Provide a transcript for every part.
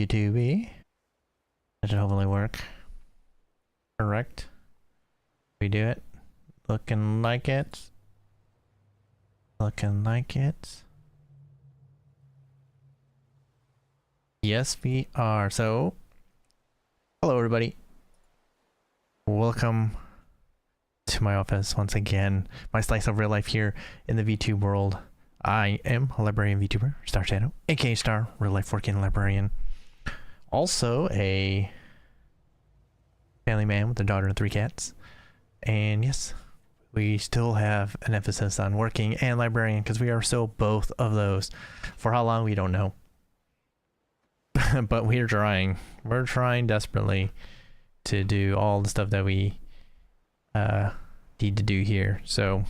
YouTube. That should hopefully work. Correct. We do it. Looking like it. Looking like it. Yes, we are. So, hello everybody. Welcome to my office once again. My slice of real life here in the VTube world. I am a librarian VTuber, Star Shadow, aka Star, real life working librarian. Also a family man with a daughter and 3 cats. And yes, we still have an emphasis on working and librarian because we are still both of those. For how long, we don't know. But we're trying. We're trying desperately to do all the stuff that we need to do here. So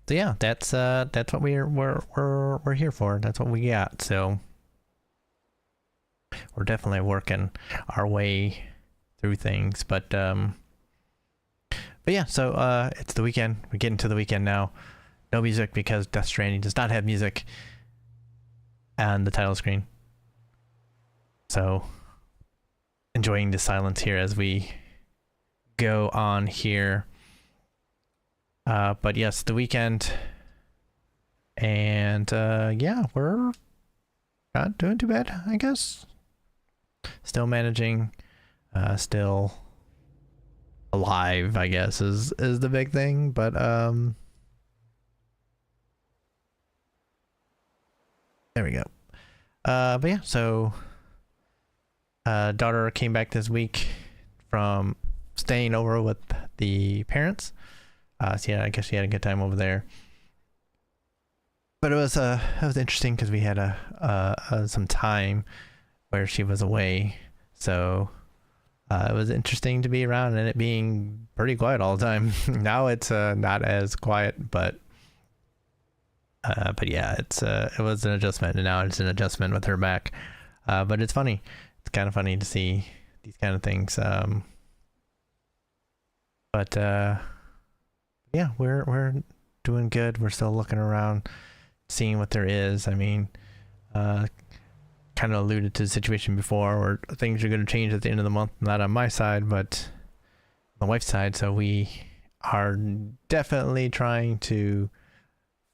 yeah, that's what we're here for. That's what we got. So we're definitely working our way through things, but yeah, so it's the weekend. We're getting to the weekend now. No music because Death Stranding does not have music on the title screen. So enjoying the silence here as we go on here. But yes, the weekend, and yeah, we're not doing too bad, I guess. Still managing, still alive, I guess, is the big thing. But there we go. But yeah, so daughter came back this week from staying over with the parents. So yeah, I guess she had a good time over there. But it was interesting because we had some time where she was away, so it was interesting to be around and it being pretty quiet all the time. Now it's not as quiet, but yeah, it was an adjustment, and now it's an adjustment with her back. But it's funny. It's kind of funny to see these kind of things. But yeah, we're doing good. We're still looking around, seeing what there is. I mean, kind of alluded to the situation before where things are going to change at the end of the month, not on my side, but on the wife's side. So we are definitely trying to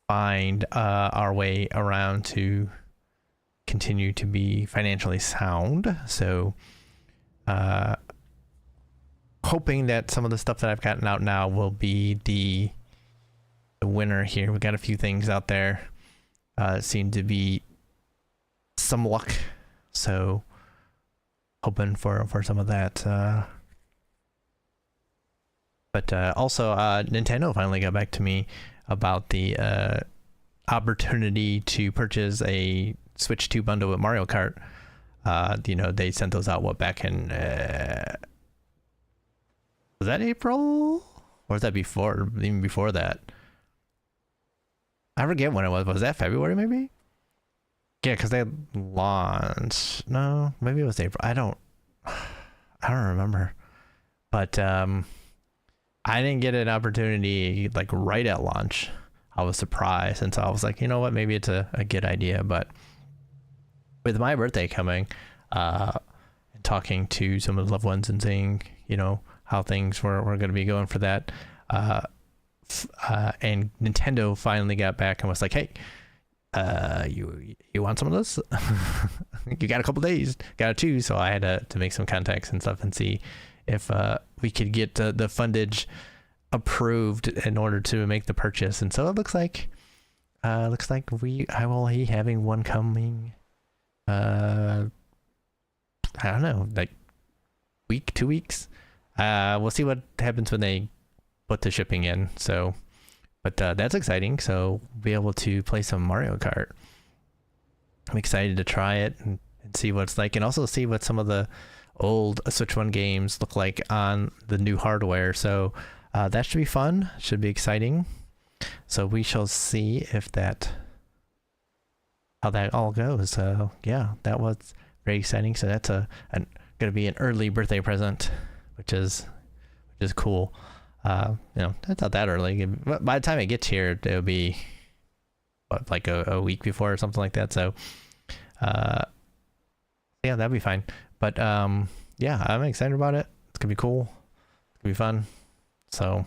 find our way around to continue to be financially sound. So hoping that some of the stuff that I've gotten out now will be the winner here. We got a few things out there. Seem to be some luck, so hoping for some of that. But also Nintendo finally got back to me about the opportunity to purchase a Switch 2 bundle with Mario Kart. You know, they sent those out back in was that April, or was that before, even before that? I forget when it was. Was that February maybe? Yeah, because they launched. No, maybe it was April. I don't remember. But I didn't get an opportunity like right at launch. I was surprised, and so I was like, you know what, maybe it's a good idea. But with my birthday coming, and talking to some of the loved ones and seeing, you know, how things were going to be going for that, and Nintendo finally got back and was like, hey, you want some of this? You got a couple days, got it too. So I had to make some contacts and stuff and see if we could get the fundage approved in order to make the purchase. And so it looks like I will be having one coming I don't know, like week, 2 weeks. We'll see what happens when they put the shipping in. So but that's exciting. So be able to play some Mario Kart. I'm excited to try it and see what it's like, and also see what some of the old Switch 1 games look like on the new hardware. So that should be fun. Should be exciting. So we shall see if how that all goes. So yeah, that was very exciting. So that's going to be an early birthday present, which is cool. You know, that's not that early. By the time it gets here, it'll be what, like a week before or something like that. So Yeah, that'd be fine. But yeah, I'm excited about it. It's gonna be cool. It's gonna be fun. So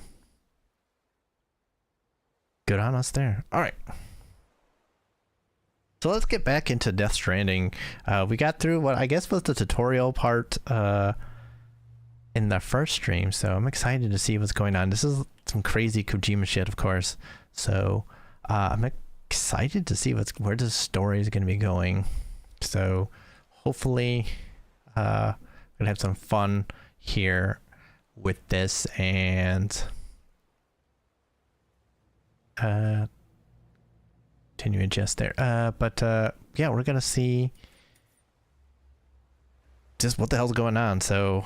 good on us there. All right. So let's get back into Death Stranding. We got through what I guess was the tutorial part in the first stream, so I'm excited to see what's going on. This is some crazy Kojima shit, of course. So I'm excited to see where the story is going to be going. So hopefully we're gonna have some fun here with this, and continue adjust there. But yeah, we're gonna see just what the hell's going on. So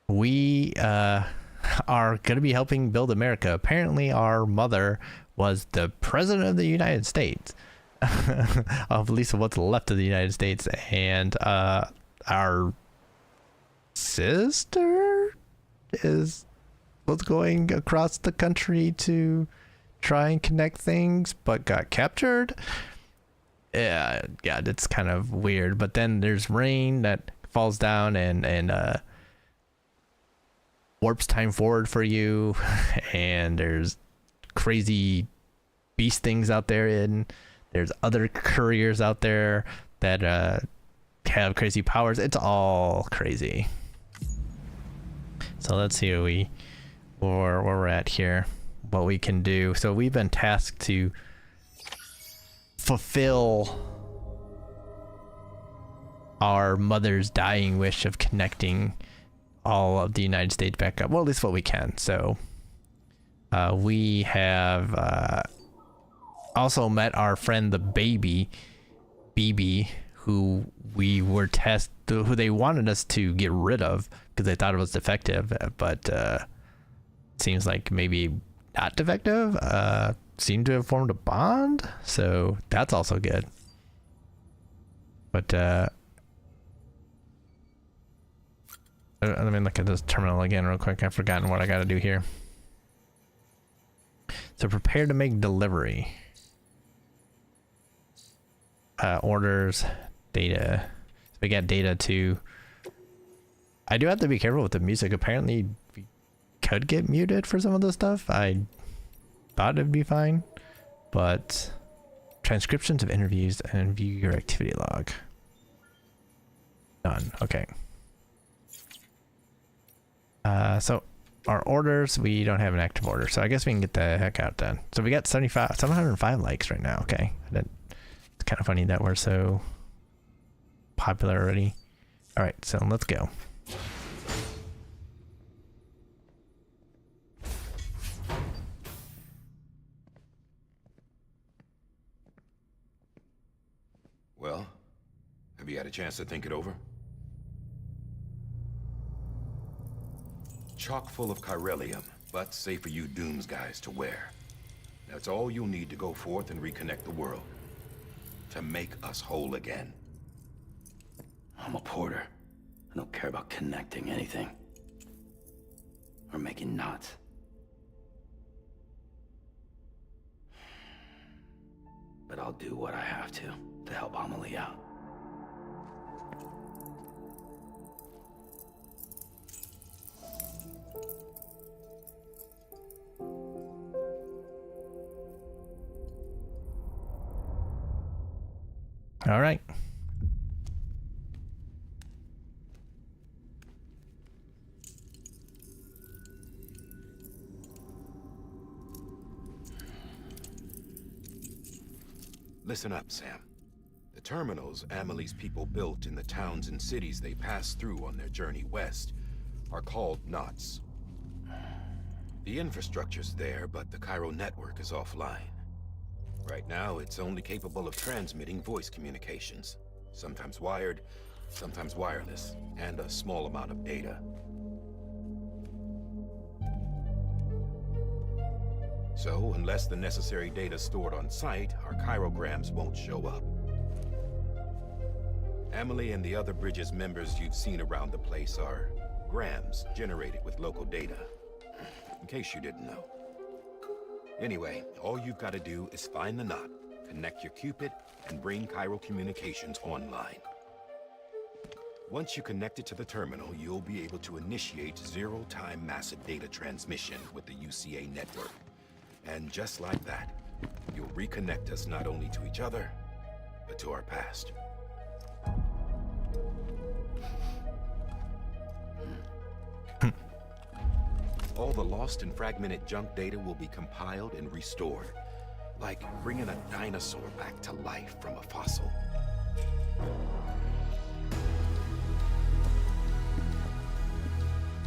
we are gonna be helping build America. Apparently our mother was the president of the United States, of at least what's left of the United States, and our sister was going across the country to try and connect things, but got captured. Yeah, it's kind of weird. But then there's rain that falls down and warps time forward for you, and there's crazy beast things out there, and there's other couriers out there that have crazy powers. It's all crazy. So let's see where we're at here, what we can do. So we've been tasked to fulfill our mother's dying wish of connecting all of the United States back up. Well, at least what we can. So we have also met our friend the baby BB, who we were who they wanted us to get rid of because they thought it was defective, but seems like maybe not defective. Seemed to have formed a bond, so that's also good. But let me look at this terminal again real quick. I've forgotten what I got to do here. So prepare to make delivery. Orders, data. So we got data too. I do have to be careful with the music. Apparently we could get muted for some of the stuff. I thought it'd be fine, but transcriptions of interviews and view your activity log. Done. Okay. So our orders, we don't have an active order, so I guess we can get the heck out then. So we got 705 likes right now. Okay. It's kind of funny that we're so popular already. All right, so let's go. Well, have you had a chance to think it over? Chock full of chiralium, but safe for you Dooms guys to wear. That's all you'll need to go forth and reconnect the world. To make us whole again. I'm a porter. I don't care about connecting anything. Or making knots. But I'll do what I have to help Amelie out. All right. Listen up, Sam. The terminals Amelie's people built in the towns and cities they passed through on their journey west are called knots. The infrastructure's there, but the Cairo network is offline. Right now, it's only capable of transmitting voice communications. Sometimes wired, sometimes wireless, and a small amount of data. So, unless the necessary data stored on site, our chirograms won't show up. Amelie and the other Bridges members you've seen around the place are grams generated with local data. In case you didn't know. Anyway, all you've got to do is find the knot, connect your Cupid, and bring Cairo communications online. Once you connect it to the terminal, you'll be able to initiate zero-time massive data transmission with the UCA network. And just like that, you'll reconnect us not only to each other, but to our past. All the lost and fragmented junk data will be compiled and restored, like bringing a dinosaur back to life from a fossil.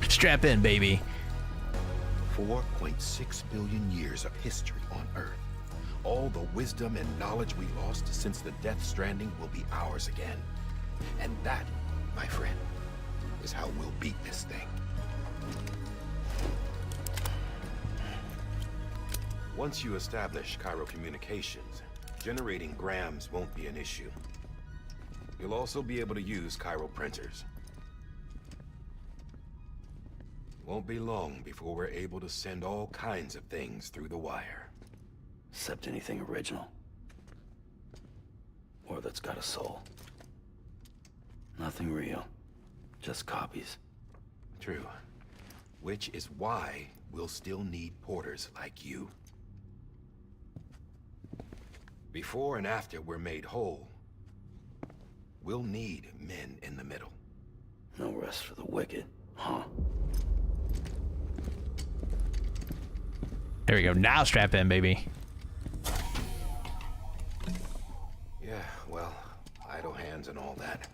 Strap in, baby. 4.6 billion years of history on Earth. All the wisdom and knowledge we lost since the Death Stranding will be ours again. And that, my friend, is how we'll beat this thing. Once you establish Cairo communications, generating grams won't be an issue. You'll also be able to use Cairo printers. Won't be long before we're able to send all kinds of things through the wire. Except anything original. Or that's got a soul. Nothing real. Just copies. True. Which is why we'll still need porters like you. Before and after we're made whole, we'll need men in the middle. No rest for the wicked, huh? There we go. Now strap in, baby. Yeah, well, idle hands and all that.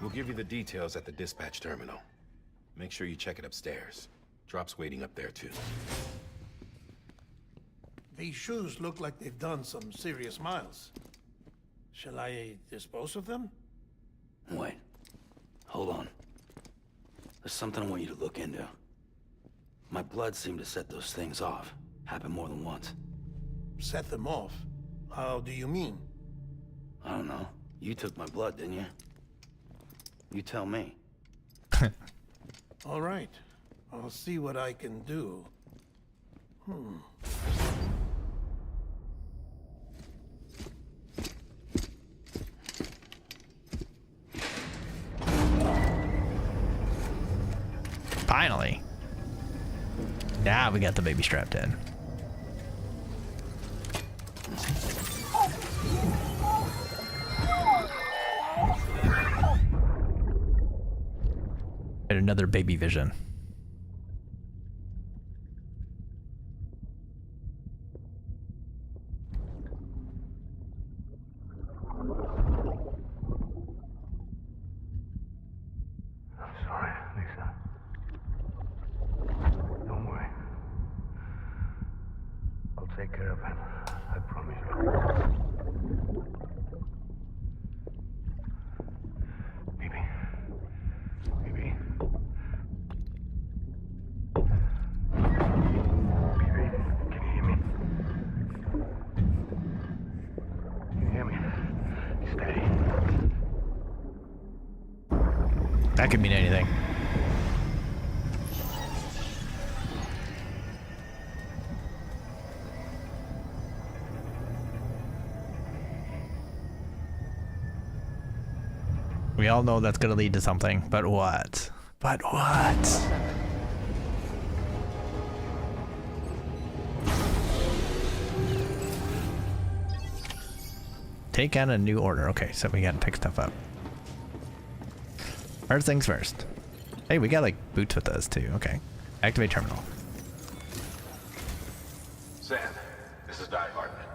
We'll give you the details at the dispatch terminal. Make sure you check it upstairs. Drop's waiting up there, too. These shoes look like they've done some serious miles. Shall I dispose of them? Wait. Hold on. There's something I want you to look into. My blood seemed to set those things off. Happened more than once. Set them off? How do you mean? I don't know. You took my blood, didn't you? You tell me. All right. I'll see what I can do. Finally. Now we got the baby strapped in. And another baby vision. I'm sorry, Lisa. Don't worry. I'll take care of him. I promise you. Baby. Baby. Baby, can you hear me? Can you hear me? Steady. That could mean anything. We all know that's gonna lead to something, but what? But what? Take on a new order. Okay, so we gotta pick stuff up. First things first. Hey, we got like boots with us too. Okay. Activate terminal. Sam, this is Die Hartman.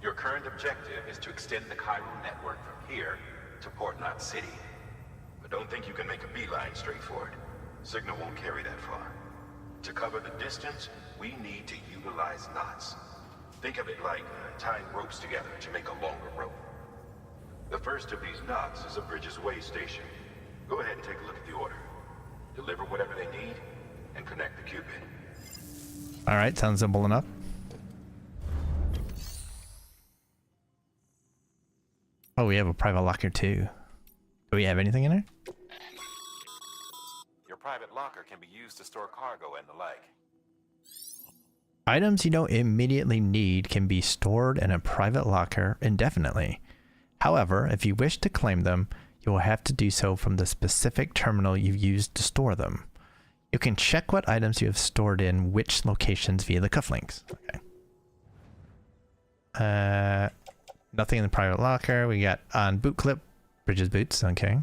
Your current objective is to extend the Cairo network from here to Port Knot City. But don't think you can make a beeline straight for it. Signal won't carry that far. To cover the distance, we need to utilize knots. Think of it like tying ropes together to make a longer rope. The first of these knots is a Bridges Way station. Go ahead and take a look at the order. Deliver whatever they need, and connect the Cupid. All right, sounds simple enough. Oh, we have a private locker too. Do we have anything in there? Your private locker can be used to store cargo and the like. Items you don't immediately need can be stored in a private locker indefinitely. However, if you wish to claim them, you will have to do so from the specific terminal you've used to store them. You can check what items you have stored in which locations via the cufflinks. Okay. Nothing in the private locker. We got on boot clip, Bridges boots. Okay.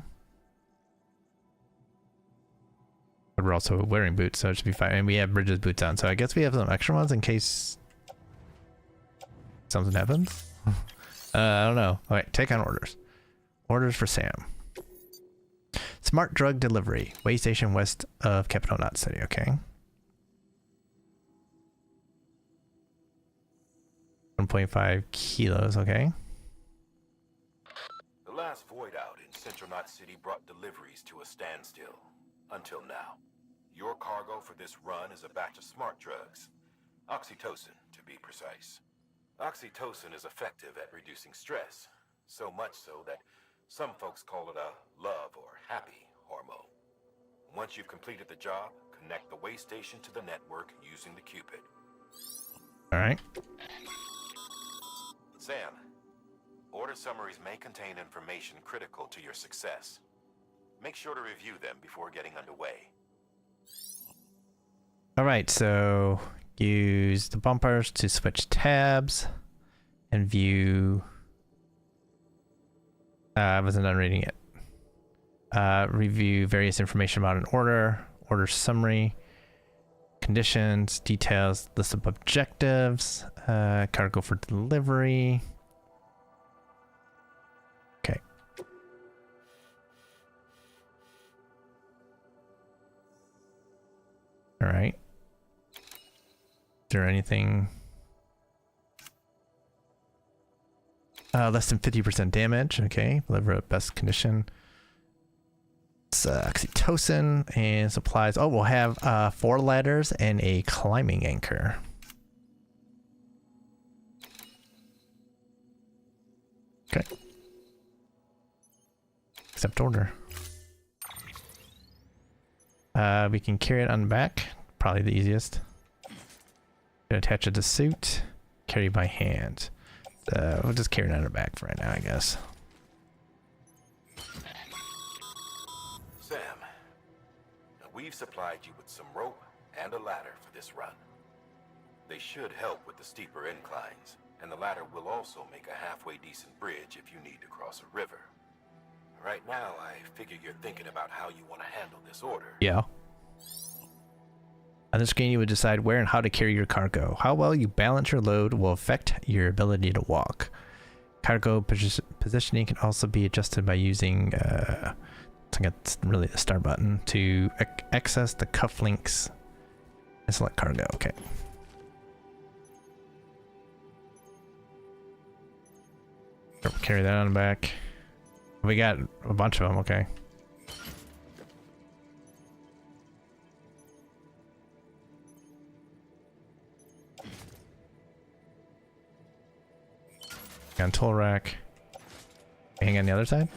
But we're also wearing boots, so it should be fine. And we have Bridges boots on, so I guess we have some extra ones in case something happens. I don't know. All right, take on orders. Orders for Sam. Smart drug delivery. Way station west of Capital Knot City. Okay. 1.5 kilos. Okay. The last void out in Central Knot City brought deliveries to a standstill. Until now. Your cargo for this run is a batch of smart drugs. Oxytocin, to be precise. Oxytocin is effective at reducing stress. So much so that some folks call it a love or happy hormone. Once you've completed the job, connect the way station to the network using the Cupid. Alright. Sam, order summaries may contain information critical to your success. Make sure to review them before getting underway. Alright, so use the bumpers to switch tabs and view. I wasn't done reading it. Review various information about an order, order summary, conditions, details, list of objectives, cargo for delivery. Okay. All right. Is there anything? Less than 50% damage. Okay. Deliver at best condition. It's oxytocin and supplies. Oh, we'll have 4 ladders and a climbing anchor. Okay. Accept order. We can carry it on the back. Probably the easiest. Attach it to suit. Carry by hand. We'll just carry it on our back for right now, I guess. Sam, we've supplied you with some rope and a ladder for this run. They should help with the steeper inclines, and the ladder will also make a halfway decent bridge if you need to cross a river. Right now, I figure you're thinking about how you want to handle this order. Yeah. On the screen, you would decide where and how to carry your cargo. How well you balance your load will affect your ability to walk. Cargo positioning can also be adjusted by using, I think it's really the start button, to access the cufflinks and select cargo. Okay. Carry that on the back. We got a bunch of them. Okay. On tool rack. Hang on the other side.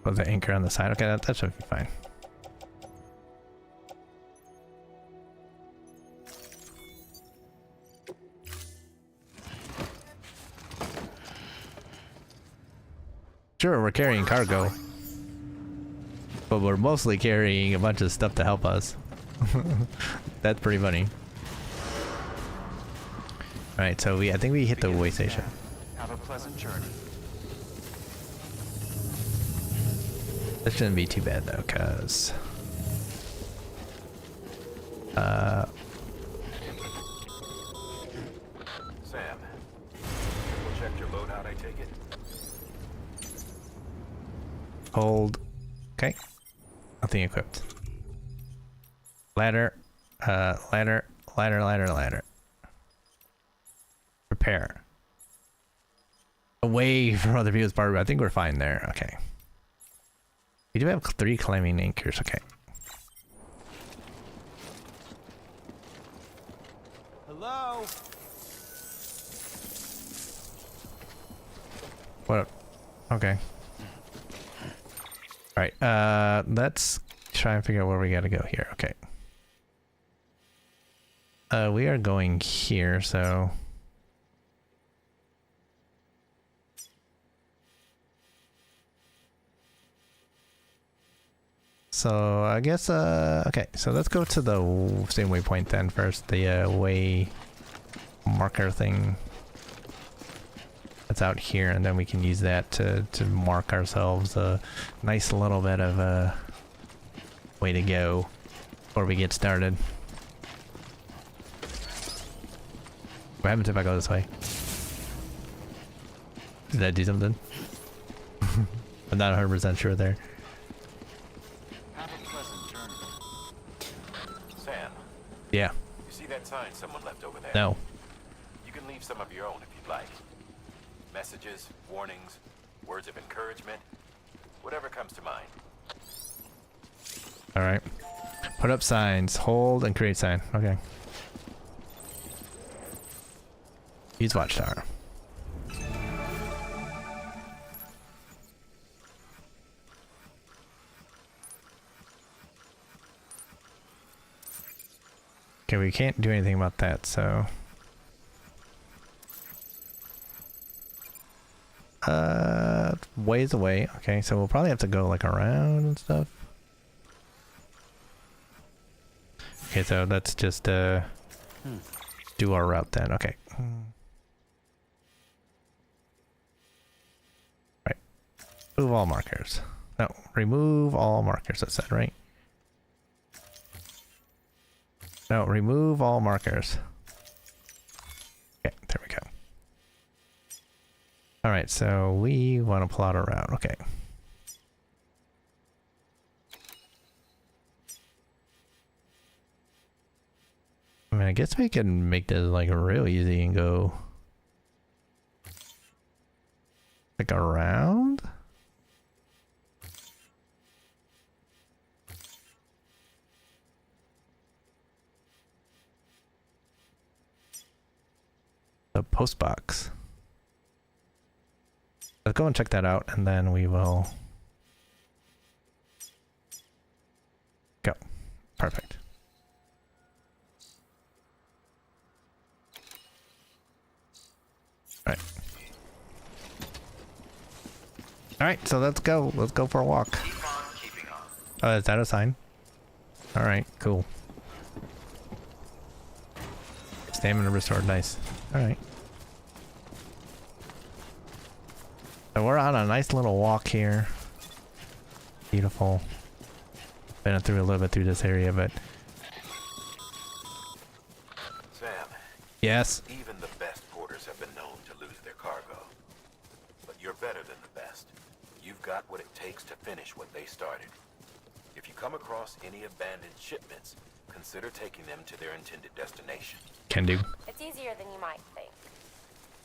Oh, the anchor on the side. Okay, that should be fine. Sure, we're carrying cargo, but we're mostly carrying a bunch of stuff to help us. That's pretty funny. All right, so I think we hit the way station. Have a pleasant journey. This shouldn't be too bad though, cause Sam, we'll check your loadout, I take it? hold. Okay, nothing equipped. Ladder, ladder. Prepare. Away from other people's bar. I think we're fine there. Okay. We do have 3 climbing anchors. Okay. Hello? What up? Okay. Alright, let's try and figure out where we gotta go here. Okay. We are going here, so... So, I guess, okay, so let's go to the same waypoint then first, the way marker thing that's out here, and then we can use that to mark ourselves a nice little bit of a way to go before we get started. What happens if I go this way? Did that do something? I'm not 100% sure there. Sam, Yeah. you see that sign someone left over there? No. You can leave some of your own if you'd like. Messages, warnings, words of encouragement, whatever comes to mind. Alright. Put up signs. Hold and create sign. Okay. Use watchtower. Okay, we can't do anything about that, so... ways away. Okay, so we'll probably have to go, like, around and stuff. Okay, so let's just, do our route then. Okay. Right. Remove all markers. No, remove all markers, I said, right? No, remove all markers. Okay, there we go. Alright, so we want to plot a route. Okay. I mean, I guess we can make this like real easy and go like around. The post box. Let's go and check that out, and then we will go. Perfect. All right. All right, so let's go. Let's go for a walk. Keep on keeping on. Oh, is that a sign? All right, cool. Stamina restored, nice. All right. So we're on a nice little walk here. Beautiful. Been through a little bit through this area, but Sam, yes. even the best porters have been known to lose their cargo. But you're better than the best. You've got what it takes to finish what they started. If you come across any abandoned shipments, consider taking them to their intended destination. Can do. It's easier than you might think.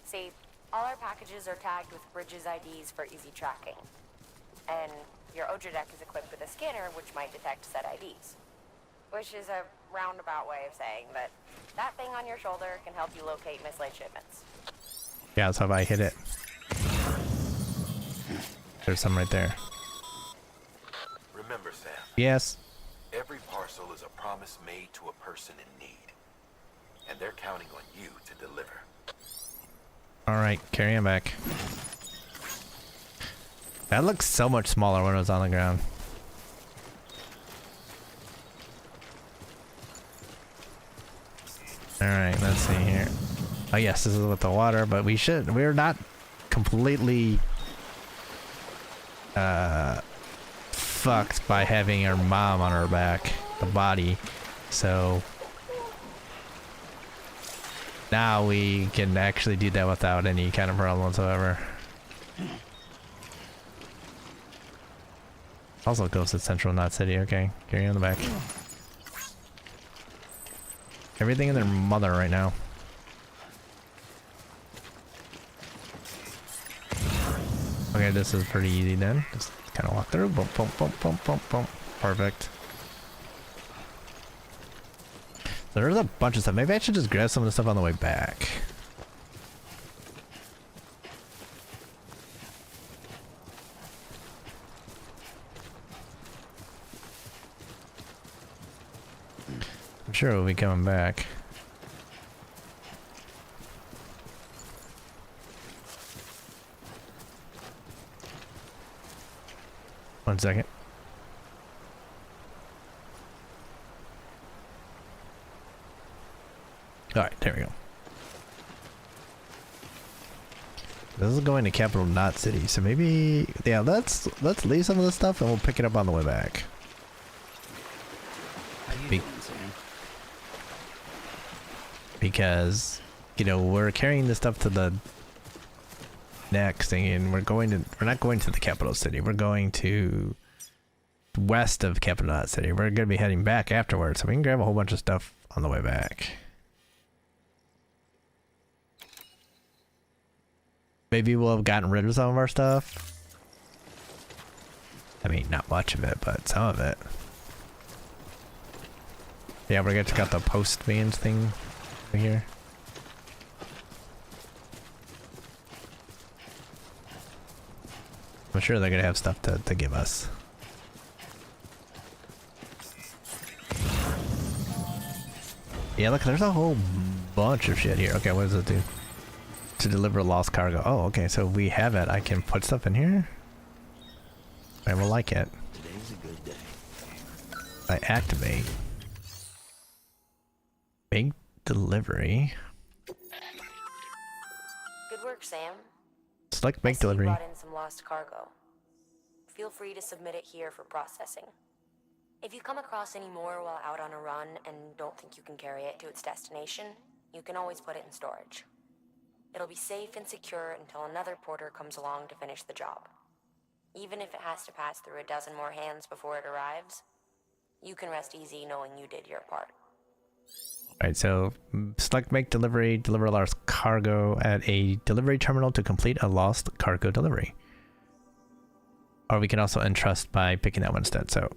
See, all our packages are tagged with Bridges IDs for easy tracking. And your Odra deck is equipped with a scanner which might detect said IDs. Which is a roundabout way of saying that that thing on your shoulder can help you locate mislaid shipments. Yeah, so if I hit it. There's some right there. Remember, Sam, Yes. every parcel is a promise made to a person in need. And they're counting on you to deliver. Alright, carry him back. That looks so much smaller when it was on the ground. Alright, let's see here. Oh yes, this is with the water, but we're not completely fucked by having our mom on our back, the body. So now we can actually do that without any kind of problem whatsoever. Also goes to Central, not City. Okay, carry on the back. Everything in their mother right now. Okay, this is pretty easy then. Just kind of walk through. Boom, boom, boom, boom, boom, boom. Perfect. So there's a bunch of stuff. Maybe I should just grab some of the stuff on the way back. sure we'll be coming back. One second. Alright, there we go. This is going to capital not city, so maybe yeah, let's leave some of this stuff and we'll pick it up on the way back. Because, you know, we're carrying this stuff to the next thing, and we're not going to the capital city. We're going to west of capital not city. We're gonna be heading back afterwards, so we can grab a whole bunch of stuff on the way back. Maybe we'll have gotten rid of some of our stuff. I mean, not much of it, but some of it. Yeah, we're gonna got the postman's thing over here. I'm sure they're gonna have stuff to give us. Yeah, look, there's a whole bunch of shit here. Okay, what does it do? To deliver lost cargo. Oh, okay, so we have it. I can put stuff in here. I will like it. Today's a good day. I activate. Big delivery. Good work, Sam. Select I big see delivery. You brought in some lost cargo. Feel free to submit it here for processing. If you come across any more while out on a run and don't think you can carry it to its destination, you can always put it in storage. It'll be safe and secure until another porter comes along to finish the job. Even if it has to pass through a dozen more hands before it arrives, you can rest easy knowing you did your part. Alright, so select make delivery, deliver lost cargo at a delivery terminal to complete a lost cargo delivery. Or we can also entrust by picking that one instead, so.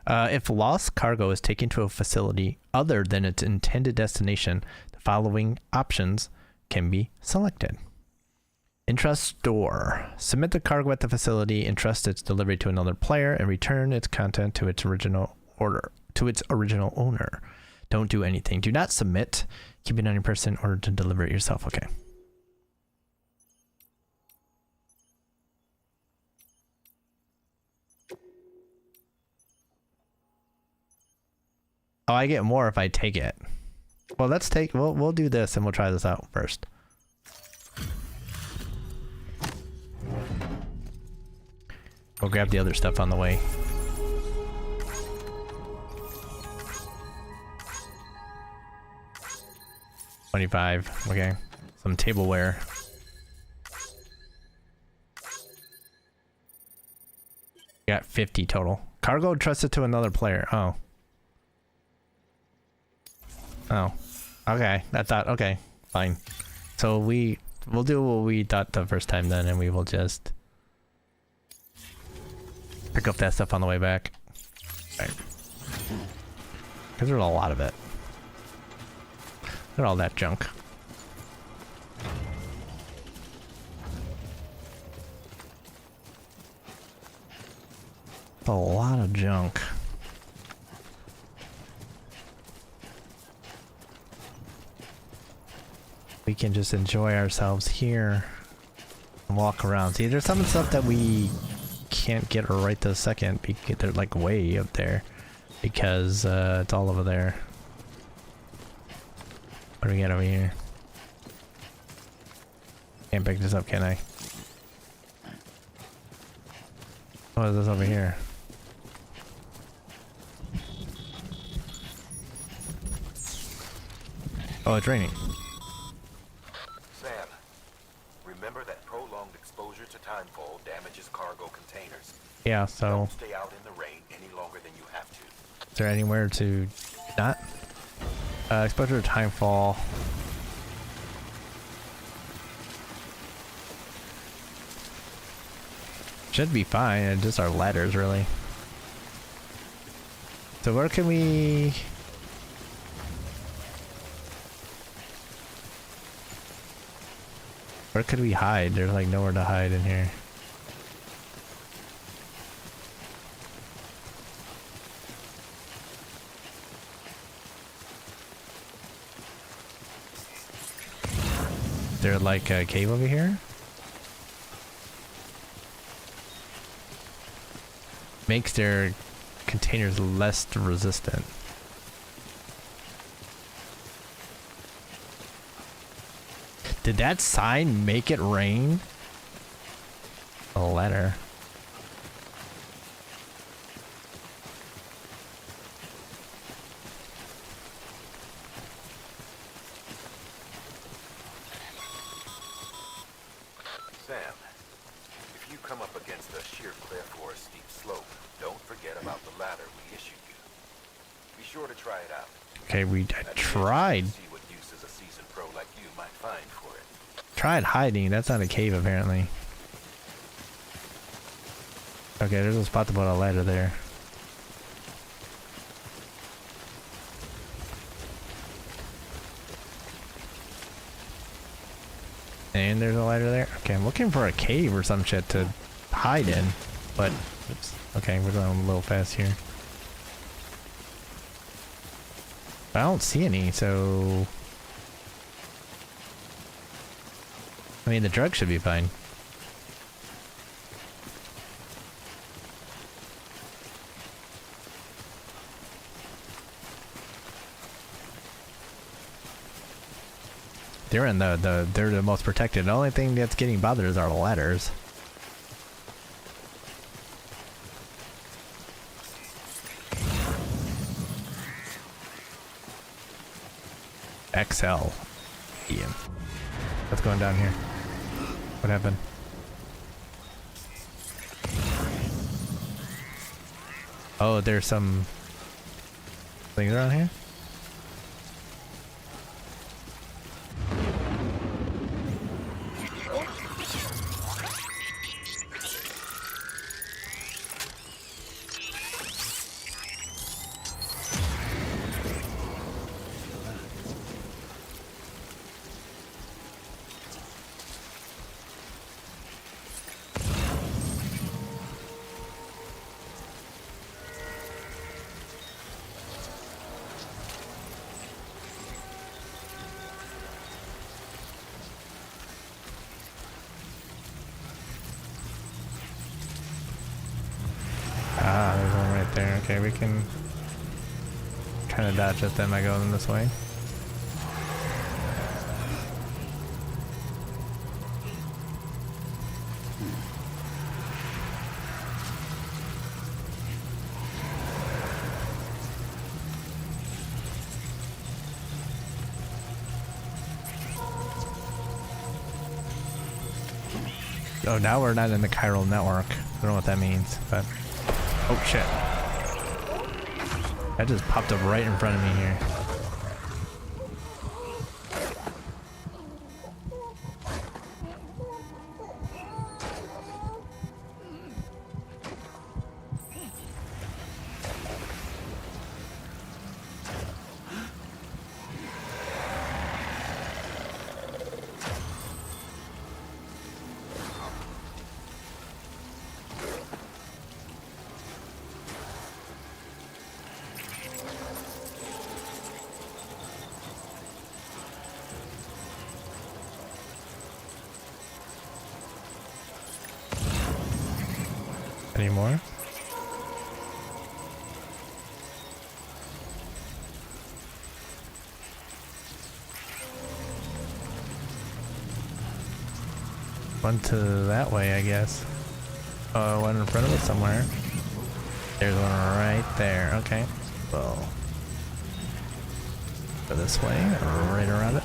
If lost cargo is taken to a facility other than its intended destination, the following options can be selected. Entrust store. Submit the cargo at the facility, entrust its delivery to another player, and return its content to its original owner. Don't do anything. Do not submit. Keep it on your person in order to deliver it yourself. Okay. Oh, I get more if I take it. Well, we'll do this and we'll try this out first. We'll grab the other stuff on the way. $25. Okay. Some tableware. Got 50 total. Cargo trusted to another player. Oh. Oh. Okay. I thought, okay. Fine. So we'll do what we thought the first time then, and we will just pick up that stuff on the way back. Right. Because there's a lot of it. Look at all that junk. A lot of junk. We can just enjoy ourselves here and walk around. See, there's some stuff that we can't get right this second because they're like way up there because it's all over there. What do we got over here? Can't pick this up, can I? What is this over here? Oh, it's raining. Sam, remember that prolonged exposure to timefall damages cargo containers. Yeah, so Don't stay out in the rain any longer than you have to. is there anywhere to not? Exposure to timefall. Should be fine, and just our ladders, really. So where can we... Where could we hide? There's like nowhere to hide in here. there like a cave over here? Makes their containers less resistant. Did that sign make it rain? A letter. Sam, if you come up against a sheer cliff or a steep slope, don't forget about the ladder we issued you. Be sure to try it out. Okay, I tried. See what uses a seasoned pro like you might find for it. Tried hiding. That's not a cave, apparently. Okay, there's a spot to put a ladder there. And there's a ladder there. Okay, I'm looking for a cave or some shit to hide in. But, oops. Okay, we're going a little fast here. I don't see any, so... I mean, the drug should be fine. They're in they're the most protected. The only thing that's getting bothered is our ladders. XL. Ian. What's going down here? What happened? Oh, there's some things around here? Ah, there's one right there. Okay, we can kind of dodge it then by going this way. Oh, now we're not in the chiral network. I don't know what that means, but... Oh, shit. That just popped up right in front of me here. Any more? One to that way, I guess. Oh, one in front of us somewhere. There's one right there. Okay. Well, go this way, right around it.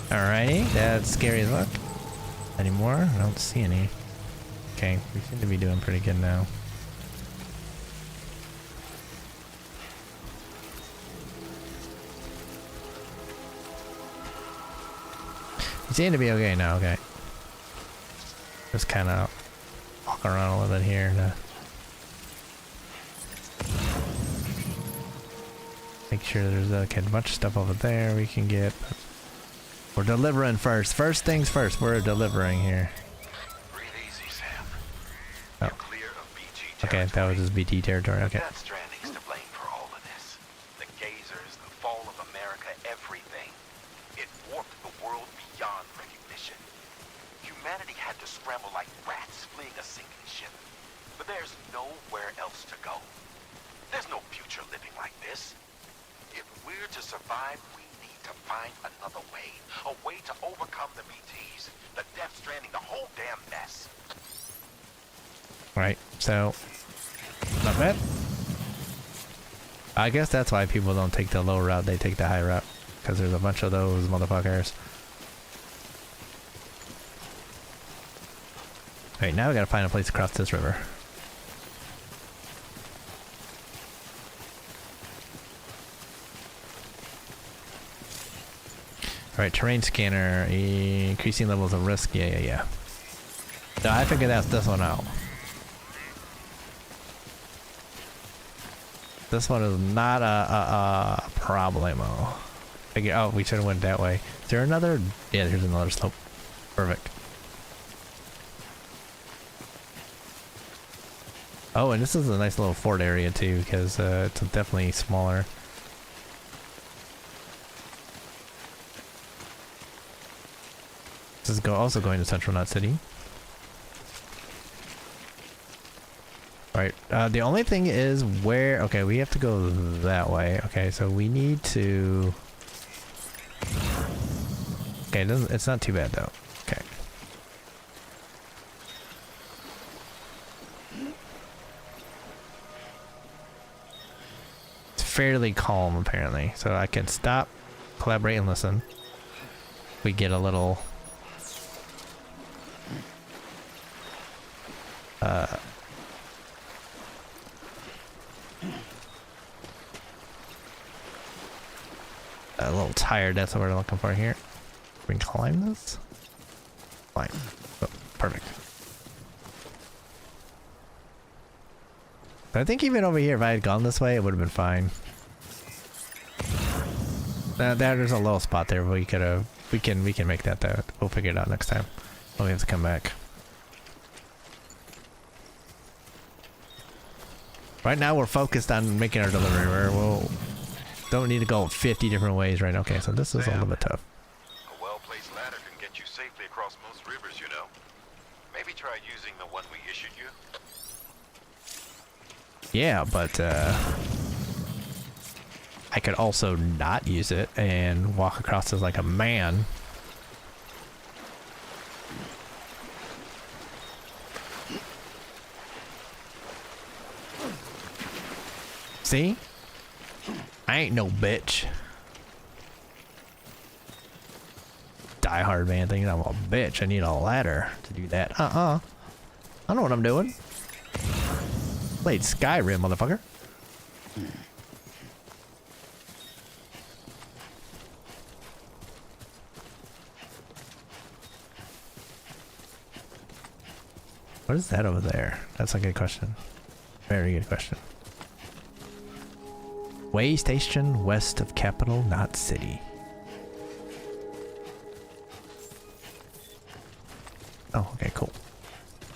Alrighty, that's scary as fuck. Any more? I don't see any. Okay, we seem to be doing pretty good now. You seem to be okay now, okay. Just kind of walk around a little bit here to make sure there's okay, a bunch of stuff over there we can get. But we're delivering first. First things first, we're delivering here. Breathe easy, Sam. Oh. You're clear. Okay, that was just BT territory. Okay. Death Stranding's to blame for all of this. The gazers, the fall of America, everything. It warped the world beyond recognition. Humanity had to scramble like rats fleeing a sinking ship. But there's nowhere else to go. There's no future living like this. If we're to survive, we need to find another way. A way to overcome the BTs, the Death Stranding, the whole damn mess. Right, so not bad. I guess that's why people don't take the low route, they take the high route. Because there's a bunch of those motherfuckers. Alright, now we gotta find a place to cross this river. Alright, terrain scanner, increasing levels of risk, yeah. So I figured out this one out. This one is not a problemo. Figure, oh, we should have went that way. Is there another? Yeah, there's another slope. Perfect. Oh, and this is a nice little fort area too, because it's definitely smaller. This is also going to Central Knot City. Alright, the only thing is where... Okay, we have to go that way. Okay, so we need to... Okay, it's not too bad though. Okay. It's fairly calm apparently, so I can stop, collaborate, and listen. We get a little... a little tired, that's what we're looking for here. We can climb this? Climb. Oh, perfect. I think even over here, if I had gone this way, it would have been fine. There's a little spot there, but we could have... We can make that though. We'll figure it out next time. When we have to come back. Right now we're focused on making our delivery. We'll don't need to go 50 different ways right now. Okay, so this is a little bit tough. A well-placed ladder can get you safely across most rivers, you know. Maybe try using the one we issued you. Yeah, but I could also not use it and walk across as like a man. See? I ain't no bitch. Die Hard man thinking I'm a bitch. I need a ladder to do that. I know what I'm doing. Played Skyrim, motherfucker. What is that over there? That's a good question. Very good question. Way station west of capital Knot City. Oh, okay, cool.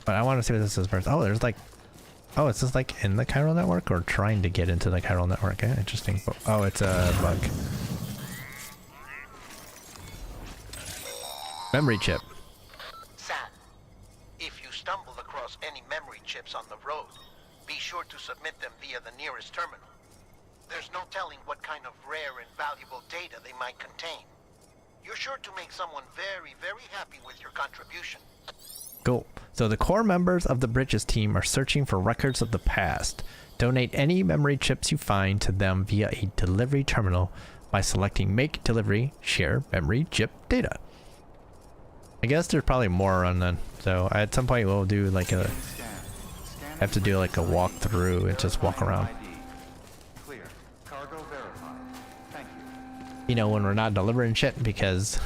But I want to see what this is first. Oh, there's like... Oh, is this like in the chiral network or trying to get into the chiral network? Yeah, interesting. Oh, it's a bug. Memory chip. Sam, if you stumble across any memory chips on the road, be sure to submit them via the nearest terminal. There's no telling what kind of rare and valuable data they might contain. You're sure to make someone very, very happy with your contribution. Cool. So the core members of the Bridges team are searching for records of the past. Donate any memory chips you find to them via a delivery terminal by selecting Make Delivery, Share Memory Chip Data. I guess there's probably more on then. So at some point we'll do like a... have to do like a walkthrough and just walk around. You know, when we're not delivering shit, because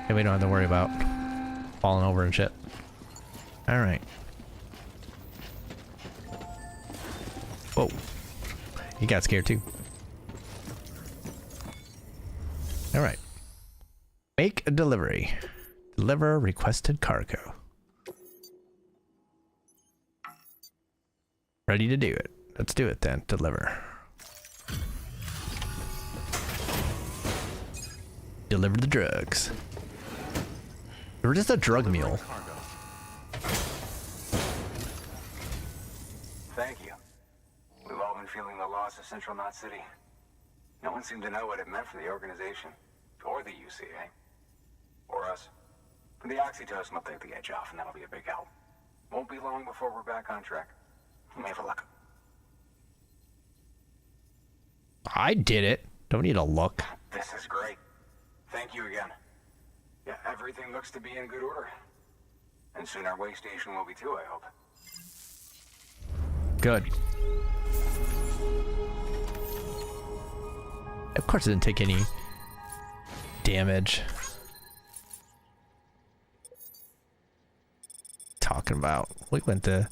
we don't have to worry about falling over and shit. Alright. Whoa. He got scared too. Alright. Make a delivery. Deliver requested cargo. Ready to do it. Let's do it then. Deliver. Deliver the drugs. We're just a drug mule. Thank you. We've all been feeling the loss of Central Knot City. No one seemed to know what it meant for the organization, or the UCA, or us. But the oxytocin will take the edge off, and that'll be a big help. Won't be long before we're back on track. You may have a look. I did it. Don't need a look. This is great. Thank you again. Yeah, everything looks to be in good order. And soon our way station will be too, I hope. Good. Of course it didn't take any damage. Talking about we went the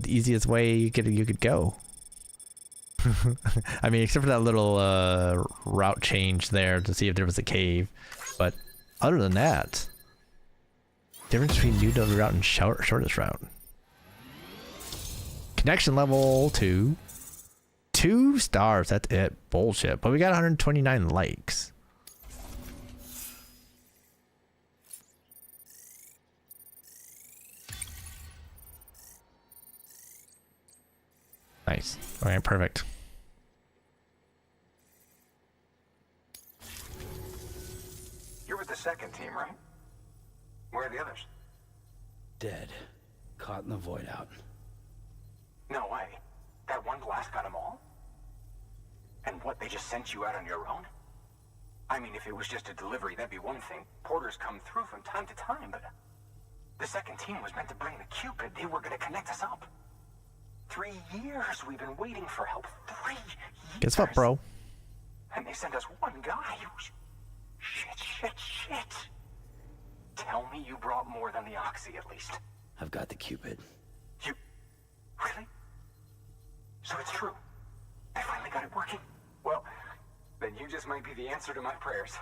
easiest way you could go. I mean, except for that little route change there to see if there was a cave, but other than that, difference between new delivery route and shortest route. Connection level 2. 2 stars, that's it. Bullshit. But we got 129 likes. Nice. Okay, perfect. You're with the second team, right? Where are the others? Dead. Caught in the void out. No way. That one blast got them all? And what, they just sent you out on your own? I mean, if it was just a delivery, that'd be one thing. Porters come through from time to time, but... The second team was meant to bring the Cupid. They were gonna connect us up. 3 years we've been waiting for help. 3 years. Guess what, bro? And they sent us one guy. Shit. Tell me you brought more than the Oxy, at least. I've got the Cupid. You... Really? So it's true. They finally got it working. Well, then you just might be the answer to my prayers.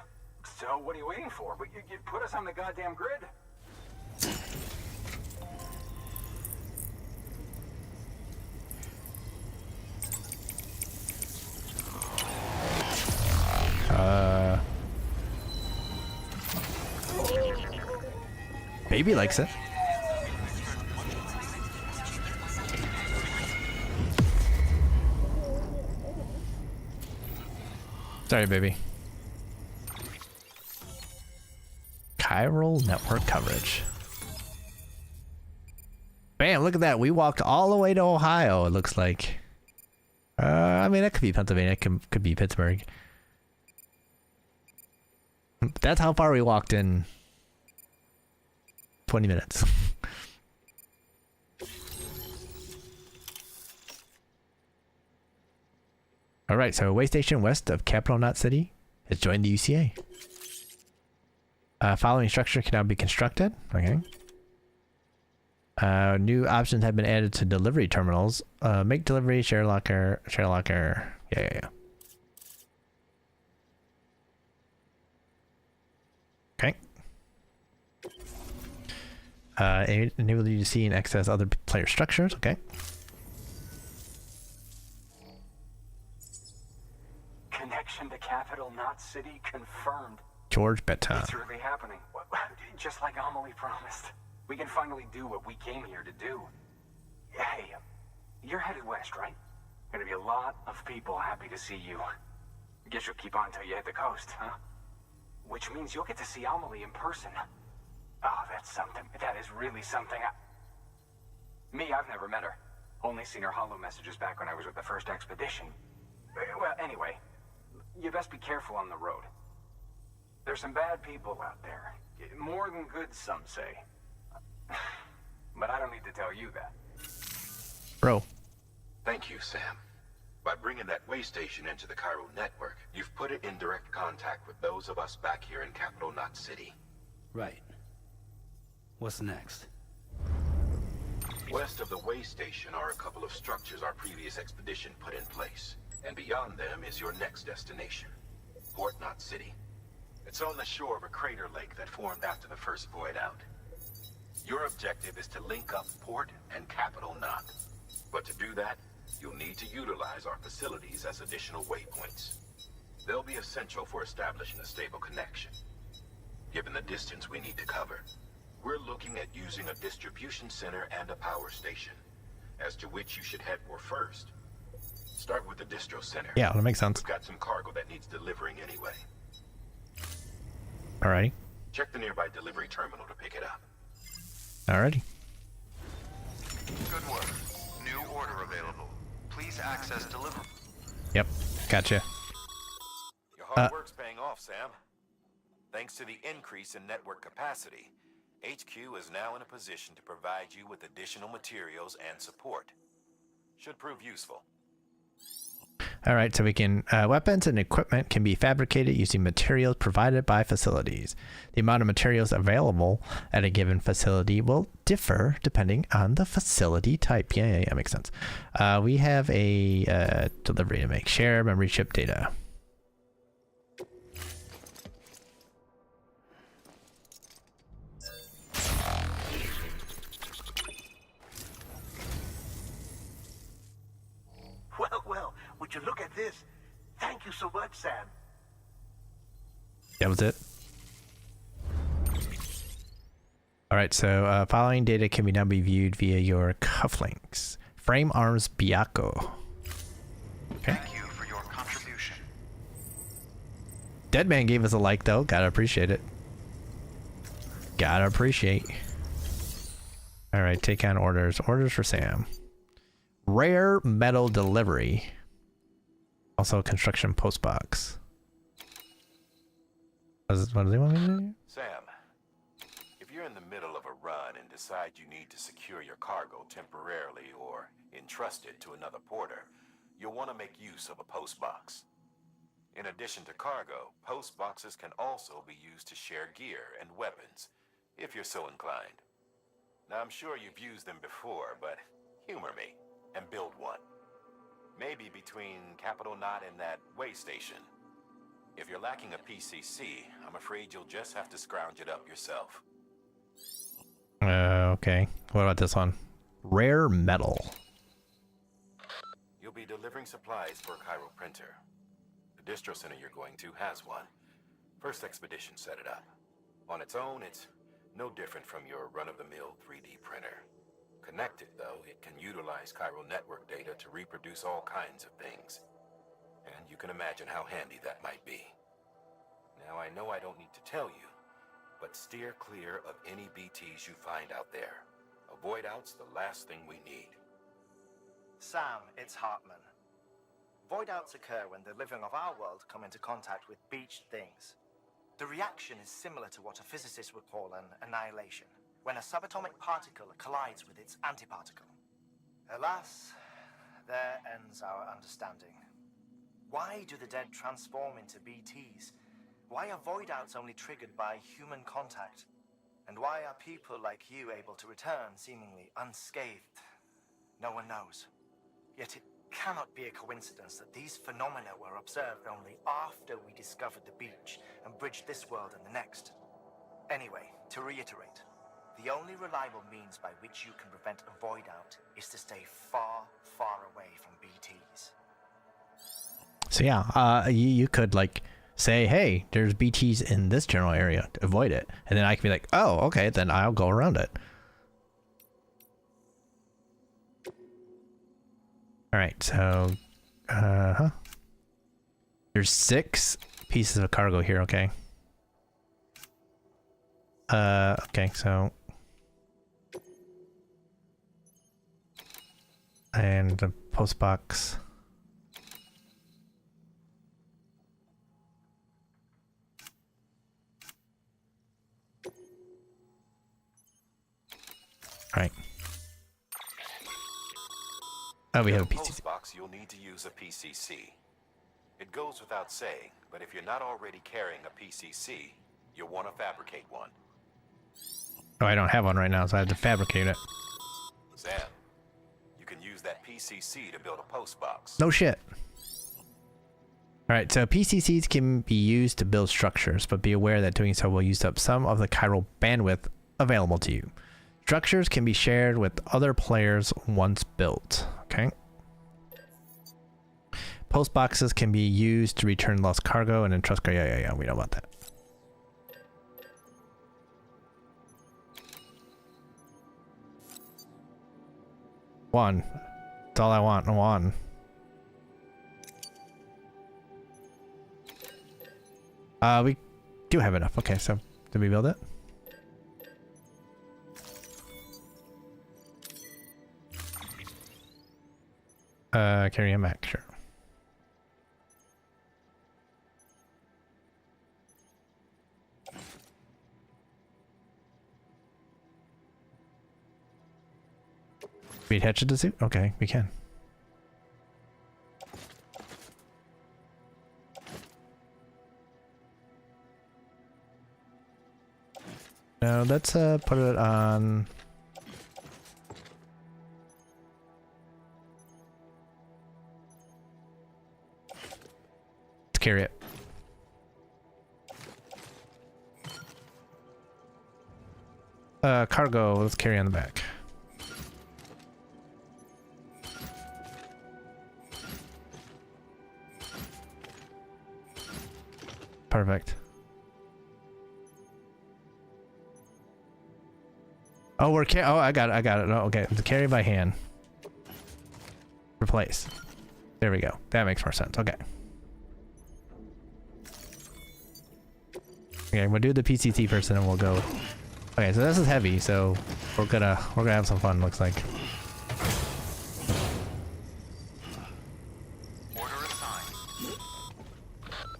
So what are you waiting for? But you put us on the goddamn grid. Baby likes it. Sorry, baby. Chiral network coverage. Bam, look at that. We walked all the way to Ohio, it looks like. I mean, that could be Pennsylvania. It could be Pittsburgh. That's how far we walked in 20 minutes. All right, so a way station west of Capital Knot City has joined the UCA. Following structure can now be constructed. Okay. New options have been added to delivery terminals. Make delivery, share locker. Yeah. Okay. Enable you to see and access other player structures. Okay. Connection to Capital Knot City confirmed. George Beton. It's really happening. Just like Amelie promised. We can finally do what we came here to do. Hey, you're headed west, right? Gonna be a lot of people happy to see you. Guess you'll keep on till you hit the coast, huh? Which means you'll get to see Amelie in person. Oh, that's something. That is really something. I've never met her. Only seen her holo messages back when I was with the first expedition. Well, anyway, you best be careful on the road. There's some bad people out there. More than good, some say. But I don't need to tell you that. Bro. Thank you, Sam. By bringing that way station into the Cairo network, you've put it in direct contact with those of us back here in Capital Knot City. Right. What's next? West of the way station are a couple of structures our previous expedition put in place. And beyond them is your next destination, Port Knot City. It's on the shore of a crater lake that formed after the first void out. Your objective is to link up Port and Capital Knot. But to do that, you'll need to utilize our facilities as additional waypoints. They'll be essential for establishing a stable connection. Given the distance we need to cover, we're looking at using a distribution center and a power station, as to which you should head for first. Start with the distro center. Yeah, that makes sense. We've got some cargo that needs delivering anyway. Alrighty. Check the nearby delivery terminal to pick it up. Alrighty. Good work. New order available. Please access delivery. Yep. Gotcha. Your hard work's paying off, Sam. Thanks to the increase in network capacity, HQ is now in a position to provide you with additional materials and support. Should prove useful. All right, so we can weapons and equipment can be fabricated using materials provided by facilities. The amount of materials available at a given facility will differ depending on the facility type. Yeah, that makes sense. We have a delivery to make. Share memory chip data. Well, would you look at this? Thank you so much, Sam. That was it. All right, so following data can now be viewed via your cufflinks. Frame arms Biako. Okay. Thank you for your contribution. Deadman gave us a like though. Gotta appreciate it. Gotta appreciate. All right, take on orders. Orders for Sam. Rare metal delivery. Also construction postbox. What do they want me to do? Sam, if you're in the middle of a run and decide you need to secure your cargo temporarily or entrust it to another porter, you'll want to make use of a postbox. In addition to cargo, postboxes can also be used to share gear and weapons, if you're so inclined. Now, I'm sure you've used them before, but humor me and build one. Maybe between Capital Knot and that way station. If you're lacking a PCC, I'm afraid you'll just have to scrounge it up yourself. Okay. What about this one? Rare metal. You'll be delivering supplies for a Cairo printer. The distro center you're going to has one. First expedition set it up. On its own, it's no different from your run-of-the-mill 3D printer. Connected, though, it can utilize Cairo network data to reproduce all kinds of things. And you can imagine how handy that might be. Now, I know I don't need to tell you, but steer clear of any BTs you find out there. Avoid out's the last thing we need. Sam, it's Hartman. Void outs occur when the living of our world come into contact with beached things. The reaction is similar to what a physicist would call an annihilation, when a subatomic particle collides with its antiparticle. Alas, there ends our understanding. Why do the dead transform into BTs? Why are void outs only triggered by human contact? And why are people like you able to return seemingly unscathed? No one knows. Yet it cannot be a coincidence that these phenomena were observed only after we discovered the beach and bridged this world and the next. Anyway, to reiterate, the only reliable means by which you can prevent a void out is to stay far, far away from BTs. So yeah, you could like say, hey, there's BTs in this general area, to avoid it. And then I can be like, oh, okay, then I'll go around it. All right, so, there's 6 pieces of cargo here, okay. Okay, so. And the post box. Right. Oh, we have a PCC. Box, you'll need to use a PCC. It goes without saying, but if you're not already carrying a PCC, you'll want to fabricate one. Oh, I don't have one right now, so I have to fabricate it. Sam, you can use that PCC to build a post box. No shit. Alright, so PCCs can be used to build structures, but be aware that doing so will use up some of the chiral bandwidth available to you. Structures can be shared with other players once built. Okay. Post boxes can be used to return lost cargo and entrust cargo. Yeah. We know about that. One. That's all I want. One. We do have enough. Okay, so did we build it? Carry him back, sure. We attach it to suit? Okay, we can. Now let's put it on. Let's carry it. Cargo, let's carry on the back. Perfect. Oh, we're oh, I got it. Oh, okay, carry by hand. Replace. There we go. That makes more sense. Okay. Okay, we'll do the PCT first, and then we'll go. Okay, so this is heavy, so we're gonna have some fun. Looks like. Order assigned.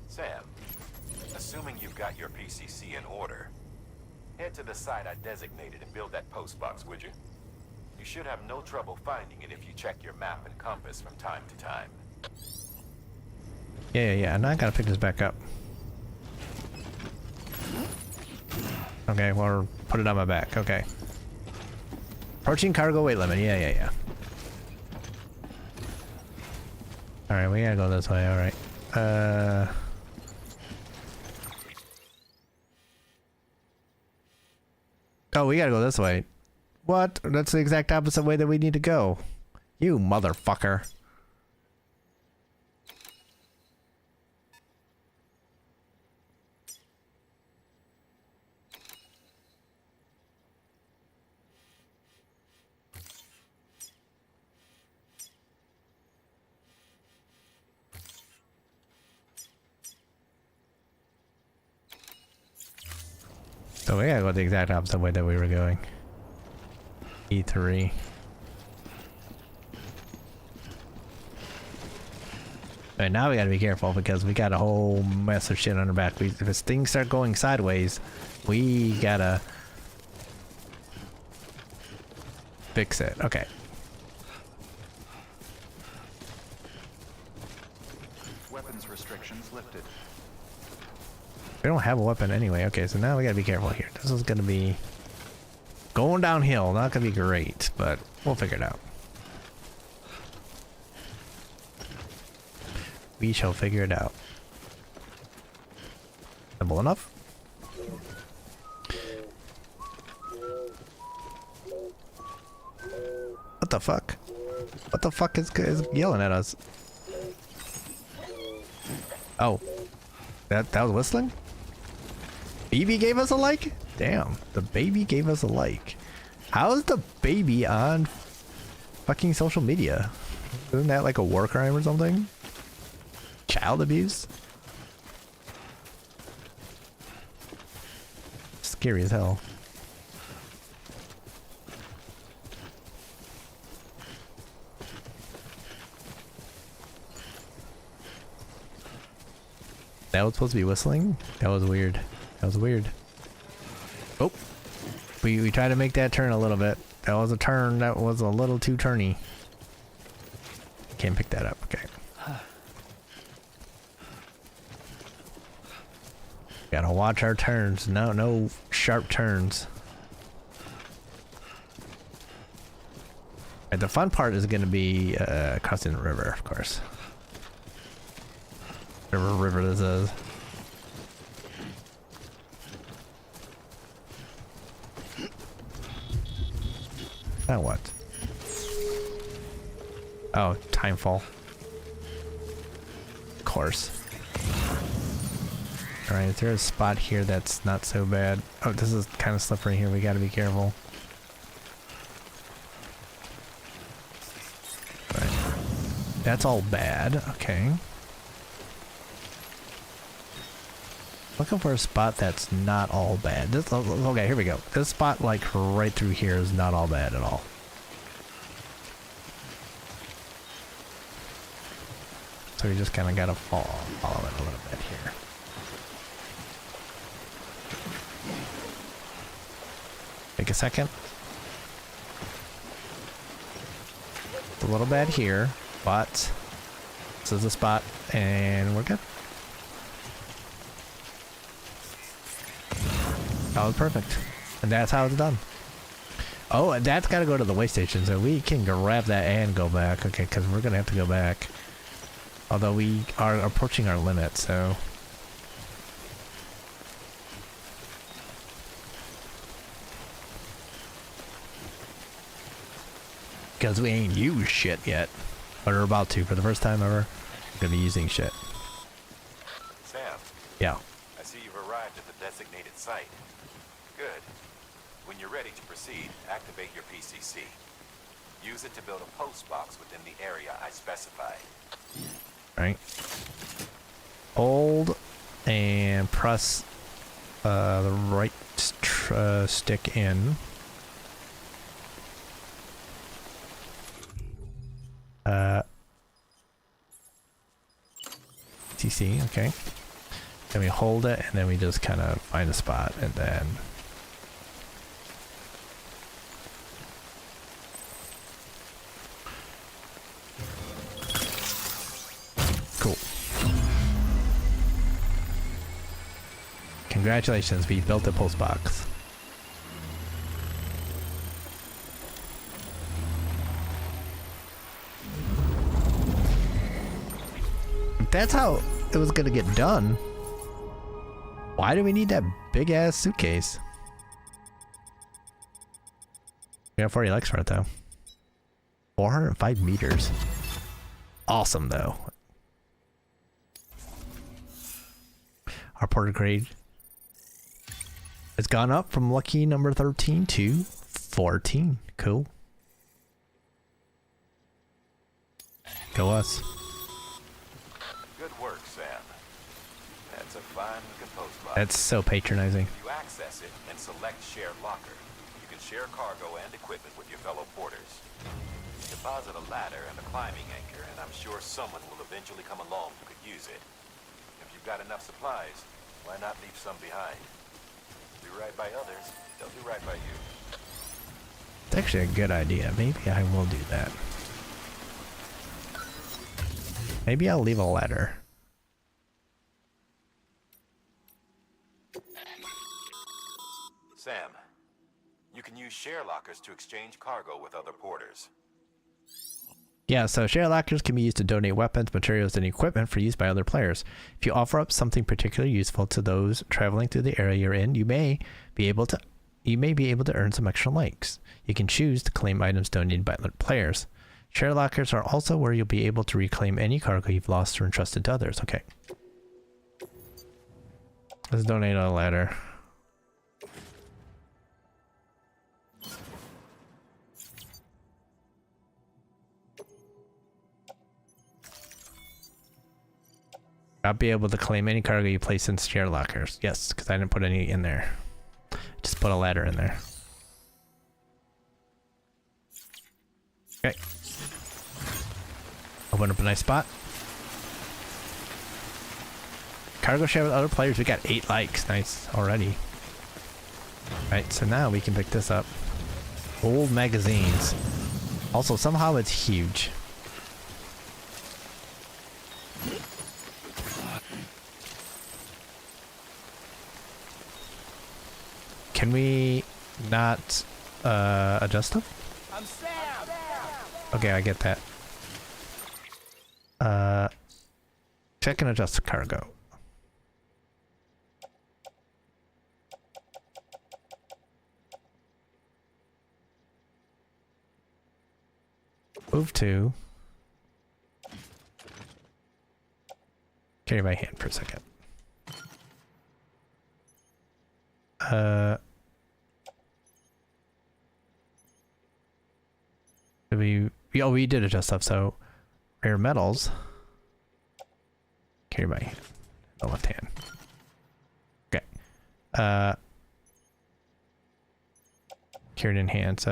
Sam, assuming you've got your PCC in order, head to the site I designated and build that post box, would you? You should have no trouble finding it if you check your map and compass from time to time. Yeah. Now I gotta pick this back up. Okay, well, put it on my back. Okay. Approaching cargo weight limit. Yeah. Alright, we gotta go this way. Alright. Oh, we gotta go this way. What? That's the exact opposite way that we need to go. You motherfucker. So we gotta go the exact opposite way that we were going. E3. Alright, now we gotta be careful because we got a whole mess of shit on our back. If things start going sideways, we gotta fix it. Okay. Weapons restrictions lifted. We don't have a weapon anyway. Okay, so now we gotta be careful here. This is gonna be going downhill. Not gonna be great, but we'll figure it out. We shall figure it out. Simple enough. What the fuck? What the fuck is yelling at us? Oh, that was whistling? Baby gave us a like? Damn, the baby gave us a like. How is the baby on fucking social media? Isn't that like a war crime or something? Child abuse? Scary as hell. That was supposed to be whistling? That was weird. That was weird. Oh. We tried to make that turn a little bit. That was a turn that was a little too turny. Can't pick that up. Okay. Gotta watch our turns. No sharp turns. And the fun part is gonna be crossing the river, of course. Whatever river this is. Now what? Oh, timefall. course. Alright, is there a spot here that's not so bad? Oh, this is kind of slippery here. We gotta be careful. Right. That's all bad. Okay. Looking for a spot that's not all bad. This, okay, here we go. This spot, like, right through here is not all bad at all. So we just kind of gotta follow it a little bit here. Take a second. It's a little bad here, but this is the spot, and we're good. That was perfect. And that's how it's done. Oh, and that's got to go to the way station, so we can grab that and go back. Okay, because we're going to have to go back. Although we are approaching our limit, so... Because we ain't used shit yet. But we're about to. For the first time ever, we're going to be using shit. Sam. Yeah. I see you've arrived at the designated site. Good. When you're ready to proceed, activate your PCC. Use it to build a post box within the area I specified. Right. Hold and press the right stick in. TC, okay. Then we hold it, and then we just kind of find a spot, and then... Cool. Congratulations, we built a post box. If that's how it was gonna get done, why do we need that big ass suitcase? We got 40 likes for it though. 405 meters. Awesome though. Our porter grade has gone up from lucky number 13 to 14. Cool. Go us. Good work, Sam. That's a fine compost box. That's so patronizing. You access it and select Shared Locker. You can share cargo and equipment with your fellow porters. Deposit a ladder and a climbing anchor, and I'm sure someone will eventually come along who could use it. If you've got enough supplies, why not leave some behind? Do right by others, they'll do right by you. It's actually a good idea. Maybe I will do that. Maybe I'll leave a ladder. Sam, you can use share lockers to exchange cargo with other porters. Yeah, so share lockers can be used to donate weapons, materials, and equipment for use by other players. If you offer up something particularly useful to those traveling through the area you're in, you may be able to earn some extra likes. You can choose to claim items donated by other players. Share lockers are also where you'll be able to reclaim any cargo you've lost or entrusted to others. Okay. Let's donate a ladder. I'll be able to claim any cargo you place in share lockers. Yes, because I didn't put any in there. Just put a ladder in there. Okay. Open up a nice spot. Cargo share with other players. We got 8 likes. Nice already. Right, so now we can pick this up. Old magazines. Also, somehow it's huge. Can we not adjust them? I'm Sam. Okay, I get that. Check and adjust cargo. Move to. Carry by hand for a second. We did adjust stuff, so rare metals. Carry by hand. The left hand. Okay. Carried in hands.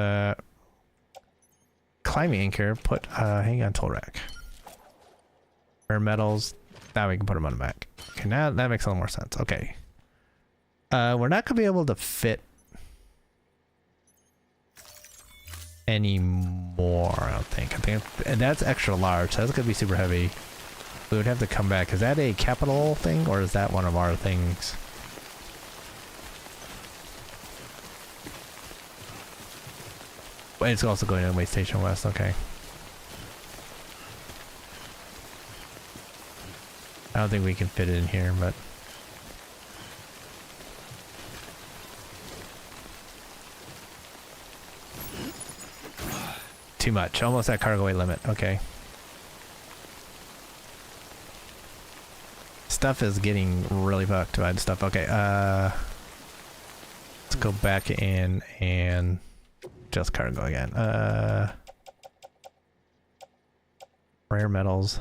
Climbing anchor, put hang on tool rack. Rare metals. Now we can put them on the back. Okay, now that makes a little more sense. Okay. We're not gonna be able to fit any more, I don't think. And that's extra large, so that's gonna be super heavy. We would have to come back. Is that a capital thing, or is that one of our things? But it's also going to Way Station West, okay. I don't think we can fit it in here, but... Too much. Almost at cargo weight limit. Okay. Stuff is getting really fucked by the stuff. Okay, let's go back in and just cargo again. Rare metals.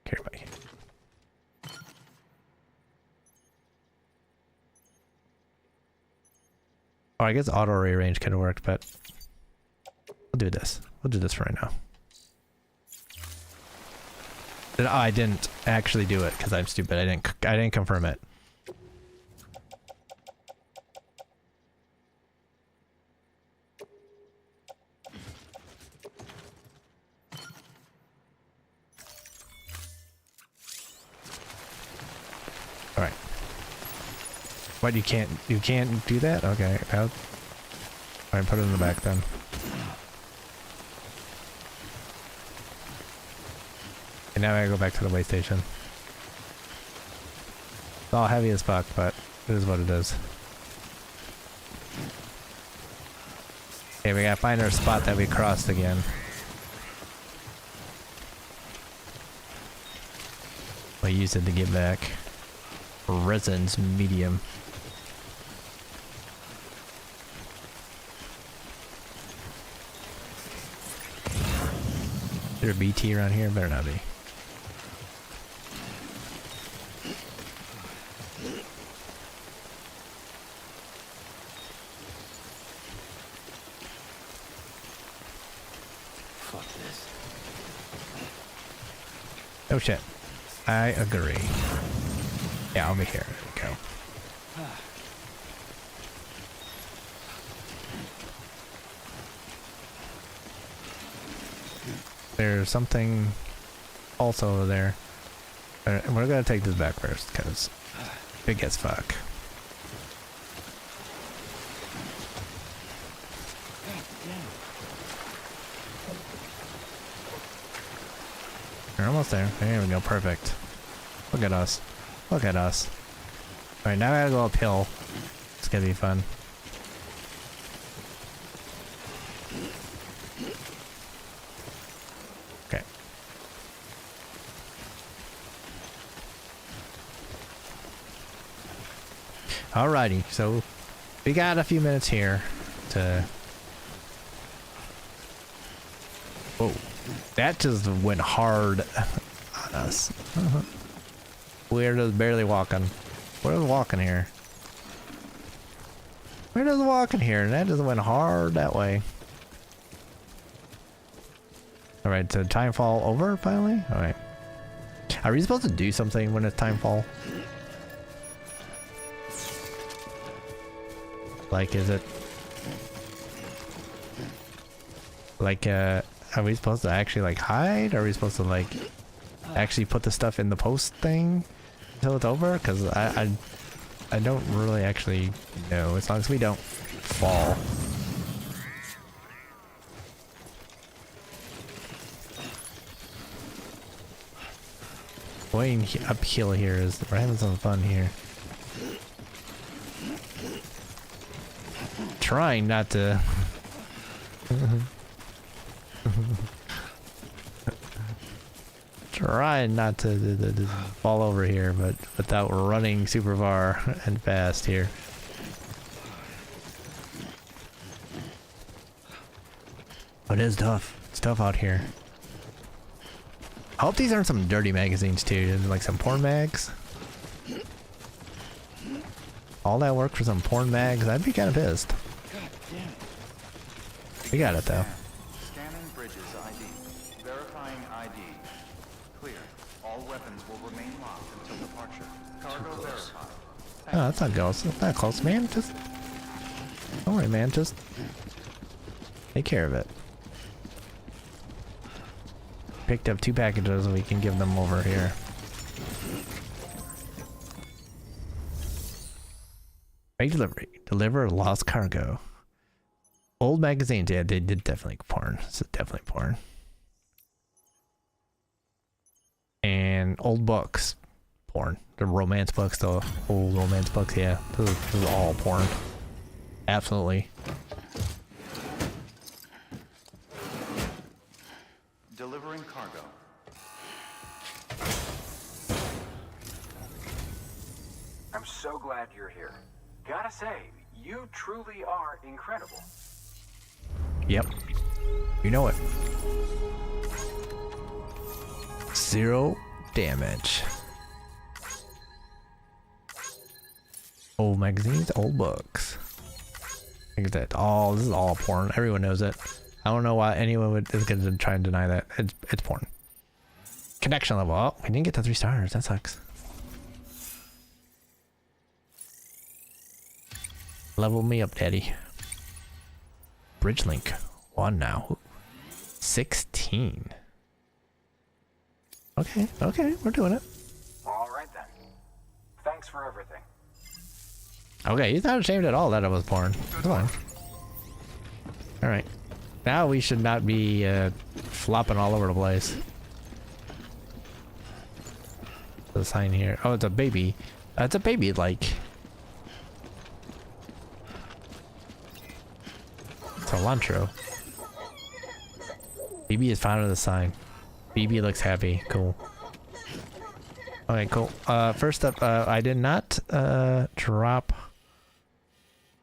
Carry by hand. Oh, I guess auto rearrange could have worked, but we'll do this. We'll do this for right now. Oh, I didn't actually do it because I'm stupid. I didn't confirm it. All right. What, you can't do that? Okay. All right, put it in the back then. And now I gotta go back to the way station. It's all heavy as fuck, but it is what it is. Okay, we gotta find our spot that we crossed again. I'll use it to get back. Resonance medium. Is there a BT around here? Better not be. Oh shit. I agree. Yeah, I'll be here. There we go. There's something also over there. And we're gonna take this back first, because big as fuck. We're almost there. There we go. Perfect. Look at us. Look at us. Alright, now I gotta go uphill. It's gonna be fun. Okay. Alrighty, so we got a few minutes here to... Whoa. That just went hard on us. We're just barely walking. We're just walking here. We're just walking here, and that just went hard that way. Alright, so timefall over finally? Alright. Are we supposed to do something when it's timefall? Like, is it... Like, are we supposed to actually, like, hide? Are we supposed to, like, actually put the stuff in the post thing until it's over? Because I don't really actually know, as long as we don't fall. Going uphill here is... We're having some fun here. Trying not to... trying not to fall over here, but without running super far and fast here. But it is tough. It's tough out here. I hope these aren't some dirty magazines too, like some porn mags. All that work for some porn mags? I'd be kind of pissed. God damn it. We got it though. Scanning bridges ID. Verifying ID. Clear. All weapons will remain locked until departure. Cargo verified. Oh, that's not close. That's not close, man. Just don't worry, man. Just take care of it. Picked up 2 packages, and we can give them over here. Make delivery. Deliver lost cargo. Old magazines. Yeah, they did definitely porn. This is definitely porn. And old books. Porn. The romance books, the old romance books. Yeah, those are all porn. Absolutely. Delivering cargo. I'm so glad you're here. Gotta say, you truly are incredible. Yep. You know it. 0 damage. Old magazines, old books. Look at that. Oh, this is all porn. Everyone knows it. I don't know why anyone is going to try and deny that. It's porn. Connection level. Oh, we didn't get to 3 stars. That sucks. Level me up, daddy. Bridge link. 1 now. 16. Okay, we're doing it. All right then. Thanks for everything. Okay, he's not ashamed at all that it was porn. Come on. Alright. Now we should not be flopping all over the place. The sign here. Oh, it's a baby. It's a baby, like. Cilantro. BB is found in the sign. BB looks happy. Cool. Okay, cool. First up, I did not drop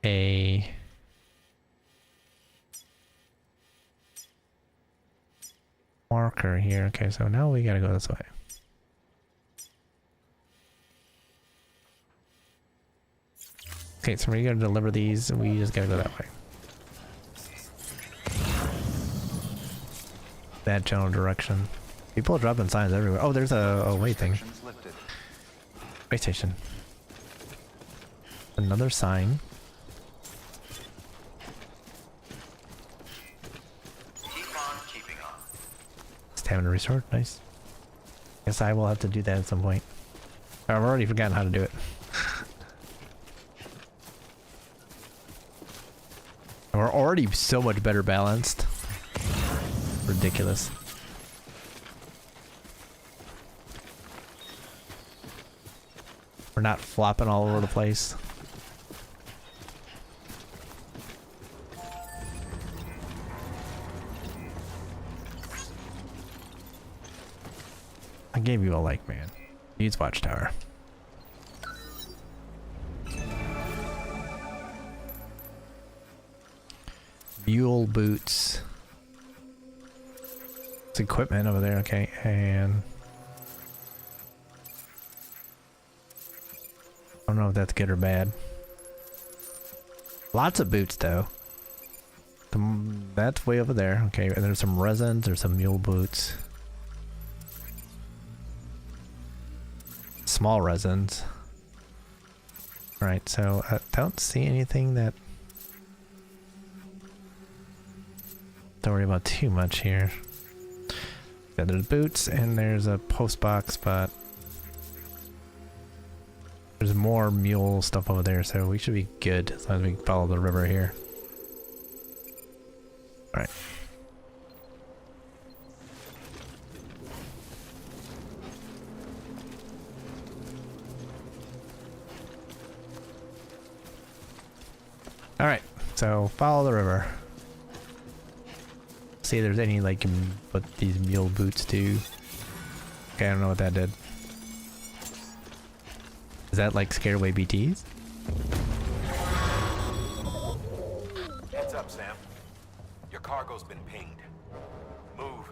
a marker here. Okay, so now we gotta go this way. Okay, so we're gonna deliver these, and we just gotta go that way. That general direction. People are dropping signs everywhere. Oh, there's a way thing. Way station. Another sign. Keep on keeping on. Stamina restored. Nice. Guess I will have to do that at some point. I've already forgotten how to do it. We're already so much better balanced. Ridiculous. We're not flopping all over the place. I gave you a like, man. Use Watchtower. Mule boots. It's equipment over there, okay, and I don't know if that's good or bad. Lots of boots though. That's way over there, okay, and there's some resins, there's some mule boots. Small resins. Alright, so I don't see anything that don't worry about too much here. Yeah, there's boots and there's a post box, but there's more mule stuff over there, so we should be good as long as we follow the river here. Alright. Alright, so follow the river. See if there's any like what these mule boots do. Okay, I don't know what that did. Is that like scare away BTs? Heads up, Sam. Your cargo's been pinged. Move.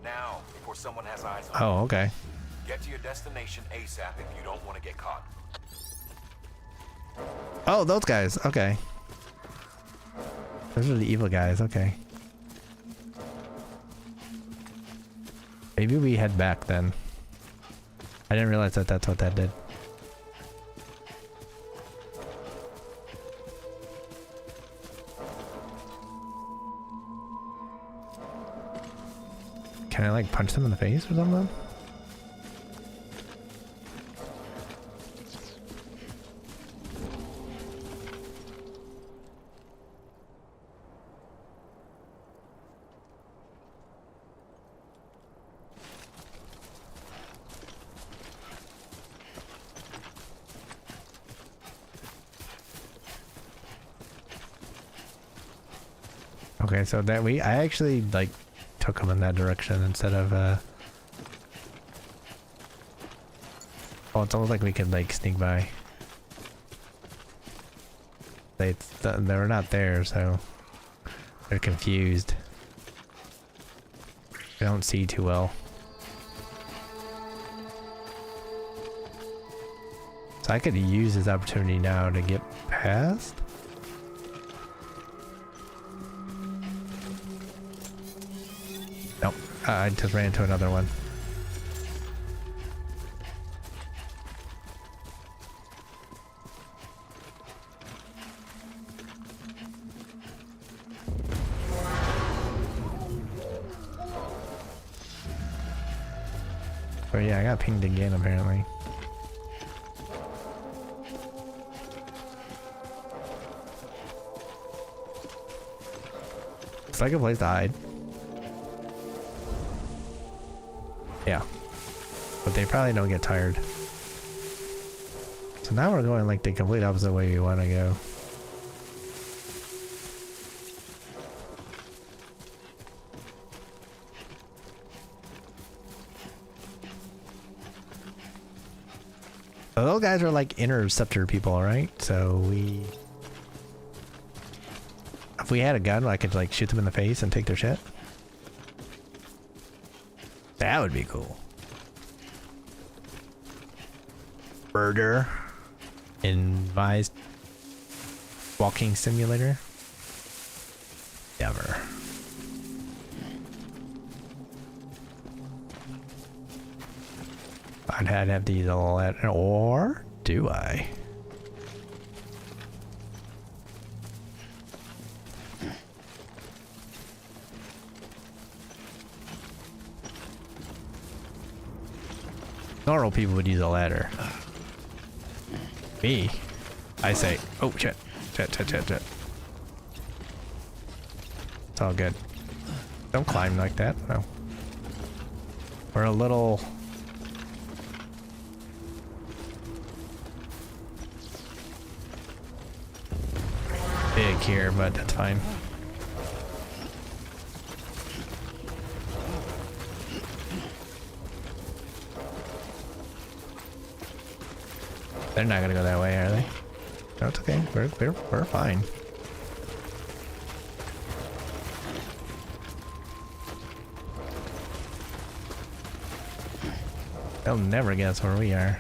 Now, before someone has eyes on you. Oh, okay. Get to your destination ASAP if you don't want to get caught. Oh, those guys. Okay. Those are the evil guys. Okay. Maybe we head back then. I didn't realize that that's what that did. Can I like punch them in the face or something? Okay, so that I actually like took them in that direction instead of oh, it's almost like we could like sneak by. They're not there, so they're confused. They don't see too well. So I could use this opportunity now to get past. Nope, I just ran into another one. Oh yeah, I got pinged again apparently. It's like a place to hide. Yeah. But they probably don't get tired. So now we're going like the complete opposite way we want to go. So those guys are like interceptor people, right? So if we had a gun, I could like shoot them in the face and take their shit. That would be cool. Murder in my walking simulator. Never. I'd have these all at, or do I? Normal people would use a ladder. Me, I say, oh shit, shit. It's all good. Don't climb like that, no. We're a little... big here, but that's fine. They're not gonna go that way, are they? No, it's okay. We're fine. They'll never guess where we are.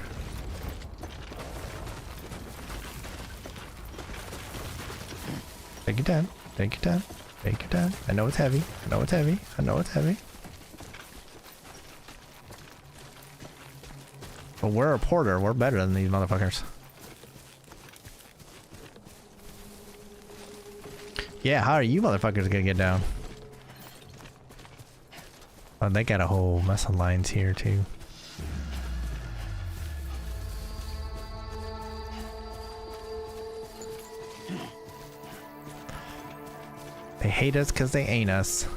Take your time. Take your time. Take your time. I know it's heavy. I know it's heavy. I know it's heavy. But we're a porter. We're better than these motherfuckers. Yeah, how are you motherfuckers gonna get down? Oh, they got a whole mess of lines here too. They hate us cause they ain't us.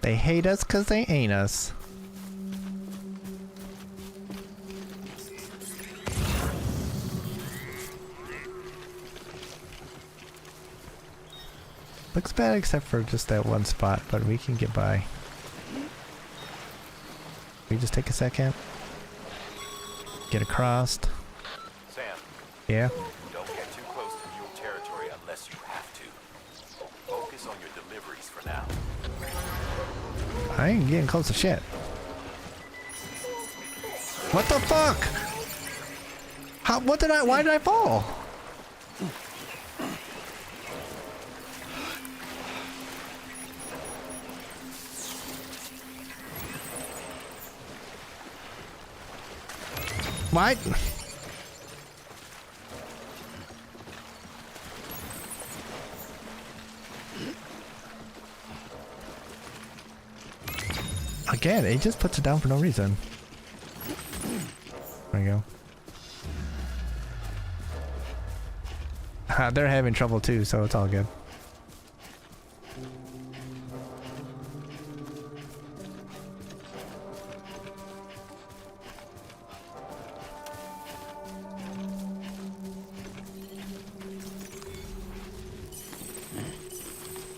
They hate us cause they ain't us. Looks bad except for just that one spot, but we can get by. We just take a second. Get across. Sam, Yeah. don't get too close to mule territory unless you have to. Focus on your deliveries for now. I ain't getting close to shit. What the fuck? How? What did I? Why did I fall? What? Again, it just puts it down for no reason. There we go. They're having trouble too, so it's all good.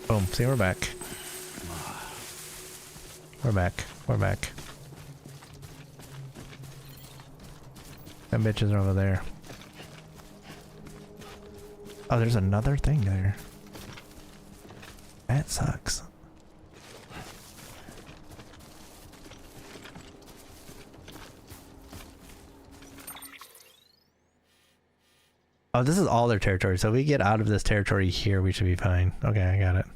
Boom. See, we're back. We're back. We're back. Them bitches are over there. Oh, there's another thing there. That sucks. Oh, this is all their territory. So if we get out of this territory here, we should be fine. Okay, I got it.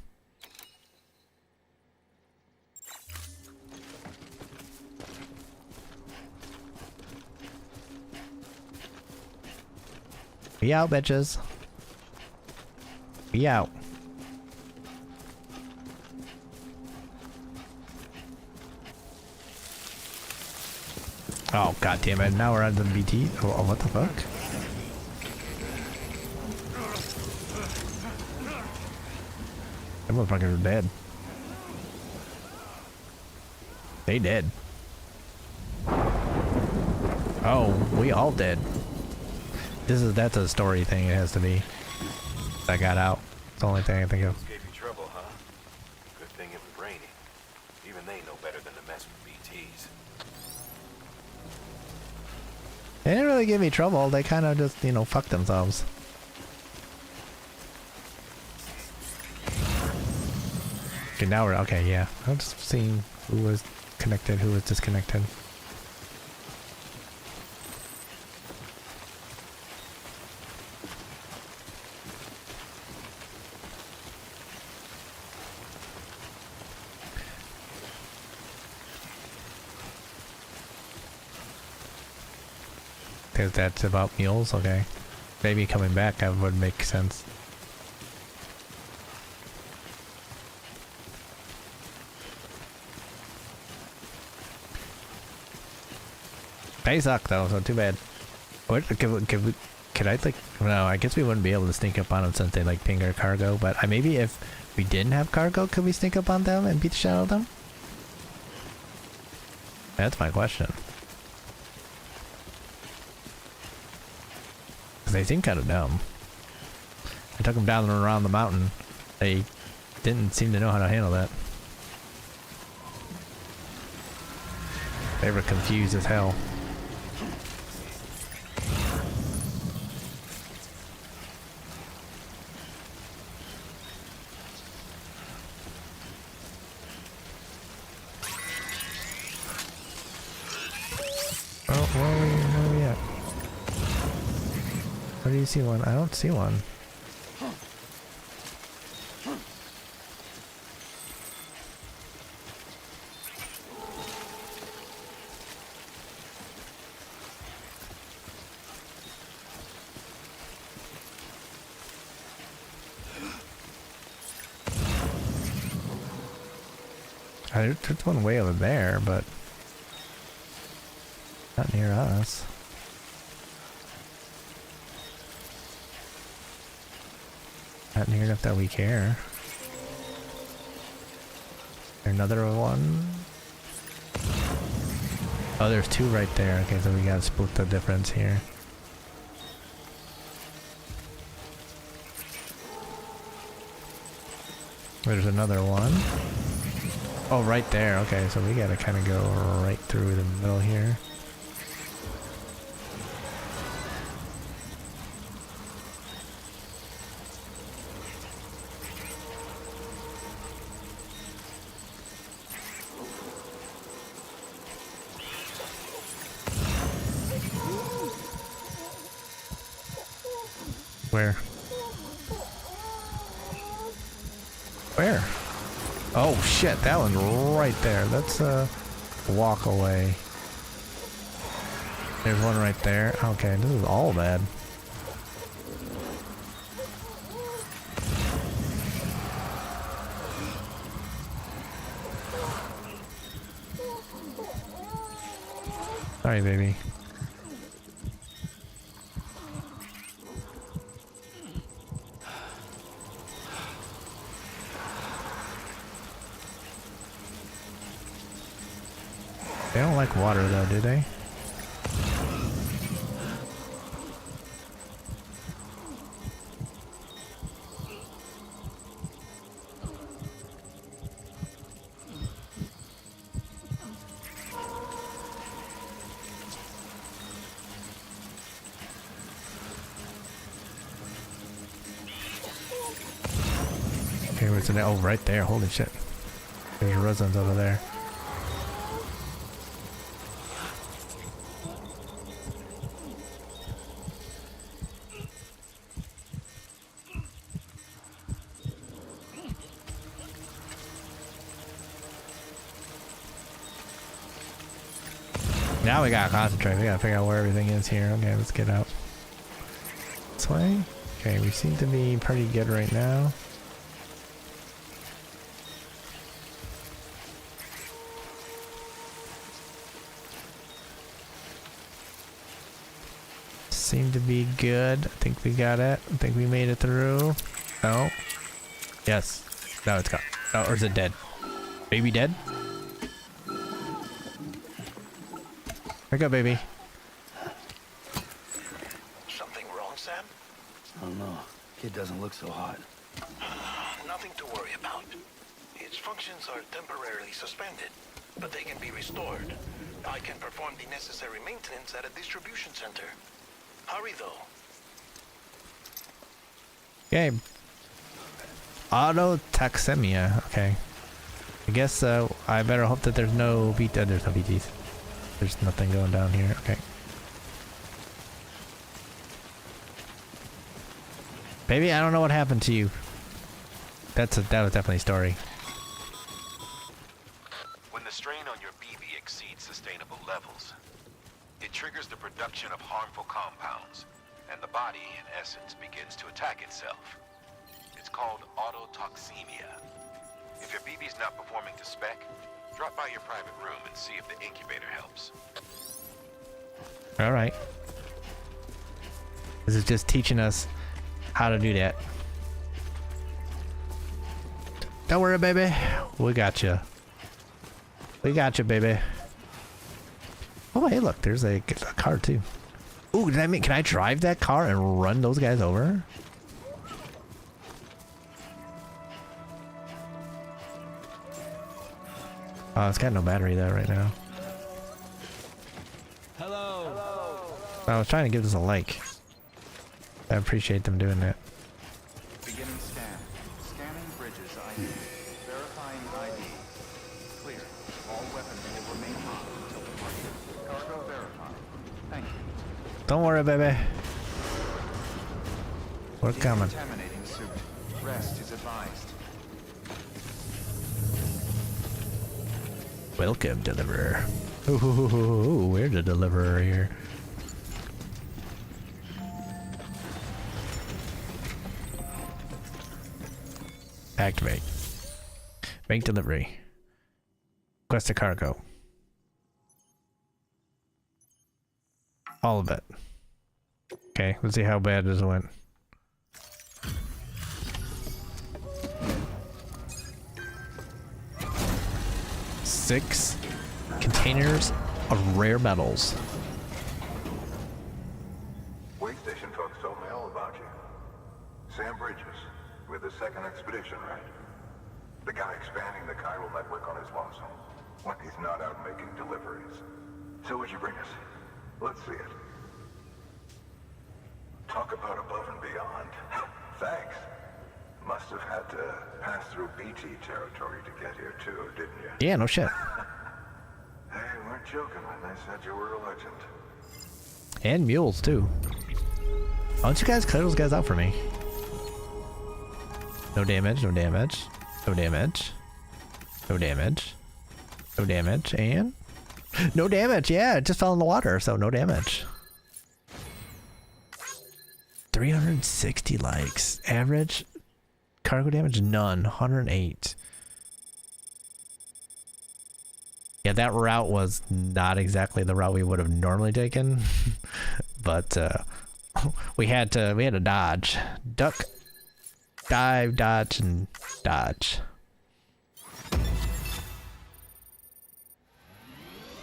Be out, bitches. Be out. Oh, god damn it. Now we're on the BT. Oh, what the fuck? Them motherfuckers are dead. They dead. Oh, we all dead. That's a story thing, it has to be. I got out. It's the only thing I think of. Gave you trouble, huh? Good thing it was raining. Even they know better than to mess with BTs. They didn't really give me trouble, they kind of just, you know, fucked themselves. Okay, now we're, okay, yeah. I'm just seeing who was connected, who was disconnected. Because that's about mules, okay. Maybe coming back that would make sense. They suck though, so too bad. What could I like? No, I guess we wouldn't be able to sneak up on them since they like ping our cargo. But maybe if we didn't have cargo, could we sneak up on them and beat the shit out of them? That's my question. They seem kind of dumb. I took them down and around the mountain. They didn't seem to know how to handle that. They were confused as hell. Oh, where are we at? Where do you see one? I don't see one. There's one way over there, but not near us. Not near enough that we care. Another one? Oh, there's two right there. Okay, so we gotta split the difference here. There's another one. Oh, right there. Okay, so we gotta kind of go right through the middle here. Where? Where? Oh shit, that one's right there. Let's walk away. There's one right there. Okay, this is all bad. Sorry, baby. They don't like water though, do they? Okay, where's it? Oh, right there. Holy shit. There's residents over there. Now we gotta concentrate. We gotta figure out where everything is here. Okay, let's get out. This way? Okay, we seem to be pretty good right now. Seem to be good. I think we got it. I think we made it through. No. Yes. No, it's gone. Oh, or is it dead? Baby dead? Wake up, baby. Something wrong, Sam? I don't know. Kid doesn't look so hot. Nothing to worry about. Its functions are temporarily suspended, but they can be restored. I can perform the necessary maintenance at a distribution center. Hurry, though. Okay. Autotoxemia. Okay. I guess I better hope that there's no BT. There's no BTs. There's nothing going down here. Okay. Baby, I don't know what happened to you. That was definitely a story. When the strain on your BB exceeds sustainable levels, it triggers the production of harmful compounds, and the body, in essence, begins to attack itself. It's called autotoxemia. If your BB's not performing to spec, drop by your private room and see if the incubator helps. All right. This is just teaching us how to do that. Don't worry, baby. We got you. We got you, baby. Oh, hey, look. There's a car, too. Ooh, can I drive that car and run those guys over? Oh, it's got no battery though right now. Hello. I was trying to give this a like. I appreciate them doing that. Beginning scan. Scanning bridges ID. Verifying ID. Clear. All weapons will remain locked until departure. Cargo verified. Thank you. Don't worry, baby. We're coming. Decontaminating suit. Rest is advised. Welcome, deliverer. Ooh, we're the deliverer here. Activate. Make delivery. Request a cargo. All of it. Okay, let's see how bad this went. Six containers of rare metals. Waystation folks told me all about you. Sam Bridges, with the second expedition, right? The guy expanding the chiral network on his is lonesome when he's not out making deliveries. So what'd you bring us? Let's see it. Talk about above and beyond. Thanks. Must have had to pass through BT territory to get here too, didn't you? Yeah, no shit. They weren't joking when they said you were a legend. And mules too. Why don't you guys clear those guys out for me? No damage, no damage, no damage, no damage, no damage, and no damage. Yeah, it just fell in the water, so no damage. 360 likes. Average cargo damage, none. 108. Yeah, that route was not exactly the route we would have normally taken, but we had to dodge, duck, dive, dodge, and dodge.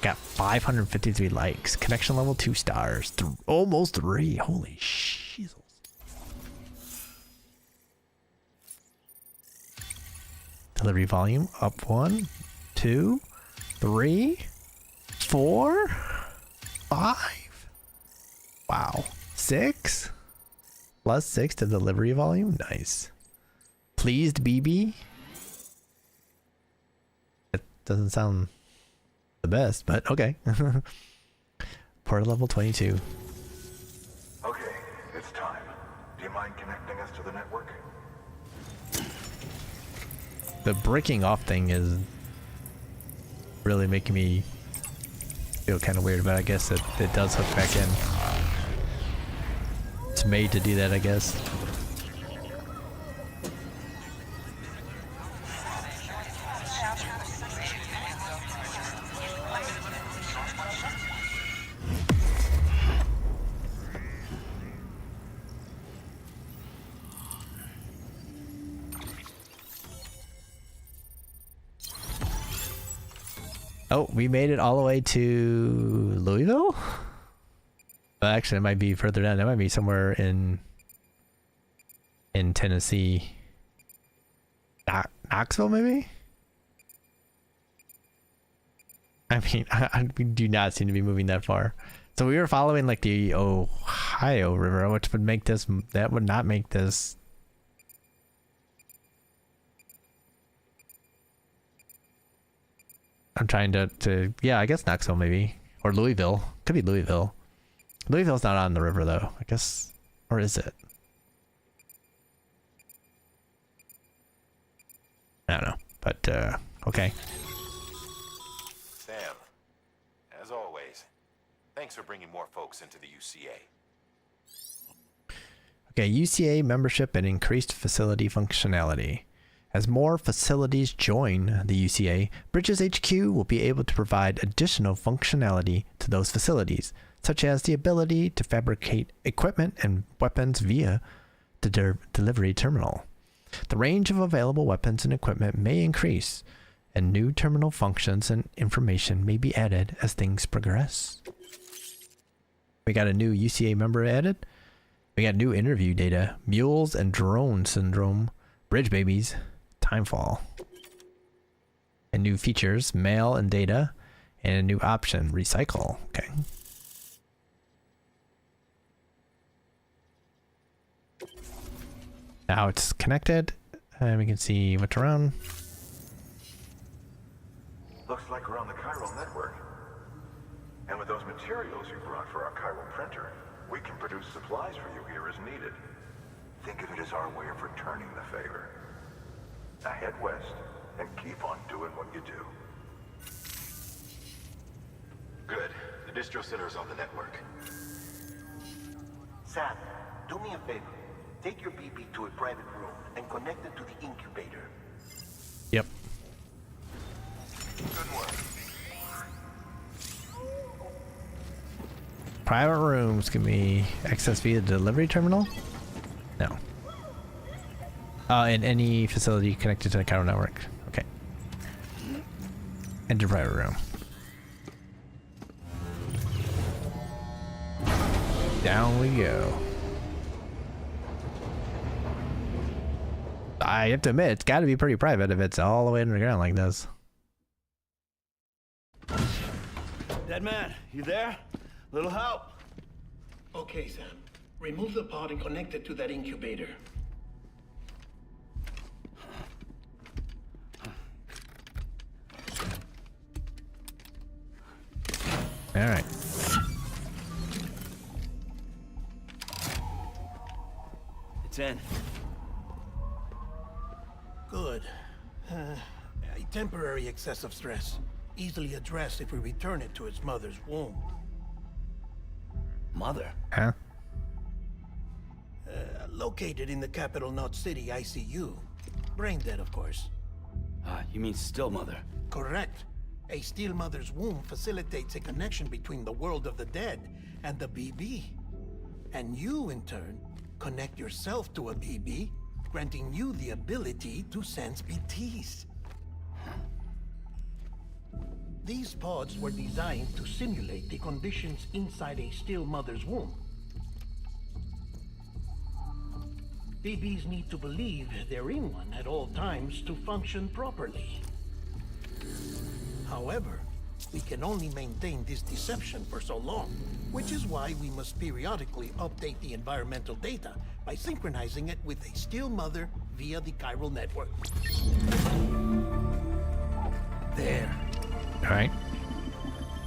Got 553 likes. Connection level 2 stars. Almost 3. Holy shizzles. Delivery volume up 1, 2, 3, 4, 5. Wow. 6. Plus 6 to delivery volume. Nice. Pleased BB. It doesn't sound the best, but okay. Port level 22. Okay, it's time. Do you mind connecting us to the network? The breaking off thing is really making me feel kind of weird, but I guess it does hook back in. It's made to do that, I guess. Oh, we made it all the way to Louisville? Well, actually, it might be further down. It might be somewhere in Tennessee. Knoxville, maybe? I mean, we do not seem to be moving that far. So we were following like the Ohio River, which would make this, that would not make this. I'm trying to yeah, I guess Knoxville maybe. Or Louisville. Could be Louisville. Louisville's not on the river though, I guess. Or is it? I don't know. But okay. Sam, as always, thanks for bringing more folks into the UCA. Okay, UCA membership and increased facility functionality. As more facilities join the UCA, Bridges HQ will be able to provide additional functionality to those facilities, such as the ability to fabricate equipment and weapons via the delivery terminal. The range of available weapons and equipment may increase, and new terminal functions and information may be added as things progress. We got a new UCA member added. We got new interview data, mules and drone syndrome, bridge babies, timefall, and new features, mail and data, and a new option, recycle. Okay. Now it's connected, and we can see what's around. Looks like we're on the chiral network. And with those materials you brought for our chiral printer, we can produce supplies for you here as needed. Think of it as our way of returning the favor. Now head west and keep on doing what you do. Good. The distro center is on the network. Sam, do me a favor. Take your BB to a private room and connect it to the incubator. Yep. Good work. Private rooms can be accessed via the delivery terminal? No. In any facility connected to the chiral network. Okay. Enter private room. Down we go. I have to admit, it's got to be pretty private if it's all the way underground like this. Dead man, you there? Little help. Okay, Sam. Remove the pod and connect it to that incubator. All right. It's in. Good. A temporary excessive stress. Easily addressed if we return it to its mother's womb. Mother? Huh? Located in the capital Knot City ICU. Brain dead, of course. You mean still mother? Correct. A steel mother's womb facilitates a connection between the world of the dead and the BB. And you, in turn, connect yourself to a BB, granting you the ability to sense BTs. These pods were designed to simulate the conditions inside a still mother's womb. BBs need to believe they're in one at all times to function properly. However, we can only maintain this deception for so long, which is why we must periodically update the environmental data by synchronizing it with a still mother via the chiral network. There. All right.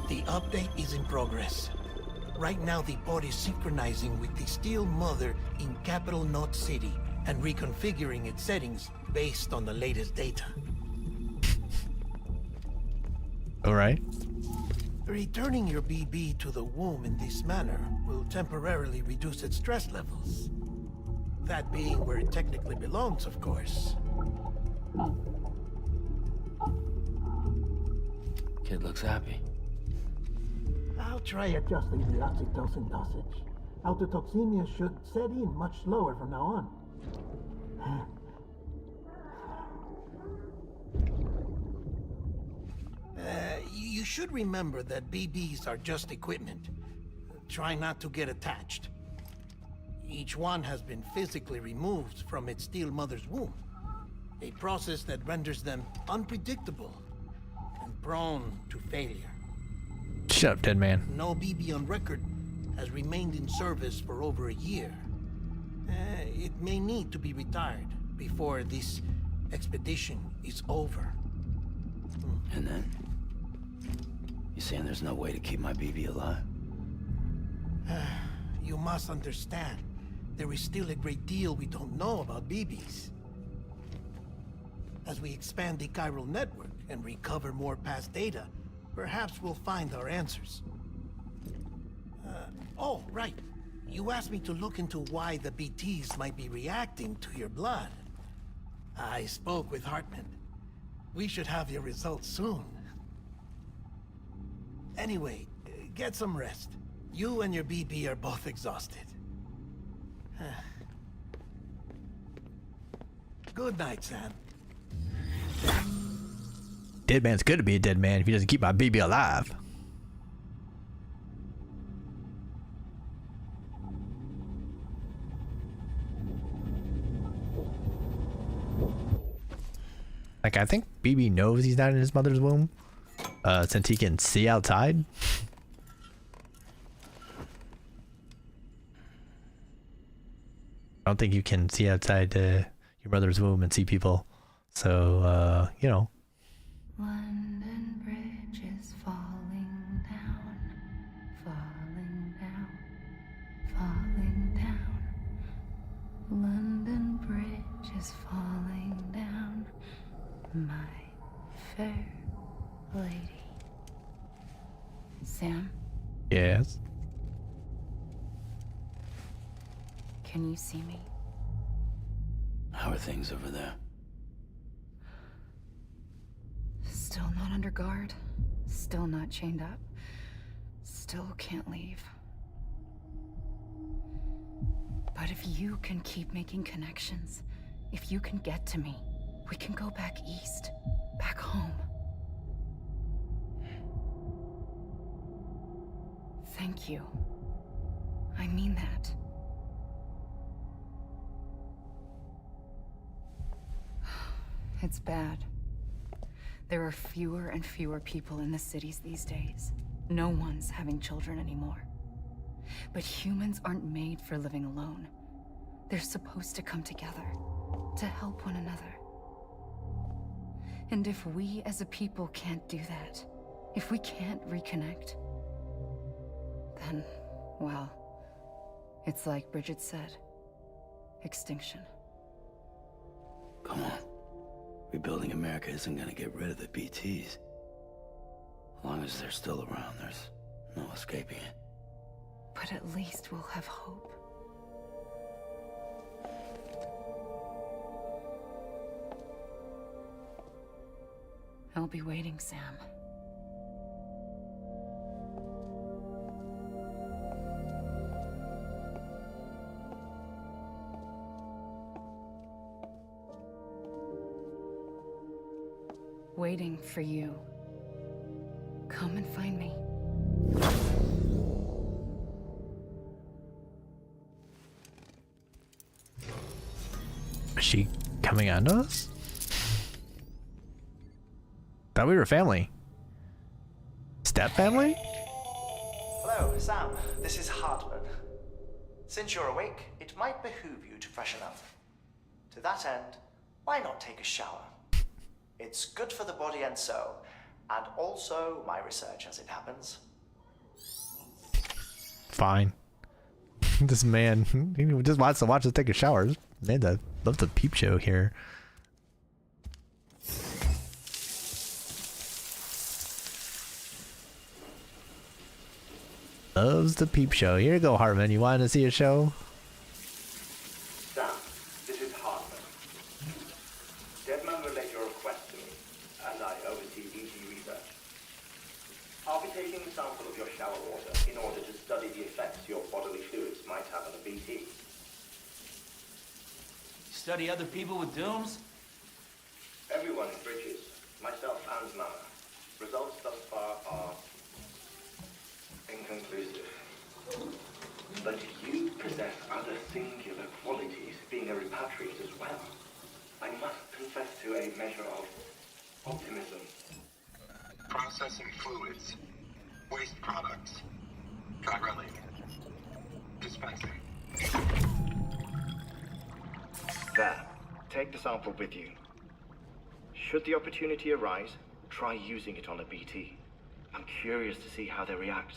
The update is in progress. Right now, the pod is synchronizing with the Steel Mother in Capital Knot City and reconfiguring its settings based on the latest data. All right. Returning your BB to the womb in this manner will temporarily reduce its stress levels. That being where it technically belongs, of course. Kid looks happy. I'll try adjusting the oxytocin dosage. Autotoxemia should set in much slower from now on. You should remember that BBs are just equipment. Try not to get attached. Each one has been physically removed from its steel mother's womb. A process that renders them unpredictable and prone to failure. Shut up, dead man. No BB on record has remained in service for over a year. It may need to be retired before this expedition is over. And then? You saying there's no way to keep my BB alive? You must understand, there is still a great deal we don't know about BBs. As we expand the chiral network and recover more past data, perhaps we'll find our answers. Oh, right. You asked me to look into why the BTs might be reacting to your blood. I spoke with Hartman. We should have your results soon. Anyway, get some rest. You and your BB are both exhausted. Good night, Sam. Dead man's good to be a dead man if he doesn't keep my BB alive. Like, I think BB knows he's not in his mother's womb, since he can see outside. I don't think you can see outside your mother's womb and see people. So, you know. London Bridge is falling down, falling down, falling down. London Bridge is falling down, my fair lady. Sam? Yes. Can you see me? How are things over there? Still not under guard. Still not chained up. Still can't leave. But if you can keep making connections, if you can get to me, we can go back east, back home. Thank you. I mean that. It's bad. There are fewer and fewer people in the cities these days. No one's having children anymore. But humans aren't made for living alone. They're supposed to come together, to help one another. And if we as a people can't do that, if we can't reconnect, then, well, it's like Bridget said, extinction. Come on. Rebuilding America isn't gonna get rid of the BTs. As long as they're still around, there's no escaping it. But at least we'll have hope. I'll be waiting, Sam. Waiting for you. Come and find me. Is she coming on to us? Thought we were family. Step family? Hello, Sam. This is Hartman. Since you're awake, it might behoove you to freshen up. To that end, why not take a shower? It's good for the body and soul, and also my research as it happens. Fine. This man, he just wants to watch us take a shower. Man, I love the peep show here. Loves the peep show. Here you go, Hartman. You wanted to see a show? Sam, this is Hartman. Deadman relayed your request to me, and I oversee BT research. I'll be taking a sample of your shower water in order to study the effects your bodily fluids might have on a BT. Study other people with dooms? Everyone in Bridges, myself and Mama. Results thus far are inconclusive. But you possess other singular qualities, being a repatriate as well. I must confess to a measure of optimism. Processing fluids. Waste products. Drilling. Dispensing. There. Take the sample with you. Should the opportunity arise, try using it on a BT. I'm curious to see how they react.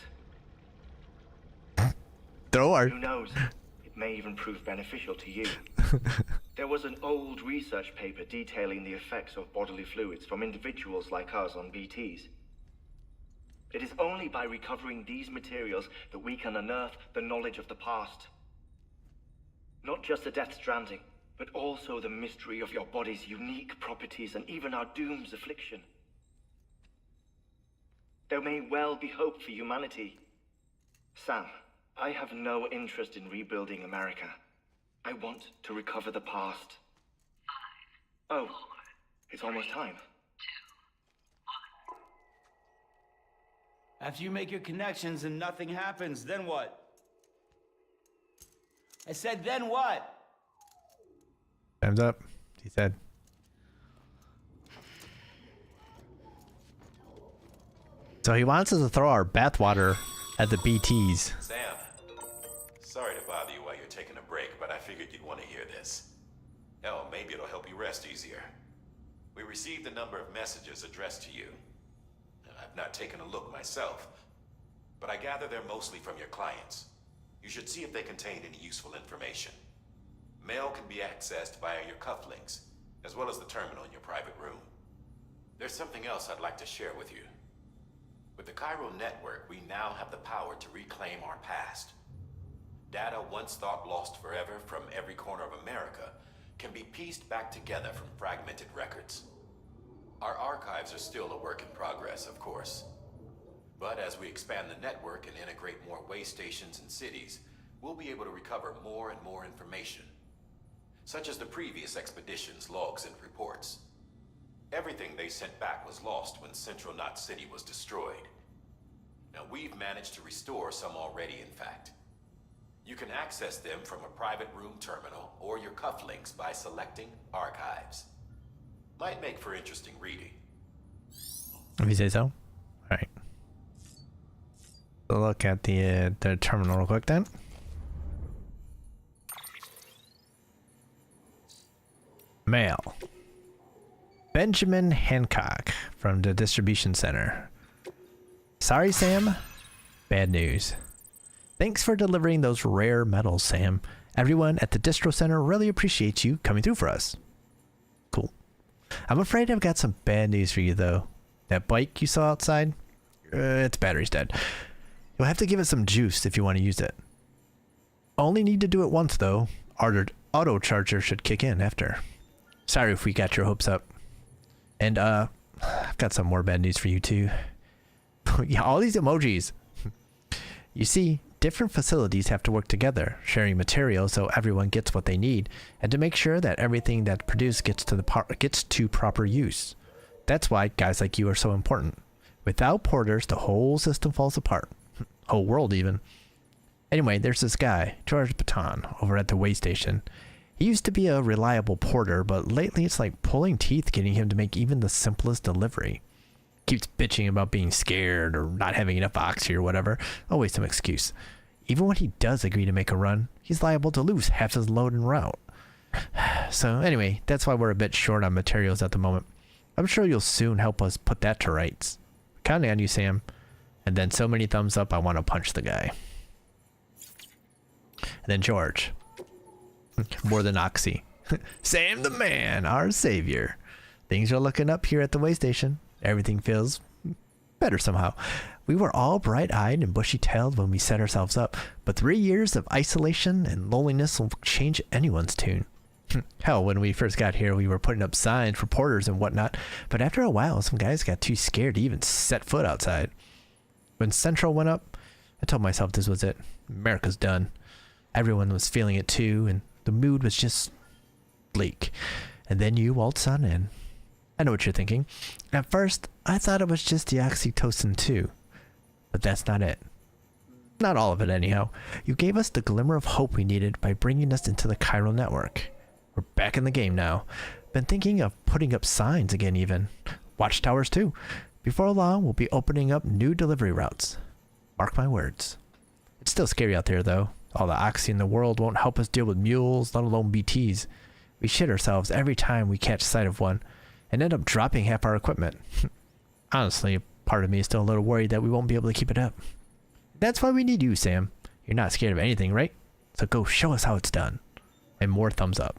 Who knows? It may even prove beneficial to you. There was an old research paper detailing the effects of bodily fluids from individuals like us on BTs. It is only by recovering these materials that we can unearth the knowledge of the past. Not just the Death Stranding, but also the mystery of your body's unique properties and even our doom's affliction. There may well be hope for humanity. Sam, I have no interest in rebuilding America. I want to recover the past. 5, 4, it's almost time. 2, 1. After you make your connections and nothing happens, then what? I said, then what? Time's up, he said. So he wants us to throw our bathwater at the BTs. Sam, sorry to bother you while you're taking a break, but I figured you'd want to hear this. Hell, maybe it'll help you rest easier. We received a number of messages addressed to you. I've not taken a look myself, but I gather they're mostly from your clients. You should see if they contain any useful information. Mail can be accessed via your cufflinks, as well as the terminal in your private room. There's something else I'd like to share with you. With the Chiral Network, we now have the power to reclaim our past. Data once thought lost forever from every corner of America can be pieced back together from fragmented records. Our archives are still a work in progress, of course. But as we expand the network and integrate more way stations and cities, we'll be able to recover more and more information, such as the previous expedition's logs and reports. Everything they sent back was lost when Central Knot City was destroyed. Now, we've managed to restore some already, in fact. You can access them from a private room terminal or your cufflinks by selecting Archives. Might make for interesting reading. If you say so. Alright. look at the terminal real quick then. Mail. Benjamin Hancock from the distribution center. Sorry, Sam. Bad news. Thanks for delivering those rare metals, Sam. Everyone at the distro center really appreciates you coming through for us. Cool. I'm afraid I've got some bad news for you, though. That bike you saw outside? Its battery's dead. You'll have to give it some juice if you want to use it. Only need to do it once, though. Auto charger should kick in after. Sorry if we got your hopes up. And, I've got some more bad news for you, too. Yeah, all these emojis. You see, different facilities have to work together, sharing materials so everyone gets what they need, and to make sure that everything that's produced gets to proper use. That's why guys like you are so important. Without porters, the whole system falls apart. Whole world, even. Anyway, there's this guy, George Baton, over at the way station. He used to be a reliable porter, but lately it's like pulling teeth getting him to make even the simplest delivery. Keeps bitching about being scared or not having enough oxy or whatever. Always some excuse. Even when he does agree to make a run, he's liable to lose half his load en route. So anyway, that's why we're a bit short on materials at the moment. I'm sure you'll soon help us put that to rights. Counting on you, Sam. And then so many thumbs up, I want to punch the guy. And then George. More than oxy. Sam the man, our savior. Things are looking up here at the way station. Everything feels better somehow. We were all bright-eyed and bushy-tailed when we set ourselves up, but 3 years of isolation and loneliness will change anyone's tune. Hell, when we first got here, we were putting up signs for porters and whatnot, but after a while, some guys got too scared to even set foot outside. When Central went up, I told myself this was it. America's done. Everyone was feeling it too, and the mood was just bleak. And then you waltz on in. I know what you're thinking. At first, I thought it was just the oxytocin too. But that's not it. Not all of it anyhow. You gave us the glimmer of hope we needed by bringing us into the chiral network. We're back in the game now. Been thinking of putting up signs again even. Watchtowers too. Before long, we'll be opening up new delivery routes. Mark my words. It's still scary out there though. All the oxy in the world won't help us deal with mules, let alone BTs. We shit ourselves every time we catch sight of one. And end up dropping half our equipment. Honestly, part of me is still a little worried that we won't be able to keep it up. That's why we need you, Sam. You're not scared of anything, right? So go show us how it's done. And more thumbs up.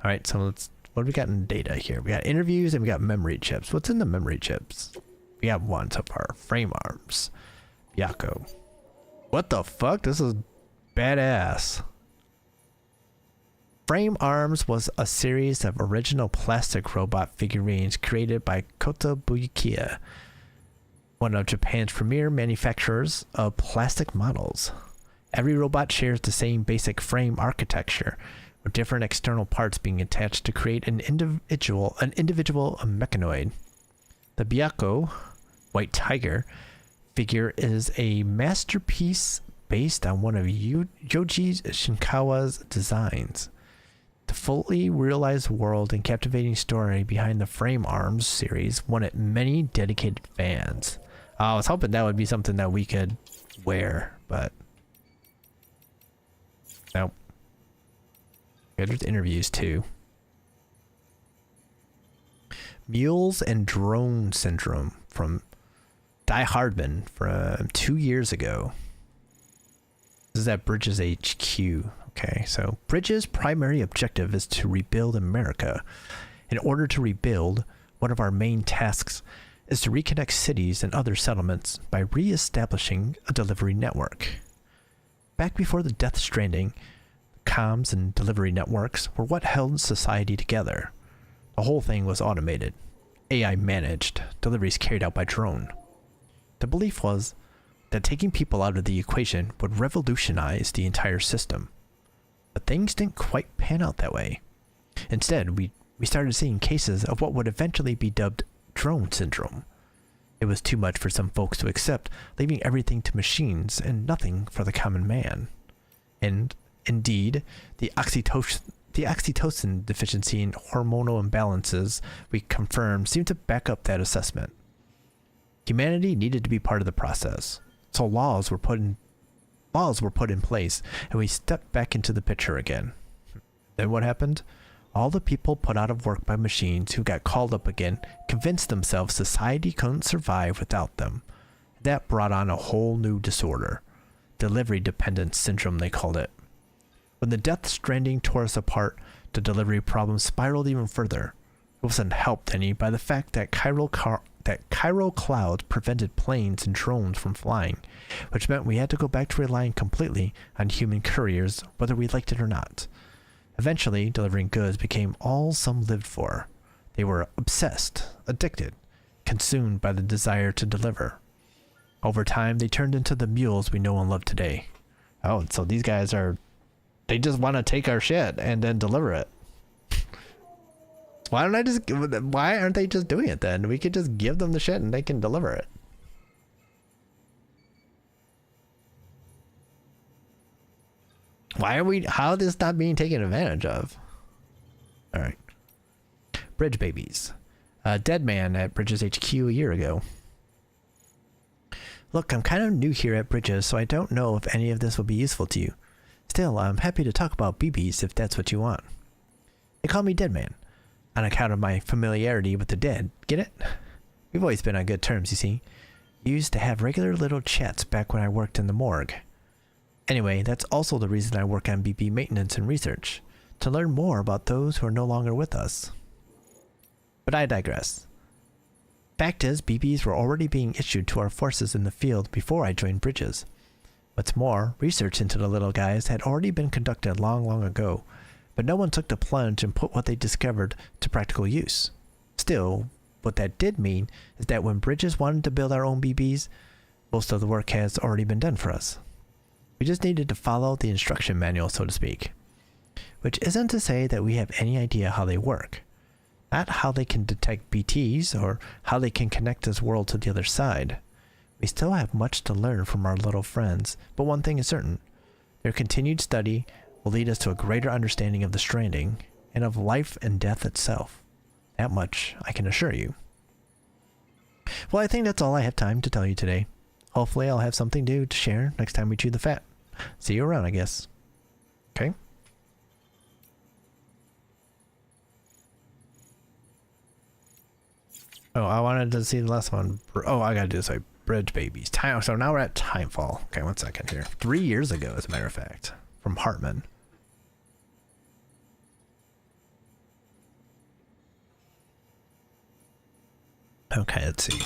Alright, so what do we got in data here? We got interviews and we got memory chips. What's in the memory chips? We have one so far. Frame arms. Yako. What the fuck? This is badass. Frame Arms was a series of original plastic robot figurines created by Kota Buikia, one of Japan's premier manufacturers of plastic models. Every robot shares the same basic frame architecture, with different external parts being attached to create an individual mechanoid. The Byako, White Tiger, figure is a masterpiece based on one of Yoji Shinkawa's designs. The fully realized world and captivating story behind the Frame Arms series won it many dedicated fans. I was hoping that would be something that we could wear, but nope. There's interviews too. Mules and Drone Syndrome from Die Hardman from 2 years ago. This is at Bridges HQ. Okay, so Bridges' primary objective is to rebuild America. In order to rebuild, one of our main tasks is to reconnect cities and other settlements by re-establishing a delivery network. Back before the Death Stranding, comms and delivery networks were what held society together. The whole thing was automated, AI managed, deliveries carried out by drone. The belief was that taking people out of the equation would revolutionize the entire system. But things didn't quite pan out that way. Instead, we started seeing cases of what would eventually be dubbed drone syndrome. It was too much for some folks to accept, leaving everything to machines and nothing for the common man. And indeed, the oxytocin deficiency and hormonal imbalances we confirmed seem to back up that assessment. Humanity needed to be part of the process, so laws were put in place, and we stepped back into the picture again. Then what happened? All the people put out of work by machines who got called up again convinced themselves society couldn't survive without them. That brought on a whole new disorder. Delivery dependence syndrome, they called it. When the Death Stranding tore us apart, the delivery problem spiraled even further. It wasn't helped any by the fact that chiral clouds prevented planes and drones from flying, which meant we had to go back to relying completely on human couriers, whether we liked it or not. Eventually, delivering goods became all some lived for. They were obsessed, addicted, consumed by the desire to deliver. Over time, they turned into the mules we know and love today. Oh, so these guys they just want to take our shit and then deliver it. Why aren't they just doing it then? We could just give them the shit and they can deliver it. How is this not being taken advantage of? Alright. Bridge babies. A dead man at Bridges HQ a year ago. Look, I'm kind of new here at Bridges, so I don't know if any of this will be useful to you. Still, I'm happy to talk about BBs if that's what you want. They call me Dead Man, on account of my familiarity with the dead. Get it? We've always been on good terms, you see. We used to have regular little chats back when I worked in the morgue. Anyway, that's also the reason I work on BB maintenance and research, to learn more about those who are no longer with us. But I digress. Fact is, BBs were already being issued to our forces in the field before I joined Bridges. What's more, research into the little guys had already been conducted long ago, but no one took the plunge and put what they discovered to practical use. Still, what that did mean is that when Bridges wanted to build our own BBs, most of the work has already been done for us. We just needed to follow the instruction manual, so to speak. Which isn't to say that we have any idea how they work. Not how they can detect BTs or how they can connect this world to the other side. We still have much to learn from our little friends, but one thing is certain. Their continued study will lead us to a greater understanding of the Stranding and of life and death itself. That much I can assure you. Well, I think that's all I have time to tell you today. Hopefully I'll have something new to share next time we chew the fat. See you around, I guess. Okay? Oh, I wanted to see the last one. Oh, I gotta do this. Bridge babies. So now we're at Timefall. Okay, 1 second here. 3 years ago, as a matter of fact. From Hartman. Okay, let's see.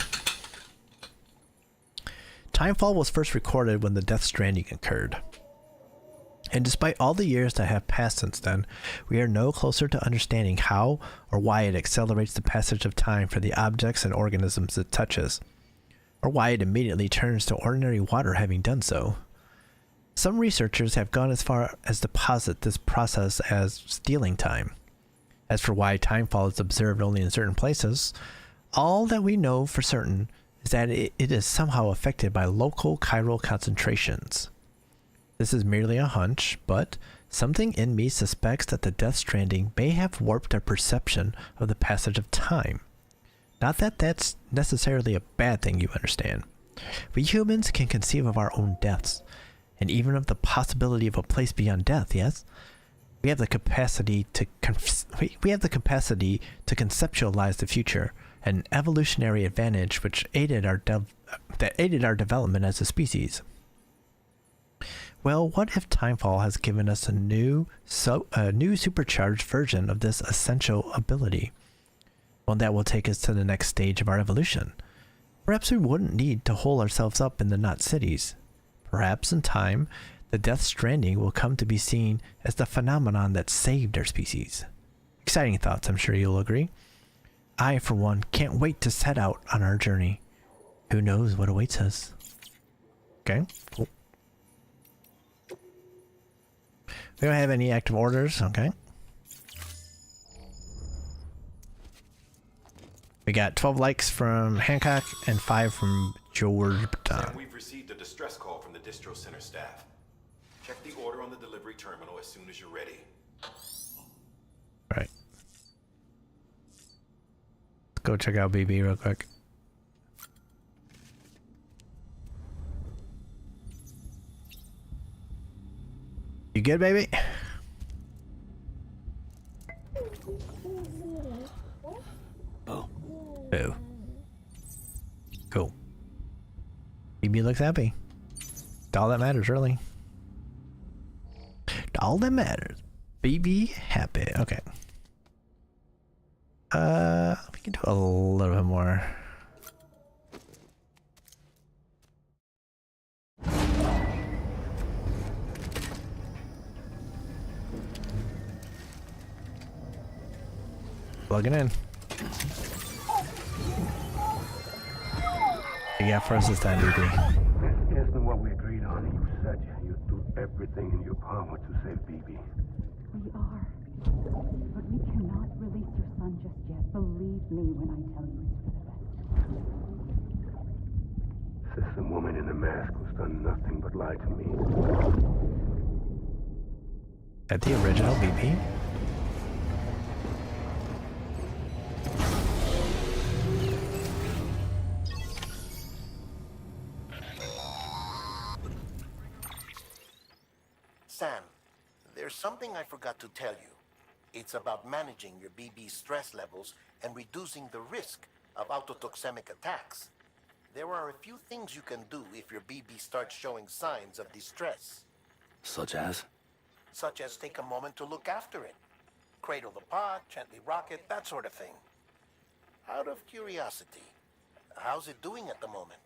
Timefall was first recorded when the Death Stranding occurred. And despite all the years that have passed since then, we are no closer to understanding how or why it accelerates the passage of time for the objects and organisms it touches, or why it immediately turns to ordinary water having done so. Some researchers have gone as far as to posit this process as stealing time. As for why timefall is observed only in certain places, all that we know for certain is that it is somehow affected by local chiral concentrations. This is merely a hunch, but something in me suspects that the Death Stranding may have warped our perception of the passage of time. Not that that's necessarily a bad thing, you understand. We humans can conceive of our own deaths, and even of the possibility of a place beyond death, yes? We have the capacity to conceptualize the future, an evolutionary advantage which aided our development as a species. Well, what if Timefall has given us a new supercharged version of this essential ability? One that will take us to the next stage of our evolution. Perhaps we wouldn't need to hole ourselves up in the knot cities. Perhaps in time, the Death Stranding will come to be seen as the phenomenon that saved our species. Exciting thoughts, I'm sure you'll agree. I, for one, can't wait to set out on our journey. Who knows what awaits us? Okay, cool. We don't have any active orders, okay. We got 12 likes from Hancock and 5 from George. We've received a distress call from the distro center staff. Check the order on the delivery terminal as soon as you're ready. Right. Let's go check out BB real quick. good, baby? Oh. Oh. Cool. BB looks happy. It's all that matters, really. All that matters. BB happy. Okay. We can do a little bit more. Plugging in. What you got for us this time, BB? This isn't what we agreed on. You said you'd do everything in your power to save BB. We are. But we cannot release your son just yet. Believe me when I tell you it's for the best. Says the woman in the mask who's done nothing but lie to me. Is that the original BB? Sam, there's something I forgot to tell you. It's about managing your BB stress levels and reducing the risk of autotoxemic attacks. There are a few things you can do if your BB starts showing signs of distress. Such as? Such as take a moment to look after it. Cradle the pot, gently rock it, that sort of thing. Out of curiosity, how's it doing at the moment?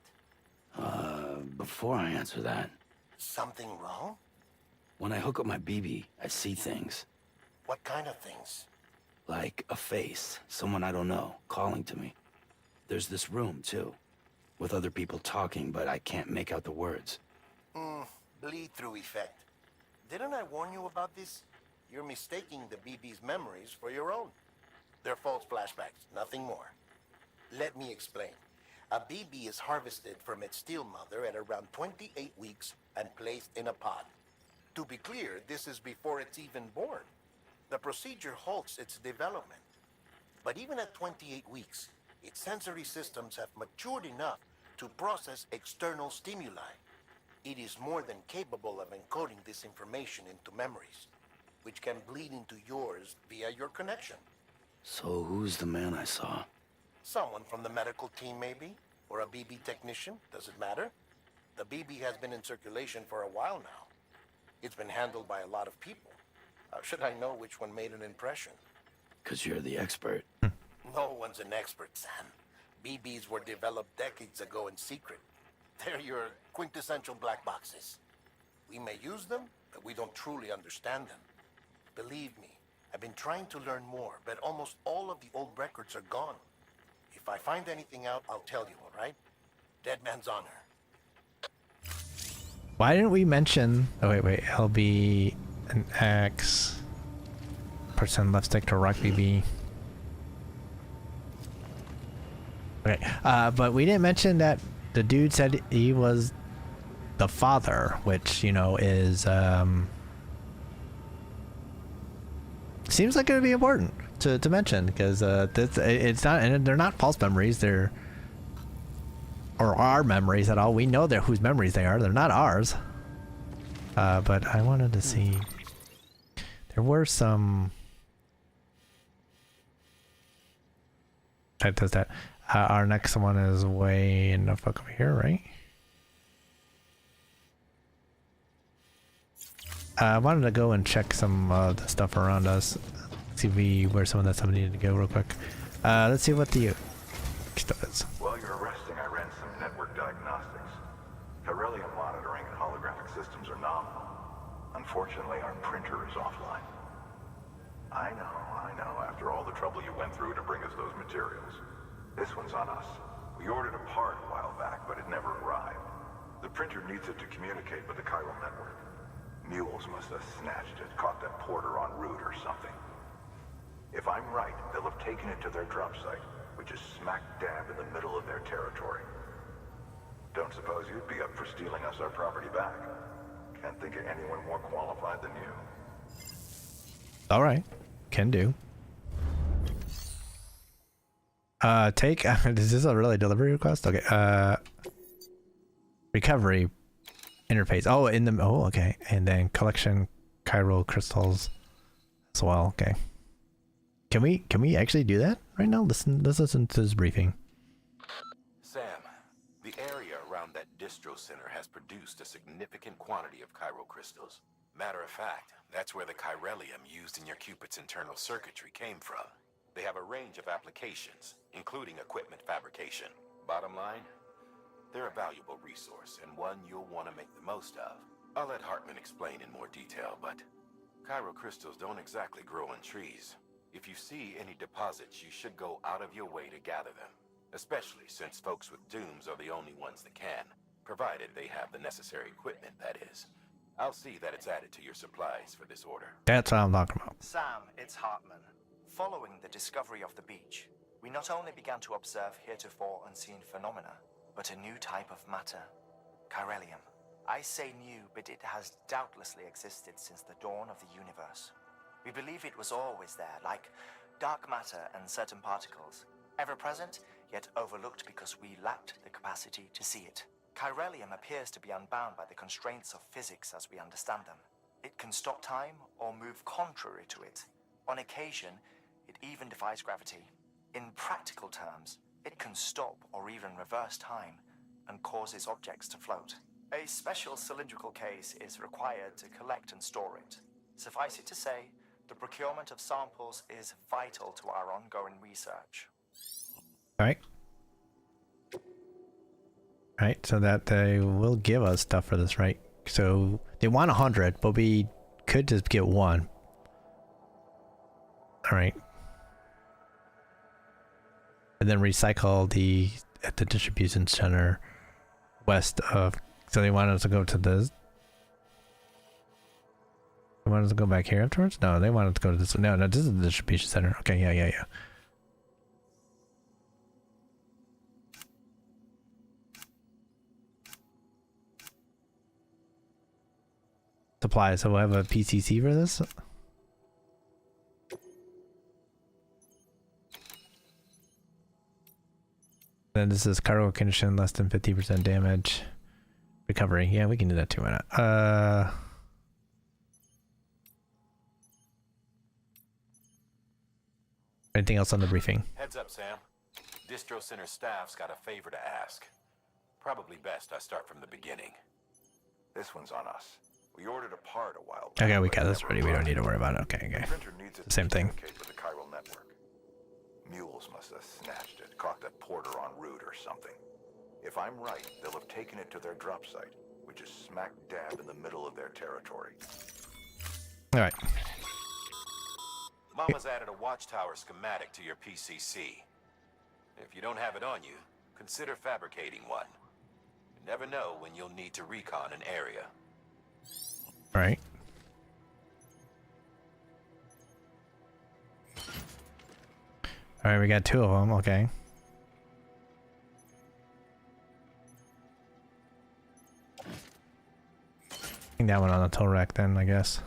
Before I answer that, Something wrong? when I hook up my BB, I see things. What kind of things? Like a face, someone I don't know, calling to me. There's this room, too, with other people talking, but I can't make out the words. Bleed-through effect. Didn't I warn you about this? You're mistaking the BB's memories for your own. They're false flashbacks, nothing more. Let me explain. A BB is harvested from its steel mother at around 28 weeks and placed in a pod. To be clear, this is before it's even born. The procedure halts its development. But even at 28 weeks, its sensory systems have matured enough to process external stimuli. It is more than capable of encoding this information into memories, which can bleed into yours via your connection. So who's the man I saw? Someone from the medical team, maybe? Or a BB technician? Does it matter? The BB has been in circulation for a while now. It's been handled by a lot of people. How should I know which one made an impression? 'Cause you're the expert. No one's an expert, Sam. BBs were developed decades ago in secret. They're your quintessential black boxes. We may use them, but we don't truly understand them. Believe me, I've been trying to learn more, but almost all of the old records are gone. If I find anything out, I'll tell you, all right? Dead man's honor. Why didn't we mention... Oh, wait. LB and X. Percent left stick to rock BB. Okay, but we didn't mention that the dude said he was the father, which, you know, is... seems like it would be important to mention, because it's not... And they're not false memories, they're... Or our memories at all. We know they're whose memories they are. They're not ours. But I wanted to see... There were some... That does that. Our next one is way in the fuck over here, right? I wanted to go and check some of the stuff around us. See where some of that stuff needed to go real quick. Let's see what the stuff is. While you're resting, I ran some network diagnostics. Beryllium monitoring and holographic systems are nominal. Unfortunately, our printer is offline. I know. After all the trouble you went through to bring us those materials. This one's on us. We ordered a part a while back, but it never arrived. The printer needs it to communicate with the chiral network. Mules must have snatched it, caught that porter en route or something. If I'm right, they'll have taken it to their drop site, which is smack dab in the middle of their territory. Don't suppose you'd be up for stealing us our property back? Can't think of anyone more qualified than you. Alright. Can do. Is this a really delivery request? Okay. Recovery interface. Oh, okay. And then collection chiral crystals as well. Okay. Can we actually do that right now? Let's listen to this briefing. Sam, the area around that distro center has produced a significant quantity of chiral crystals. Matter of fact, that's where the chiralium used in your Cupid's internal circuitry came from. They have a range of applications, including equipment fabrication. Bottom line, they're a valuable resource and one you'll want to make the most of. I'll let Hartman explain in more detail, but chiral crystals don't exactly grow on trees. If you see any deposits, you should go out of your way to gather them, especially since folks with dooms are the only ones that can, provided they have the necessary equipment, that is. I'll see that it's added to your supplies for this order. That's what I'm talking about. Sam, it's Hartman. Following the discovery of the beach, we not only began to observe heretofore unseen phenomena, but a new type of matter, chiralium. I say new, but it has doubtlessly existed since the dawn of the universe. We believe it was always there, like dark matter and certain particles, ever present, yet overlooked because we lacked the capacity to see it. Chiralium appears to be unbound by the constraints of physics as we understand them. It can stop time or move contrary to it. On occasion, it even defies gravity. In practical terms, it can stop or even reverse time and causes objects to float. A special cylindrical case is required to collect and store it. Suffice it to say, the procurement of samples is vital to our ongoing research. Alright. Alright, so that they will give us stuff for this, right? So they want 100, but we could just get 1. Alright. And then recycle at the distribution center west of, so they want us to go to this. They want us to go back here afterwards? No, they want us to go to this one. No, this is the distribution center. Okay, yeah. Supplies, so we'll have a PCC for this. Then this is cargo condition, less than 50% damage. Recovery, yeah, we can do that too, why not? Anything else on the briefing? Heads up, Sam. Distro Center staff's got a favor to ask. Probably best I start from the beginning. This one's on us. We ordered a part a while back. Okay, we got this ready. We don't need to worry about it. Okay. Same thing. With the chiral network. Mules must have snatched it, caught that porter en route or something. If I'm right, they'll have taken it to their drop site, which is smack dab in the middle of their territory. Alright. Mama's added a watchtower schematic to your PCC. If you don't have it on you, consider fabricating one. You never know when you'll need to recon an area. Alright. Alright, we got 2 of them, okay. That one on the tow rack then, I guess.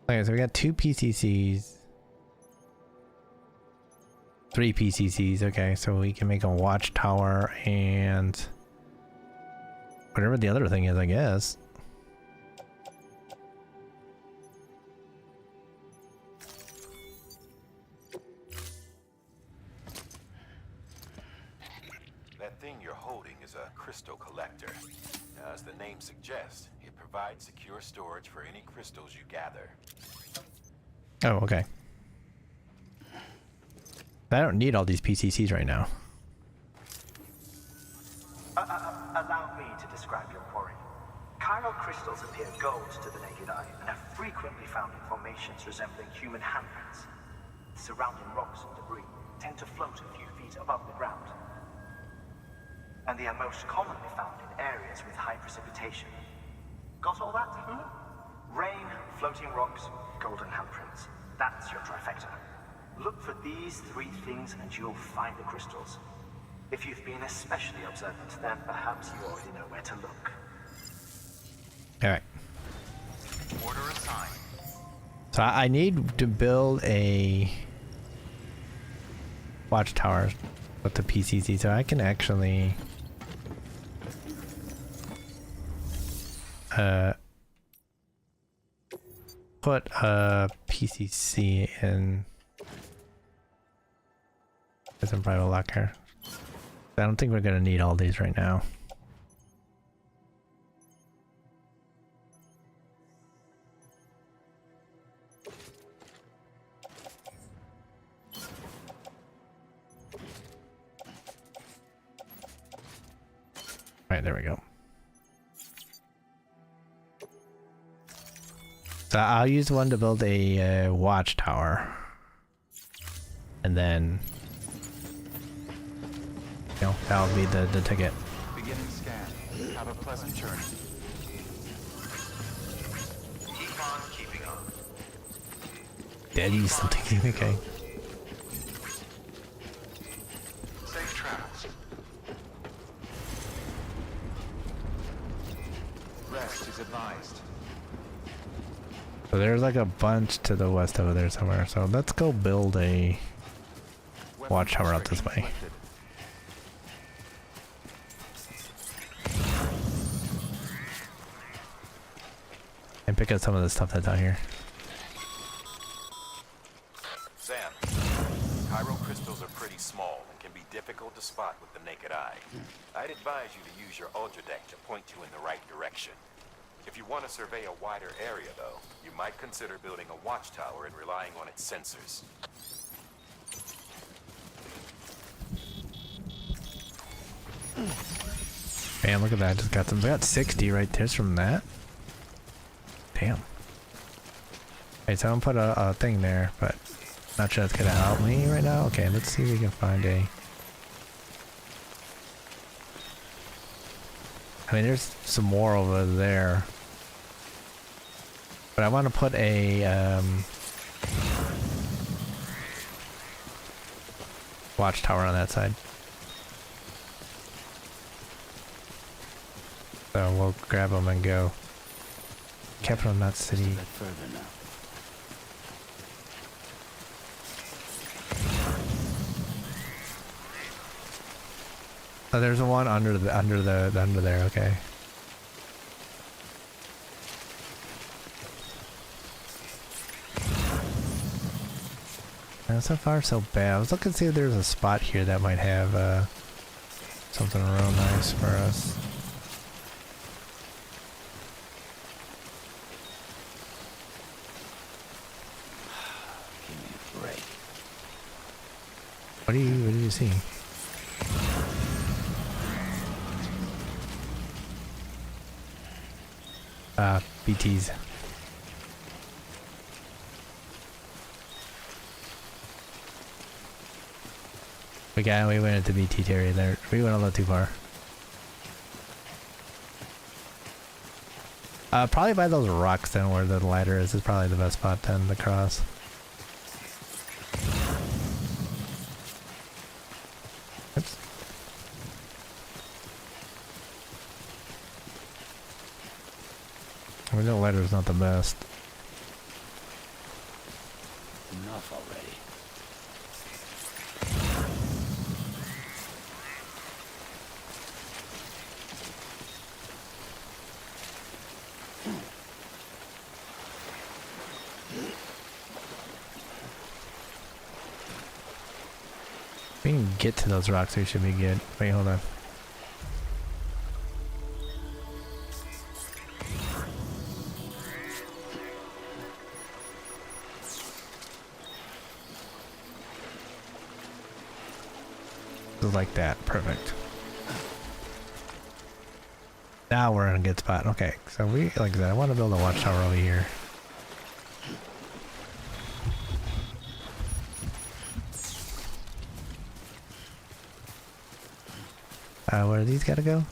Okay, so we got 2 PCCs. 3 PCCs, okay, so we can make a watchtower and whatever the other thing is, I guess. That thing you're holding is a crystal collector. Now, as the name suggests, it provides secure storage for any crystals you gather. Oh, okay. I don't need all these PCCs right now. Allow me to describe your quarry. Chiral crystals appear gold to the naked eye and are frequently found in formations resembling human handprints. Surrounding rocks and debris tend to float a few feet above the ground. And they are most commonly found in areas with high precipitation. Got all that? Rain, floating rocks, golden handprints. That's your trifecta. Look for these 3 things and you'll find the crystals. If you've been especially observant, then perhaps you already know where to look. Alright. Order assigned. So I need to build a watchtower with the PCC, so I can actually put a PCC in. There's some private locker. I don't think we're gonna need all these right now. Right, there we go. So I'll use one to build a watchtower. And then, you know, that'll be the ticket. Beginning scan. Have a pleasant journey. Keep on keeping on. Daddy's something, okay. Safe travels. Rest is advised. So there's like a bunch to the west over there somewhere. So let's go build a watchtower out this way. And pick up some of the stuff that's out here. Sam, Chiral crystals are pretty small and can be difficult to spot with the naked eye. I'd advise you to use your Ultra Deck to point you in the right direction. If you want to survey a wider area, though, you might consider building a watchtower and relying on its sensors. Man, look at that. Just got some. I got 60 right there from that. Damn. Okay, so I'm gonna put a thing there, but not sure that's gonna help me right now. Okay, let's see if we can find a. I mean, there's some more over there. But I want to put a watchtower on that side. So we'll grab them and go. Capital, not city. A bit further now. Oh, there's one under there. Okay. So far, so bad. I was looking to see if there's a spot here that might have something real nice for us. Give me a break. What do you see? BTs. We went into BT territory there. We went a little too far. Probably by those rocks then where the ladder is probably the best spot then to cross. Oops. I know ladder is not the best. Enough already. If we can get to those rocks, we should be good. Wait, hold on. Like that. Perfect. Now we're in a good spot. Okay, so like I said, I want to build a watchtower over here. Where do these gotta go?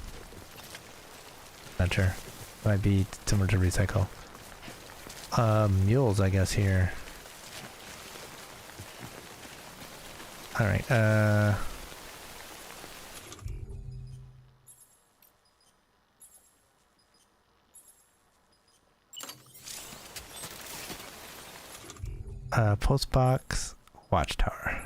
Not sure. Might be similar to recycle. Mules, I guess, here. Alright, post box, watchtower.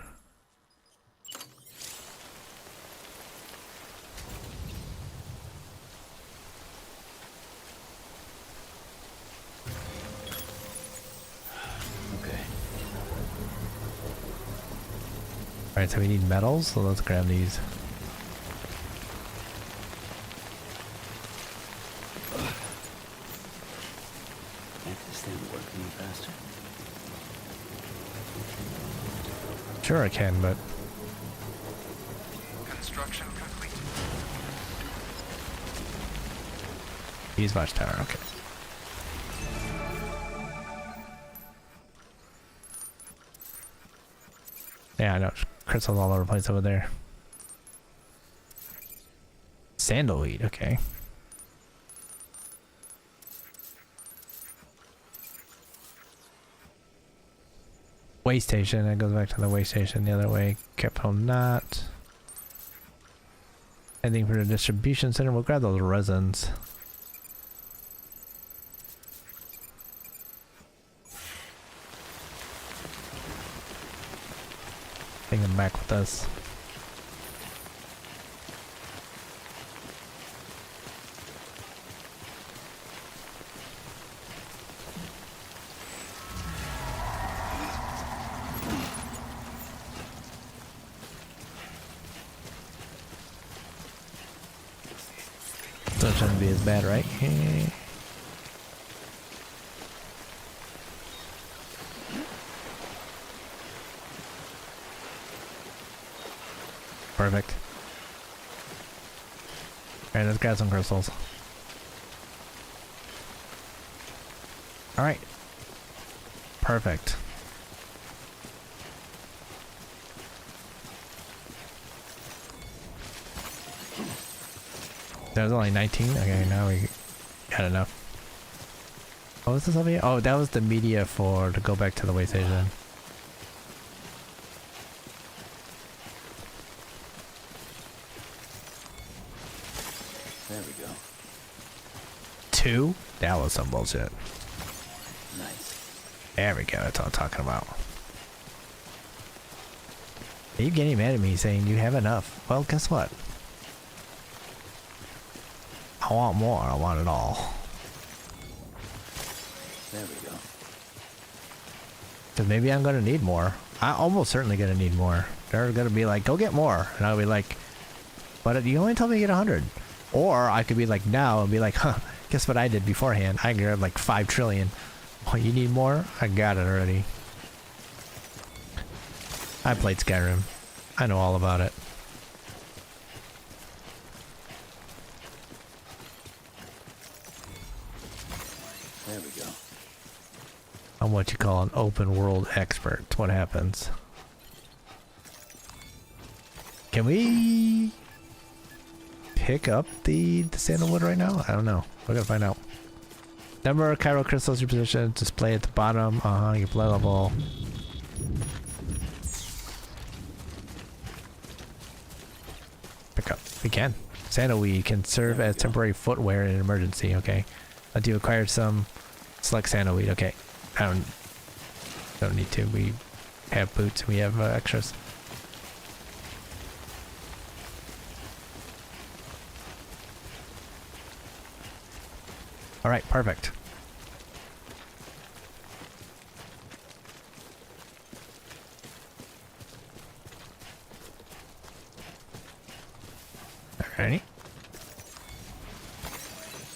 Alright, so we need metals, so let's grab these. Make this thing work any faster. Sure I can, but... Construction complete. Use watchtower, okay. Yeah, I know. Crystals all over the place over there. Sandalweed, okay. Way station, that goes back to the way station the other way. Capital not. Anything for the distribution center, we'll grab those resins. Bring them back with us. So it shouldn't be as bad, right? Perfect. Alright, let's grab some crystals. Alright. Perfect. There's only 19? Okay, now we got enough. What was this over here? Oh, that was the media to go back to the way station. There we go. 2? That was some bullshit. Nice. There we go, that's what I'm talking about. Are you getting mad at me saying you have enough? Well, guess what? I want more, I want it all. There we go. Cause maybe I'm gonna need more. I'm almost certainly gonna need more. They're gonna be like, go get more. And I'll be like, but you only told me to get 100. Or I could be like now and be like, huh, guess what I did beforehand? I grabbed like 5 trillion. Oh, you need more? I got it already. I played Skyrim. I know all about it. There we go. I'm what you call an open world expert. That's what happens. Can we pick up the sandalwood right now? I don't know. We're gonna find out. Number of chiral crystals you position, display at the bottom. Your blood level. Pick up. We can. Sandalweed can serve as temporary footwear in an emergency. Okay. Until you acquire some, select sandalweed. Okay. I don't need to. We have boots. We have extras. All right, perfect. Alrighty.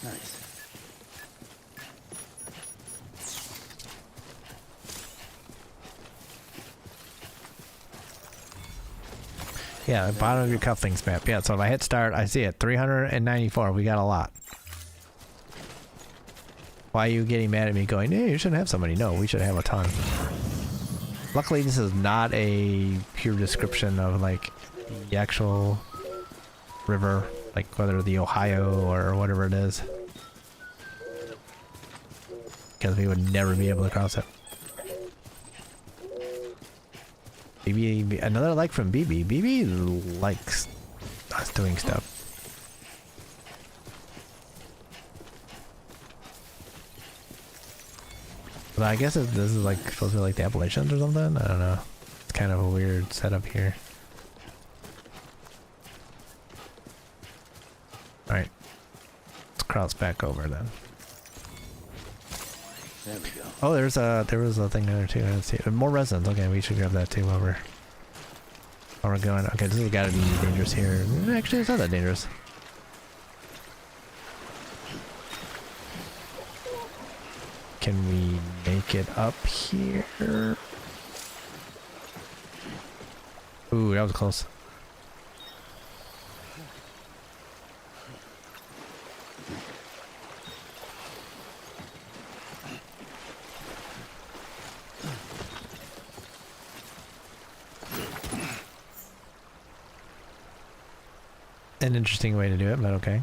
Nice. Yeah, the bottom of your cufflinks map. Yeah, so if I hit start, I see it. 394. We got a lot. Why are you getting mad at me going, hey, you shouldn't have so many? No, we should have a ton. Luckily, this is not a pure description of, like, the actual river, like whether the Ohio or whatever it is. Because we would never be able to cross it. BB, another like from BB. BB likes us doing stuff. But I guess this is like supposed to be like the Appalachians or something? I don't know. It's kind of a weird setup here. Alright. Let's cross back over then. There we go. Oh, there was a thing there too. Let's see. More resins. Okay, we should grab that too over. Oh, we're going. Okay, this has got to be dangerous here. Actually, it's not that dangerous. Can we make it up here? Ooh, that was close. An interesting way to do it, but okay.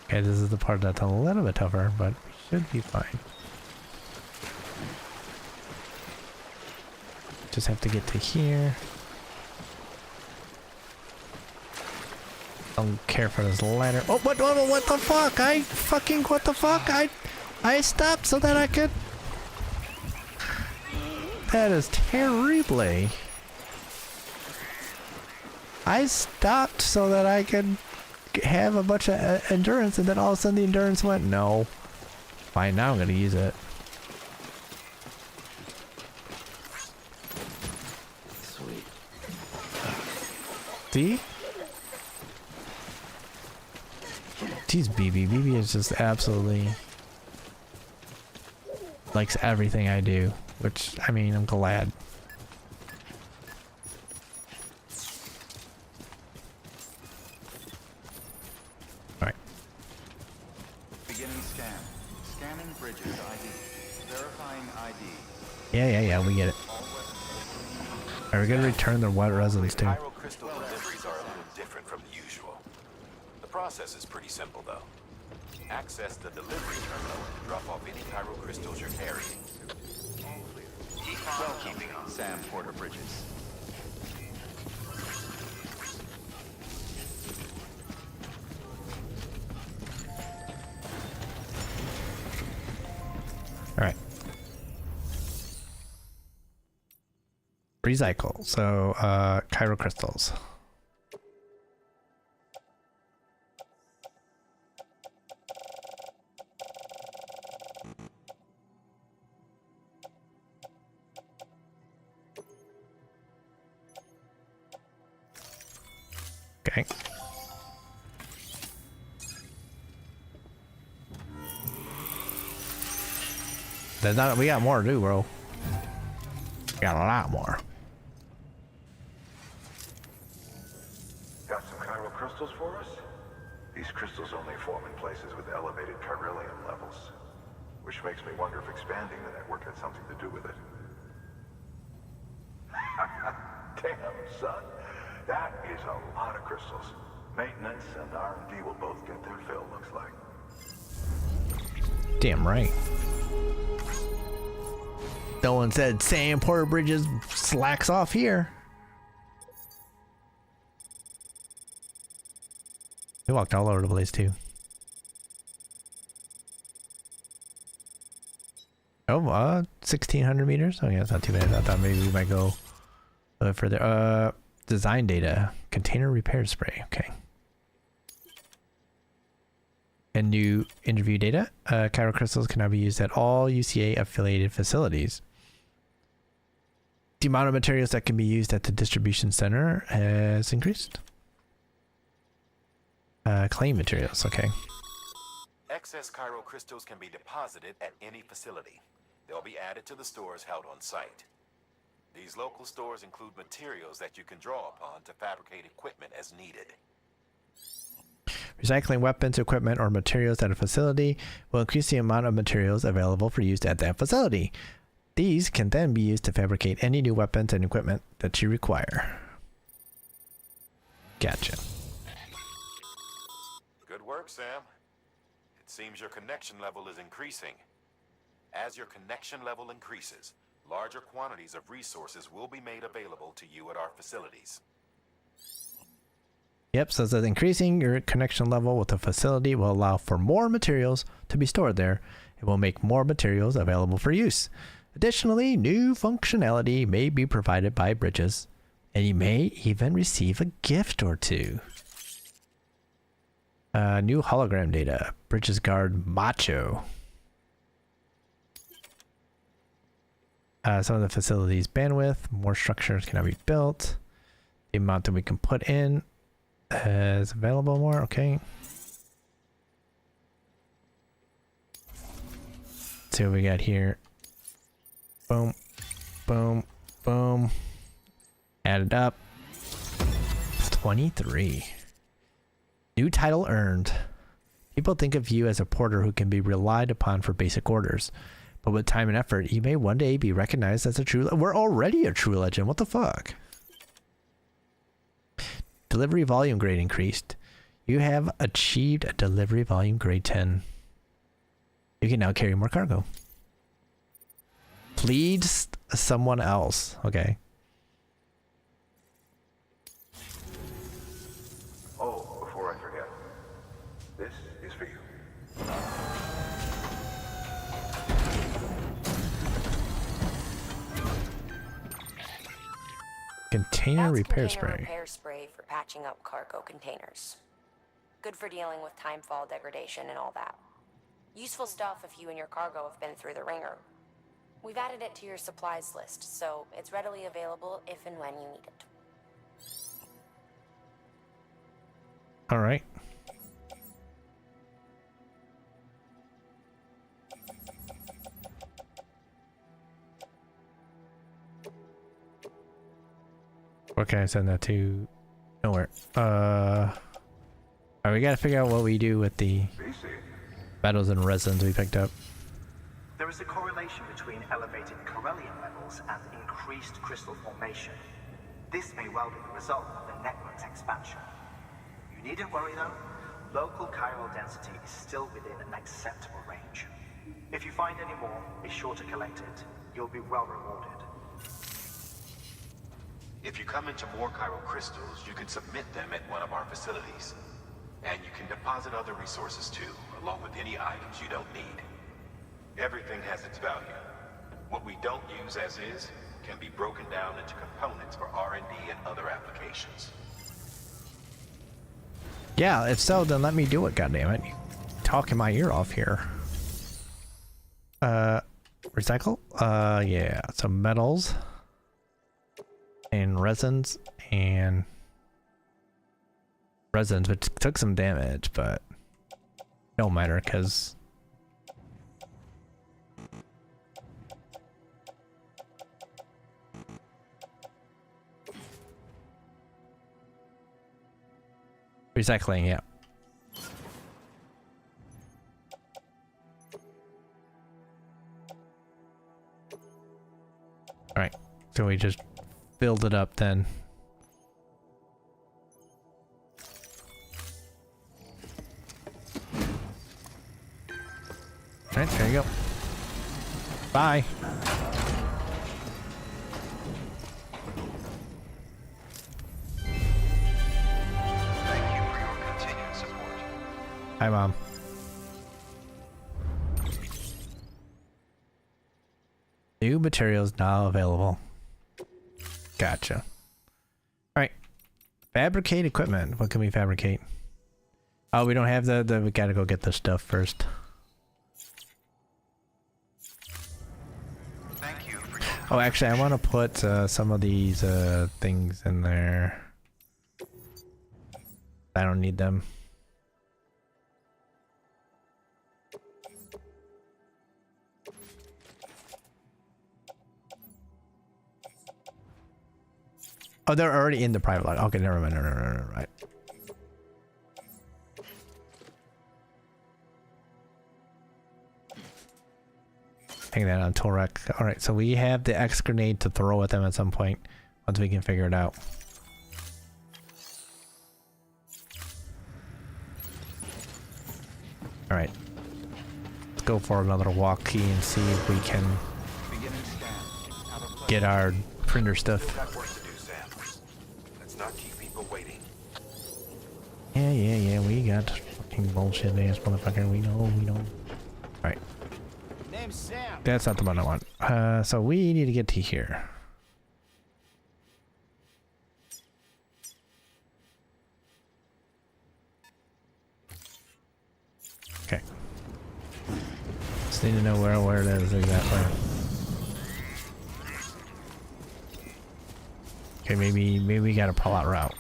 Okay, this is the part that's a little bit tougher, but we should be fine. Just have to get to here. Don't care for this ladder. Oh, what the fuck? What the fuck? I stopped so that I could... That is terrible. I stopped so that I could have a bunch of endurance, and then all of a sudden the endurance went, no. Fine, now I'm gonna use it. Sweet. See? Jeez, BB. BB is just absolutely likes everything I do, which, I mean, I'm glad. Alright. Beginning scan. Scanning bridges ID. Verifying ID. Yeah, we get it. Alright, we're gonna return the wet resins too. Crystal deliveries are a little different from the usual. The process is pretty simple, though. Access the delivery terminal and drop off any chiral crystals you're carrying. Well keeping on Sam Porter Bridges. Alright. Recycle. So, chiral crystals. Okay. There's not, we got more to do, bro. We got a lot more. Got some chiral crystals for us? These crystals only form in places with elevated chiralium levels, which makes me wonder if expanding the network had something to do with it. Damn, son. That is a lot of crystals. Maintenance and R&D will both get their fill, looks like. Damn right. No one said Sam Porter Bridges slacks off here. We walked all over the place too. Oh, 1,600 meters? Oh yeah, that's not too bad. I thought maybe we might go a little further. Design data. Container repair spray. Okay. And new interview data. Chiral crystals can now be used at all UCA affiliated facilities. The amount of materials that can be used at the distribution center has increased. Claim materials. Okay. Excess chiral crystals can be deposited at any facility. They'll be added to the stores held on site. These local stores include materials that you can draw upon to fabricate equipment as needed. Recycling weapons, equipment, or materials at a facility will increase the amount of materials available for use at that facility. These can then be used to fabricate any new weapons and equipment that you require. Gotcha. Good work, Sam. It seems your connection level is increasing. As your connection level increases, larger quantities of resources will be made available to you at our facilities. Yep, so it says increasing your connection level with the facility will allow for more materials to be stored there. It will make more materials available for use. Additionally, new functionality may be provided by bridges And you may even receive a gift or two. New hologram data. Bridges guard Macho. Some of the facilities bandwidth. More structures can now be built. The amount that we can put in is available more. Okay. Let's see what we got here. Boom. Boom. Boom. Added up. 23. New title earned. People think of you as a porter who can be relied upon for basic orders. But with time and effort, you may one day be recognized as a true... We're already a true legend. What the fuck? Delivery volume grade increased. You have achieved a delivery volume grade 10. You can now carry more cargo. Please someone else. Okay. Oh, before I forget, this is for you. Container repair container spray. repair spray for patching up cargo containers. Good for dealing with timefall degradation and all that. Useful stuff if you and your cargo have been through the ringer. We've added it to your supplies list, so it's readily available if and when you need it. All right. Where can I send that to? Nowhere. Alright, we gotta figure out what we do with the metals and resins we picked up. There is a correlation between elevated Corellium levels and increased crystal formation. This may well be the result of the network's expansion. You needn't worry though. Local chiral density is still within an acceptable range. If you find any more, be sure to collect it. You'll be well rewarded. If you come into more chiral crystals, you can submit them at one of our facilities. And you can deposit other resources too, along with any items you don't need. Everything has its value. What we don't use as is can be broken down into components for R&D and other applications. Yeah, if so, then let me do it, goddammit. Talking my ear off here. Recycle? Yeah, so metals and resins and resins, which took some damage, but don't matter because recycling, yeah. All right, so we just build it up then. All right, there you go. Bye. Thank you for your continued support. Hi, Mom. New materials now available. Gotcha. Alright. Fabricate equipment. What can we fabricate? Oh, we don't have the we gotta go get the stuff first. Thank you for your Oh, actually, I want to put some of these things in there. I don't need them. Oh, they're already in the private log. Okay, never mind. No, right. Hang that on Torek. All right, so we have the X grenade to throw at them at some point once we can figure it out. All right, let's go for another walkie and see if we can get our printer stuff. Got work to do, Sam. Let's not keep people waiting. Yeah, we got fucking bullshit ass motherfucker. We know. Right. Name's Sam. That's not the one I want. So we need to get to here. Just need to know where it is exactly. Okay, maybe we gotta pull out route.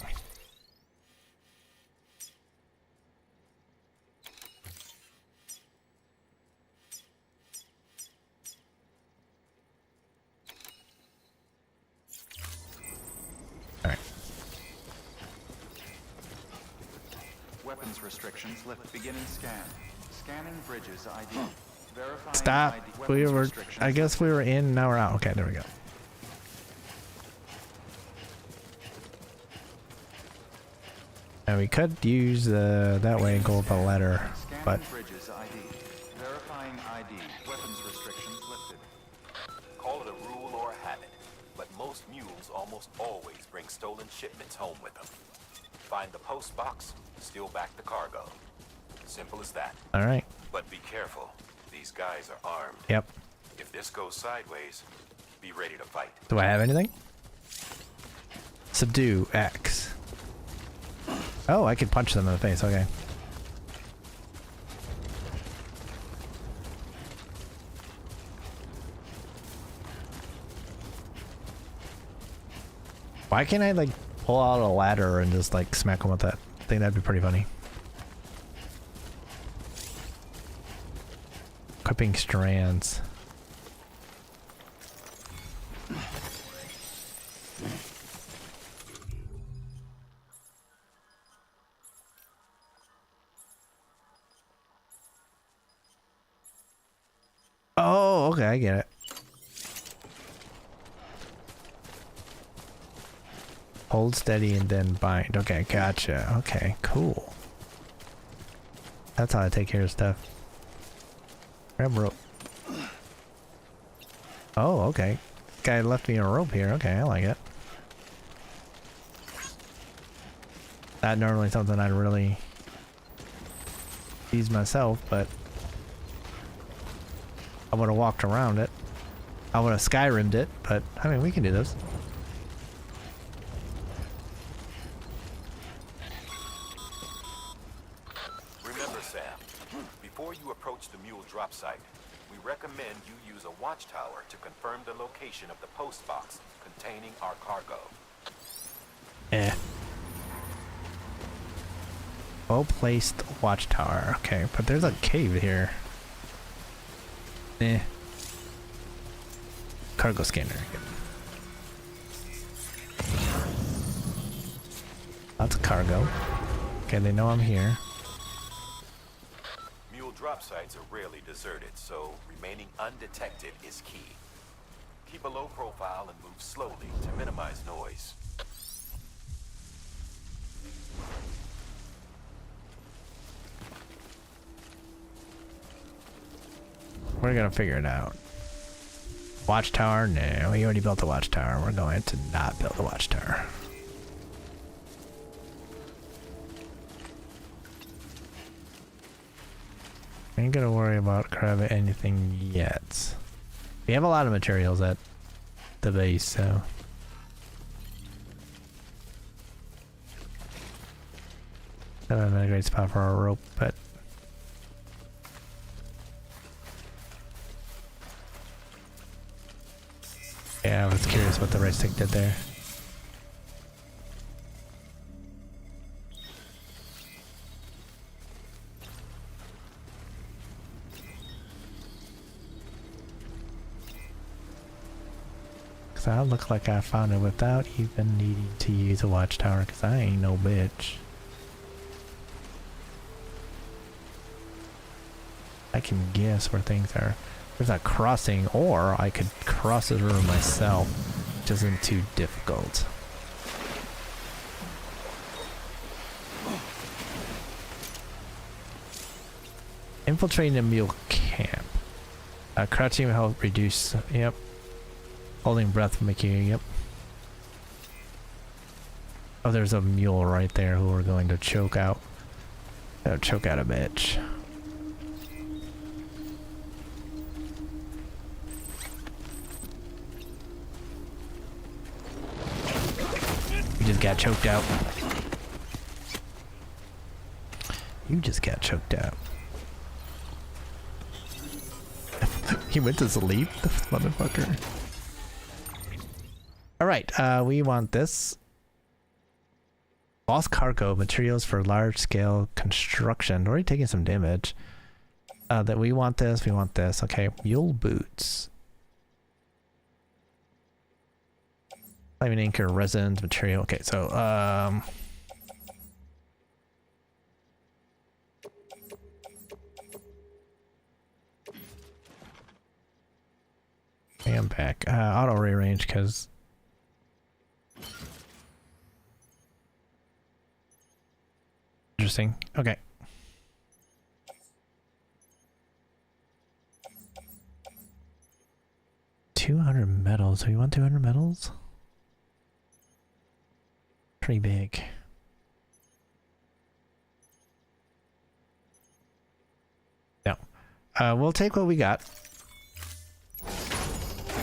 Alright. Weapons restrictions lift. Beginning scan. Scanning bridges ID. Verifying Stop. ID. We were. Restrictions I guess we were in. Now we're out. Okay, there we go. And we could use that way and go up a ladder, but bridges ID. Verifying ID. Weapons restrictions lifted. Call it a rule or a habit, but most mules almost always bring stolen shipments home with them. Find the post box, steal back the cargo. Simple as that. all right. But be careful. These guys are armed. Yep. If this goes sideways, be ready to fight. Do I have anything? Subdue X. Oh, I could punch them in the face. Okay. Why can't I like pull out a ladder and just like smack them with that? I think that'd be pretty funny. Equipping strands. Oh, okay, I get it. Hold steady and then bind. Okay, gotcha. Okay, cool. That's how I take care of stuff. Grab rope. Oh, okay. Guy left me a rope here. Okay, I like it. Not normally something I'd really use myself, but I would have walked around it. I would have Skyrim'd it, but I mean, we can do this. Remember, Sam, before you approach the mule drop site, we recommend you use a watchtower to confirm the location of the post box containing our cargo. Well-placed watchtower. Okay, but there's a cave here. Cargo scanner. Lots of cargo. Okay, they know I'm here. Mule drop sites are rarely deserted, so remaining undetected is key. Keep a low profile and move slowly to minimize noise. We're gonna figure it out. Watchtower? No, we already built the watchtower. We're going to not build the watchtower. Ain't gonna worry about grabbing anything yet. We have a lot of materials at the base, so. That would have been a great spot for our rope, but. Yeah, I was curious what the right stick did there. Cause I look like I found it without even needing to use a watchtower, cause I ain't no bitch. I can guess where things are. There's a crossing, or I could cross the river myself, which isn't too difficult. Infiltrating a mule camp. Crouching will help reduce. Yep. Holding breath will make you. Yep. Oh, there's a mule right there who we're going to choke out. Choke out a bitch. You just got choked out. You just got choked out. He went to sleep, this motherfucker. Alright, we want this. Lost cargo, materials for large-scale construction. We're already taking some damage. That we want this, we want this. Okay, mule boots. Climbing anchor, resins, material. Okay, so, I'm back. Auto rearrange, because... Interesting. Okay. $200 metals. So you want 200 metals? Pretty big. No. We'll take what we got.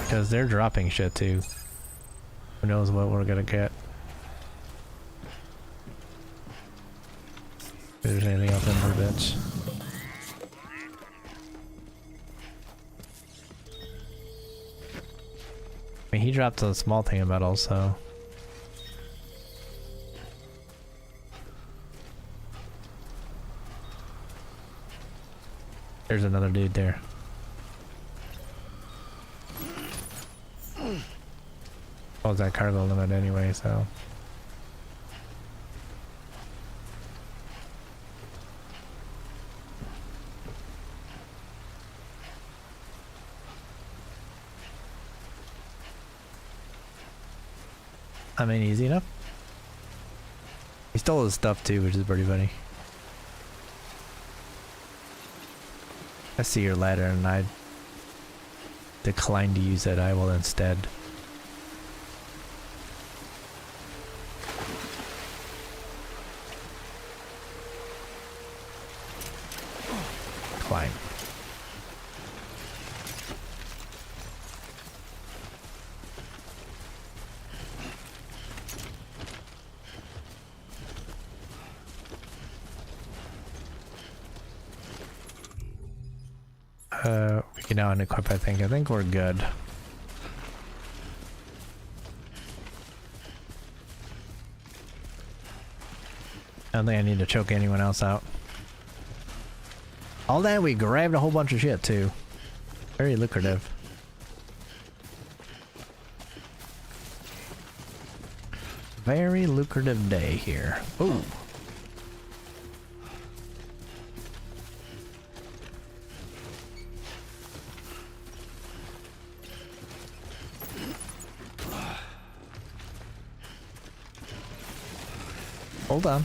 Because they're dropping shit too. Who knows what we're gonna get. If there's anything else in there, bitch. I mean, he dropped a small thing of metal, so... There's another dude there. Well, it's that cargo limit anyway, so... I mean, easy enough. He stole his stuff too, which is pretty funny. I see your ladder and I decline to use it. I will instead. Climb. We can now unequip, I think. I think we're good. I don't think I need to choke anyone else out. All that, we grabbed a whole bunch of shit too. Very lucrative. Very lucrative day here. Ooh.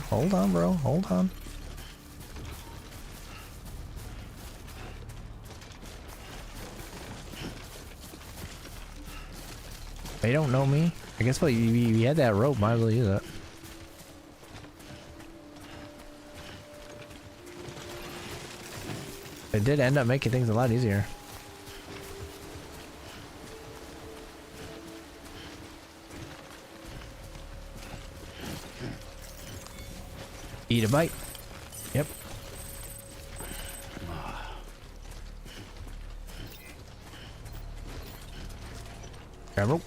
Hold on, bro. Hold on. They don't know me. I guess what you had that rope, might as well use it. It did end up making things a lot easier. Eat a bite. Yep. Grab rope.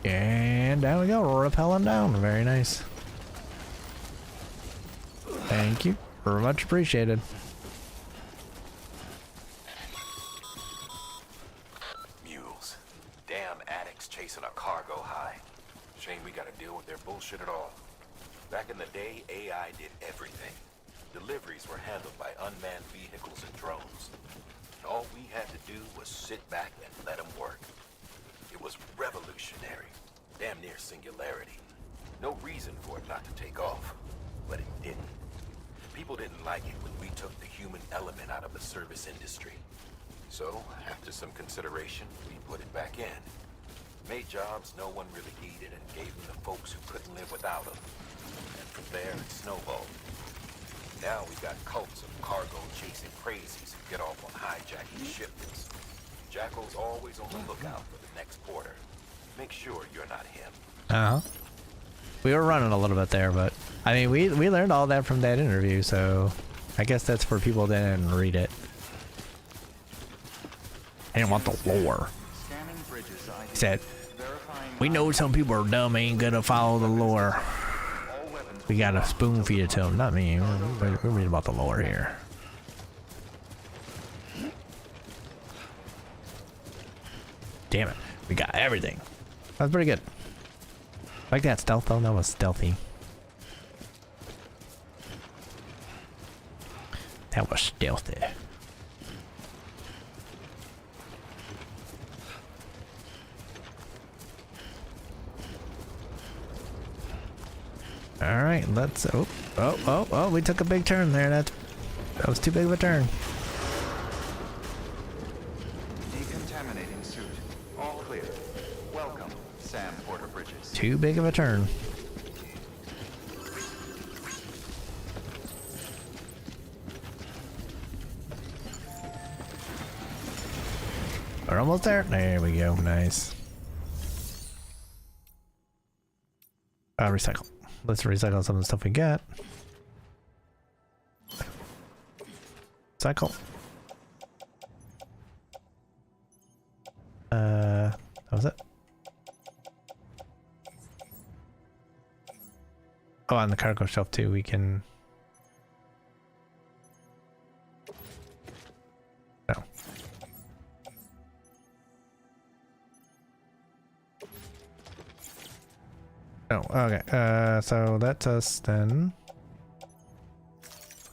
And down we go, rappelling down. Very nice. Thank you. Very much appreciated. Mules. Damn addicts chasing a cargo high. Shame we gotta deal with their bullshit at all. Back in the day, AI did everything. Deliveries were handled by unmanned vehicles and drones. All we had to do was sit back and let them work. It was revolutionary. Damn near singularity. No reason for it not to take off. But it didn't. People didn't like it when we took the human element out of the service industry. So, after some consideration, we put it back in. Made jobs no one really needed and gave them to folks who couldn't live without them. And from there, it snowballed. Now we got cults of cargo-chasing crazies who get off on hijacking shipments. Jackal's always on the lookout for the next porter. Make sure you're not him. Uh-huh. We were running a little bit there, but I mean, we learned all that from that interview, so I guess that's for people that didn't read it. I didn't want the lore. He said, we know some people are dumb, ain't gonna follow the lore. We gotta spoon feed it to them, not me. We're reading about the lore here. Damn it, we got everything. That's pretty good. Like that stealth though, that was stealthy. That was stealthy. Alright, let's oh, we took a big turn there. That was too big of a turn. Decontaminating suit. All clear. Welcome, Sam Porter Bridges. Too big of a turn. We're almost there. There we go. Nice. Recycle. Let's recycle some of the stuff we got. Cycle. That was it. Oh, on the cargo shelf too, we can. No. Oh, okay. So that's us then.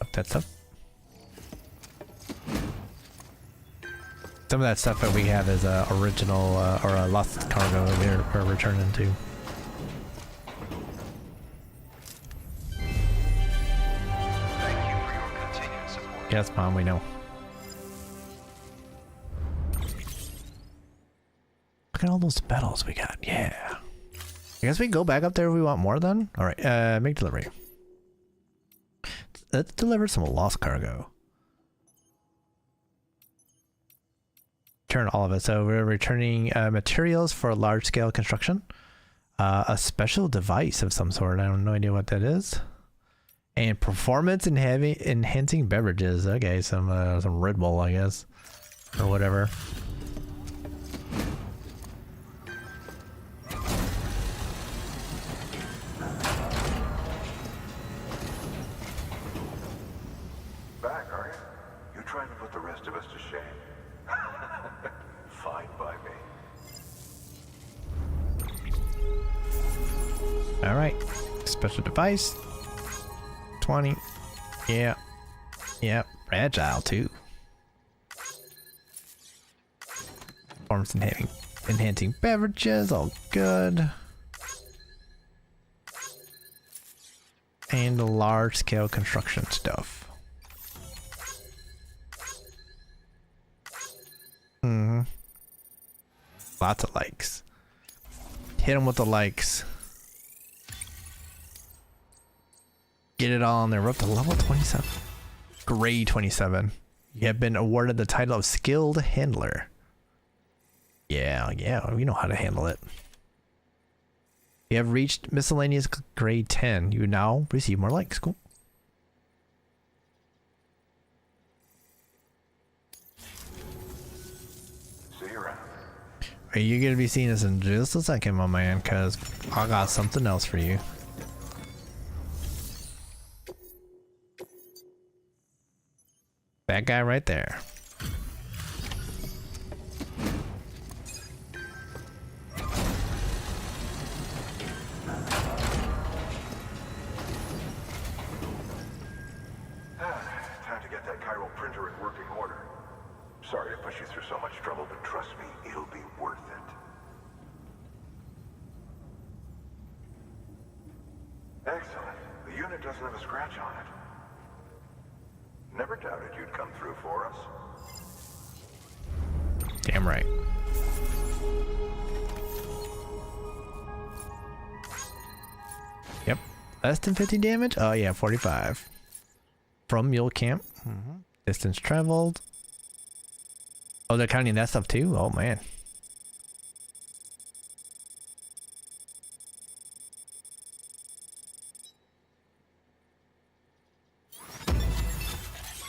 Up that stuff. Some of that stuff that we have is original or a lost cargo that we're returning to. Thank you for your continued support. Yes, Mom, we know. Look at all those medals we got. Yeah. I guess we can go back up there if we want more then. All right, make delivery. Let's deliver some lost cargo. Return all of it. So we're returning materials for large-scale construction. A special device of some sort. I have no idea what that is. And performance enhancing beverages. Okay, some Red Bull, I guess, or whatever. Back, are you? You trying to put the rest of us to shame? Fine by me. All right, special device. 20. Yeah. Yep. Fragile too. Performance enhancing beverages, all good. And large scale construction stuff. Lots of likes. Hit them with the likes. Get it all on there. We're up to level 27. Grade 27. You have been awarded the title of Skilled Handler. Yeah, we know how to handle it. You have reached miscellaneous grade 10. You now receive more likes. Cool. See you around. You're gonna be seeing this in just a second, my man, because I got something else for you. That guy right there. Time to get that chiral printer in working order. Sorry to push you through so much trouble, but trust me, it'll be worth it. Excellent. The unit doesn't have a scratch on it. Never doubted you'd come through for us. Damn right. Yep. Less than 50 damage? Oh yeah, 45. From Mule Camp. Distance traveled. Oh, they're counting that stuff too? Oh, man.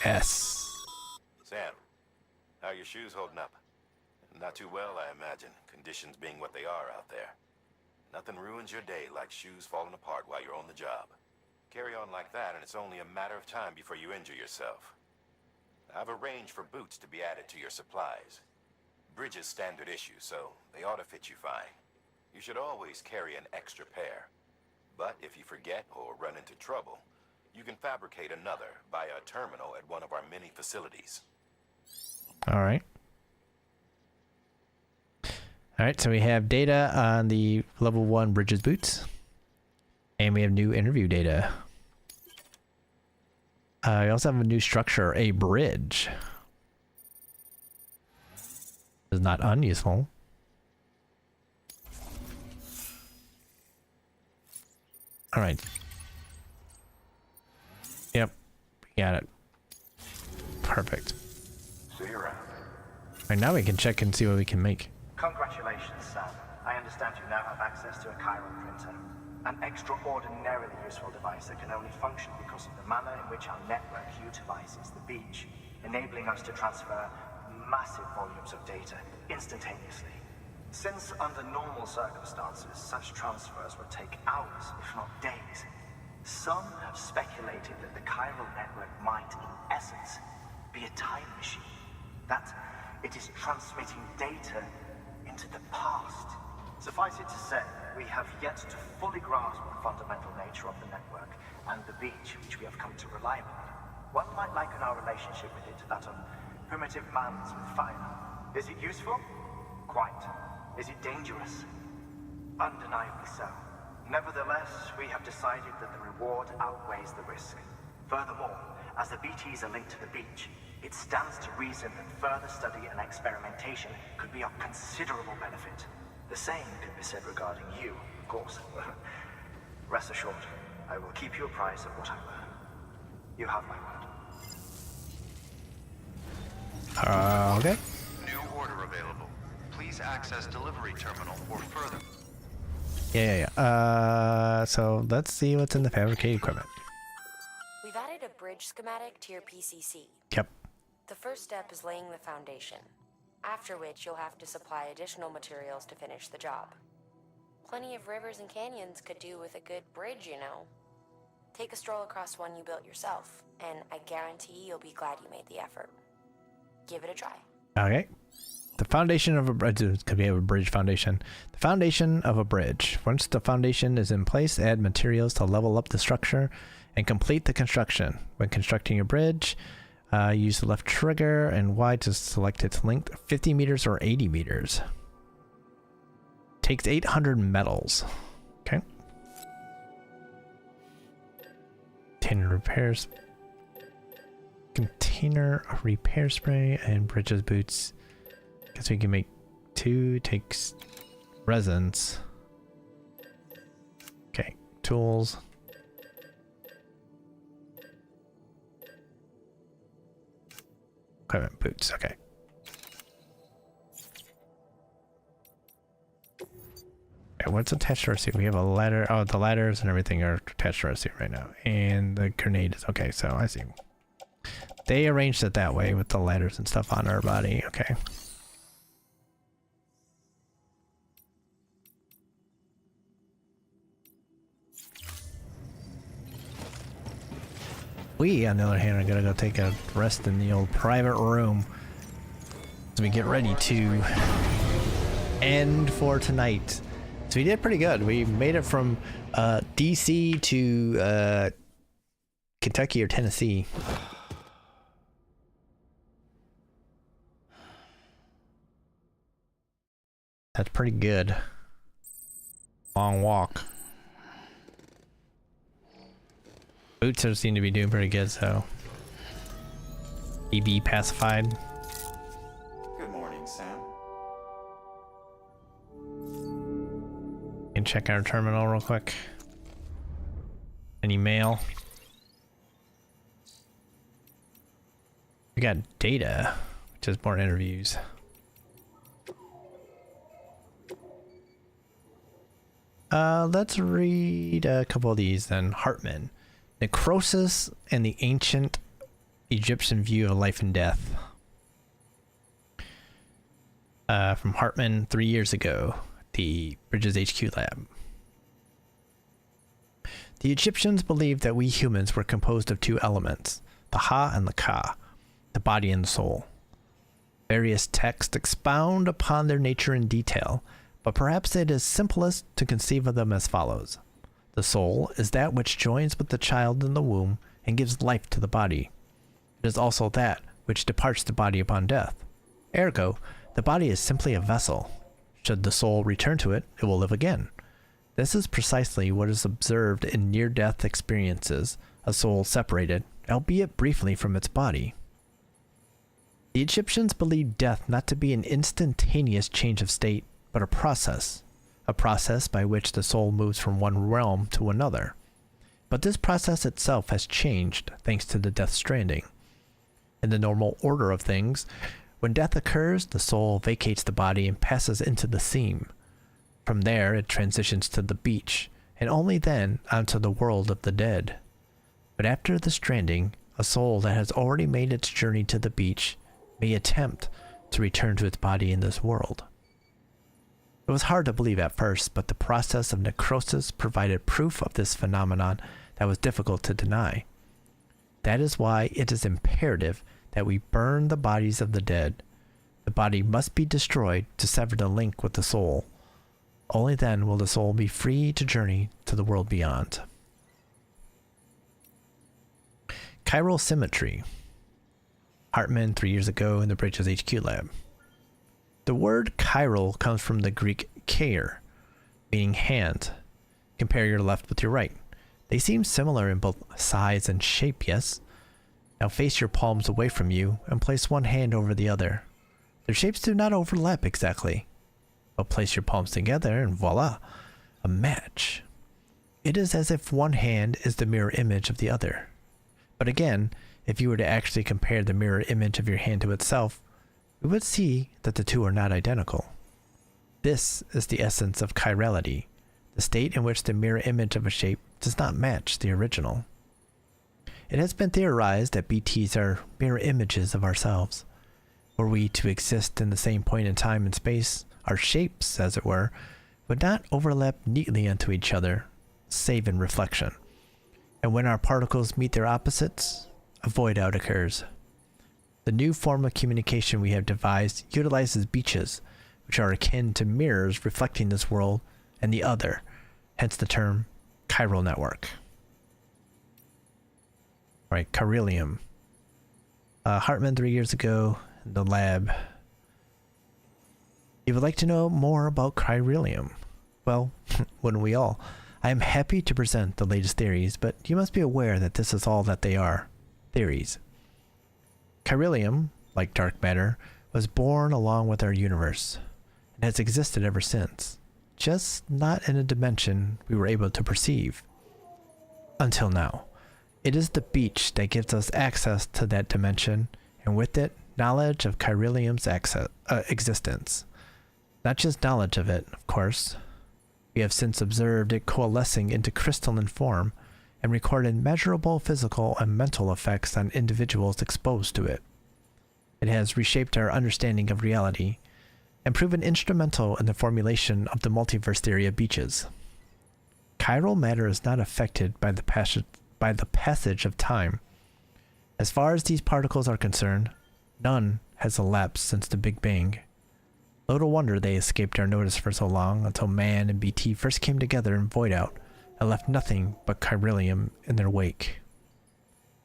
Yes. Sam, how are your shoes holding up? Not too well, I imagine, conditions being what they are out there. Nothing ruins your day like shoes falling apart while you're on the job. Carry on like that and it's only a matter of time before you injure yourself. I've arranged for boots to be added to your supplies. Bridges standard issue, so they ought to fit you fine. You should always carry an extra pair. But if you forget or run into trouble, you can fabricate another via a terminal at one of our many facilities. All right. All right, so we have data on the level 1 Bridges boots. And we have new interview data. We also have a new structure, a bridge. Is not unuseful. All right. Yep, got it. Perfect. See you around. All right, now we can check and see what we can make. Congratulations, Sam. I understand you now have access to a chiral printer. An extraordinarily useful device that can only function because of the manner in which our network utilizes the beach, enabling us to transfer massive volumes of data instantaneously. Since under normal circumstances, such transfers would take hours, if not days, some have speculated that the chiral network might, in essence, be a time machine. That it is transmitting data into the past. Suffice it to say, we have yet to fully grasp the fundamental nature of the network and the beach which we have come to rely upon. One might liken our relationship with it to that of primitive mans with fire. Is it useful? Quite. Is it dangerous? Undeniably so. Nevertheless, we have decided that the reward outweighs the risk. Furthermore, as the BTs are linked to the beach, it stands to reason that further study and experimentation could be of considerable benefit. The same can be said regarding you, of course. Rest assured, I will keep you apprised of what I learn. You have my word. Okay. New order available. Please access delivery terminal for further. Yeah. So let's see what's in the fabricated equipment. We've added a bridge schematic to your PCC. Yep. The first step is laying the foundation, after which you'll have to supply additional materials to finish the job. Plenty of rivers and canyons could do with a good bridge, you know. Take a stroll across one you built yourself, and I guarantee you'll be glad you made the effort. Give it a try. Okay. The foundation of a bridge, because we have a bridge foundation. The foundation of a bridge. Once the foundation is in place, add materials to level up the structure and complete the construction. When constructing a bridge, use the left trigger and Y to select its length, 50 meters or 80 meters. Takes 800 metals. Okay. Container repairs. Container repair spray and bridges boots. Guess we can make 2. Takes resins. Okay. Tools. Equipment boots. Okay. Okay, what's attached to our suit? We have a ladder. Oh, the ladders and everything are attached to our suit right now. And the grenade is okay. So I see. They arranged it that way with the ladders and stuff on our body. Okay. We, on the other hand, are gonna go take a rest in the old private room as we get ready to end for tonight. So we did pretty good. We made it from DC to Kentucky or Tennessee. That's pretty good. Long walk. Boots seem to be doing pretty good, so. EB pacified. Good morning, Sam. And check our terminal real quick. Any mail? We got data, which is more interviews. Let's read a couple of these then. Hartman. Necrosis and the ancient Egyptian view of life and death. From Hartman 3 years ago, the Bridges HQ lab. The Egyptians believed that we humans were composed of two elements, the Ha and the Ka, the body and the soul. Various texts expound upon their nature in detail, but perhaps it is simplest to conceive of them as follows. The soul is that which joins with the child in the womb and gives life to the body. It is also that which departs the body upon death. Ergo, the body is simply a vessel. Should the soul return to it, it will live again. This is precisely what is observed in near-death experiences, a soul separated, albeit briefly, from its body. The Egyptians believed death not to be an instantaneous change of state, but a process by which the soul moves from one realm to another. But this process itself has changed thanks to the Death Stranding. In the normal order of things, when death occurs, the soul vacates the body and passes into the seam. From there, it transitions to the beach, and only then onto the world of the dead. But after the stranding, a soul that has already made its journey to the beach may attempt to return to its body in this world. It was hard to believe at first, but the process of necrosis provided proof of this phenomenon that was difficult to deny. That is why it is imperative that we burn the bodies of the dead. The body must be destroyed to sever the link with the soul. Only then will the soul be free to journey to the world beyond. Chiral symmetry. Hartman 3 years ago in the Bridges HQ lab. The word chiral comes from the Greek chair, meaning hand. Compare your left with your right. They seem similar in both size and shape, yes? Now face your palms away from you and place one hand over the other. Their shapes do not overlap exactly. But place your palms together and voila, a match. It is as if one hand is the mirror image of the other. But again, if you were to actually compare the mirror image of your hand to itself, we would see that the two are not identical. This is the essence of chirality, the state in which the mirror image of a shape does not match the original. It has been theorized that BTs are mirror images of ourselves. Were we to exist in the same point in time and space, our shapes, as it were, would not overlap neatly onto each other, save in reflection. And when our particles meet their opposites, a void out occurs. The new form of communication we have devised utilizes beaches, which are akin to mirrors reflecting this world and the other, hence the term chiral network. Alright, Chiralium. Hartman 3 years ago in the lab. You would like to know more about Chiralium? Well, wouldn't we all? I am happy to present the latest theories, but you must be aware that this is all that they are. Theories. Chiralium, like dark matter, was born along with our universe, and has existed ever since, just not in a dimension we were able to perceive. Until now. It is the beach that gives us access to that dimension, and with it, knowledge of Chiralium's existence. Not just knowledge of it, of course. We have since observed it coalescing into crystalline form and recorded measurable physical and mental effects on individuals exposed to it. It has reshaped our understanding of reality and proven instrumental in the formulation of the multiverse theory of beaches. Chiral matter is not affected by the passage of time. As far as these particles are concerned, none has elapsed since the Big Bang. Little wonder they escaped our notice for so long until man and BT first came together in Void Out and left nothing but Chiralium in their wake.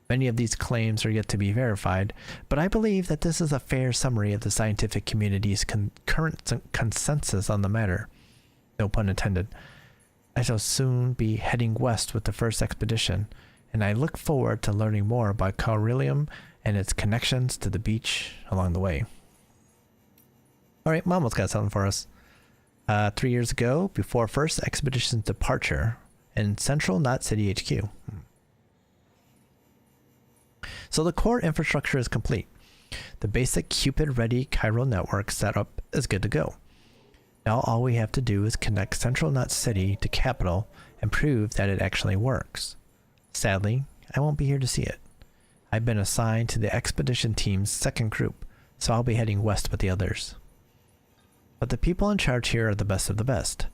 Many of these claims are yet to be verified, but I believe that this is a fair summary of the scientific community's current consensus on the matter. No pun intended. I shall soon be heading west with the first expedition, and I look forward to learning more about Chiralium and its connections to the beach along the way. Alright, Mama's got something for us. 3 years ago, before first expedition's departure, in Central Knot City HQ. So the core infrastructure is complete. The basic Cupid-ready chiral network setup is good to go. Now all we have to do is connect Central Nut City to Capital and prove that it actually works. Sadly, I won't be here to see it. I've been assigned to the expedition team's second group, so I'll be heading west with the others. But the people in charge here are the best of the best.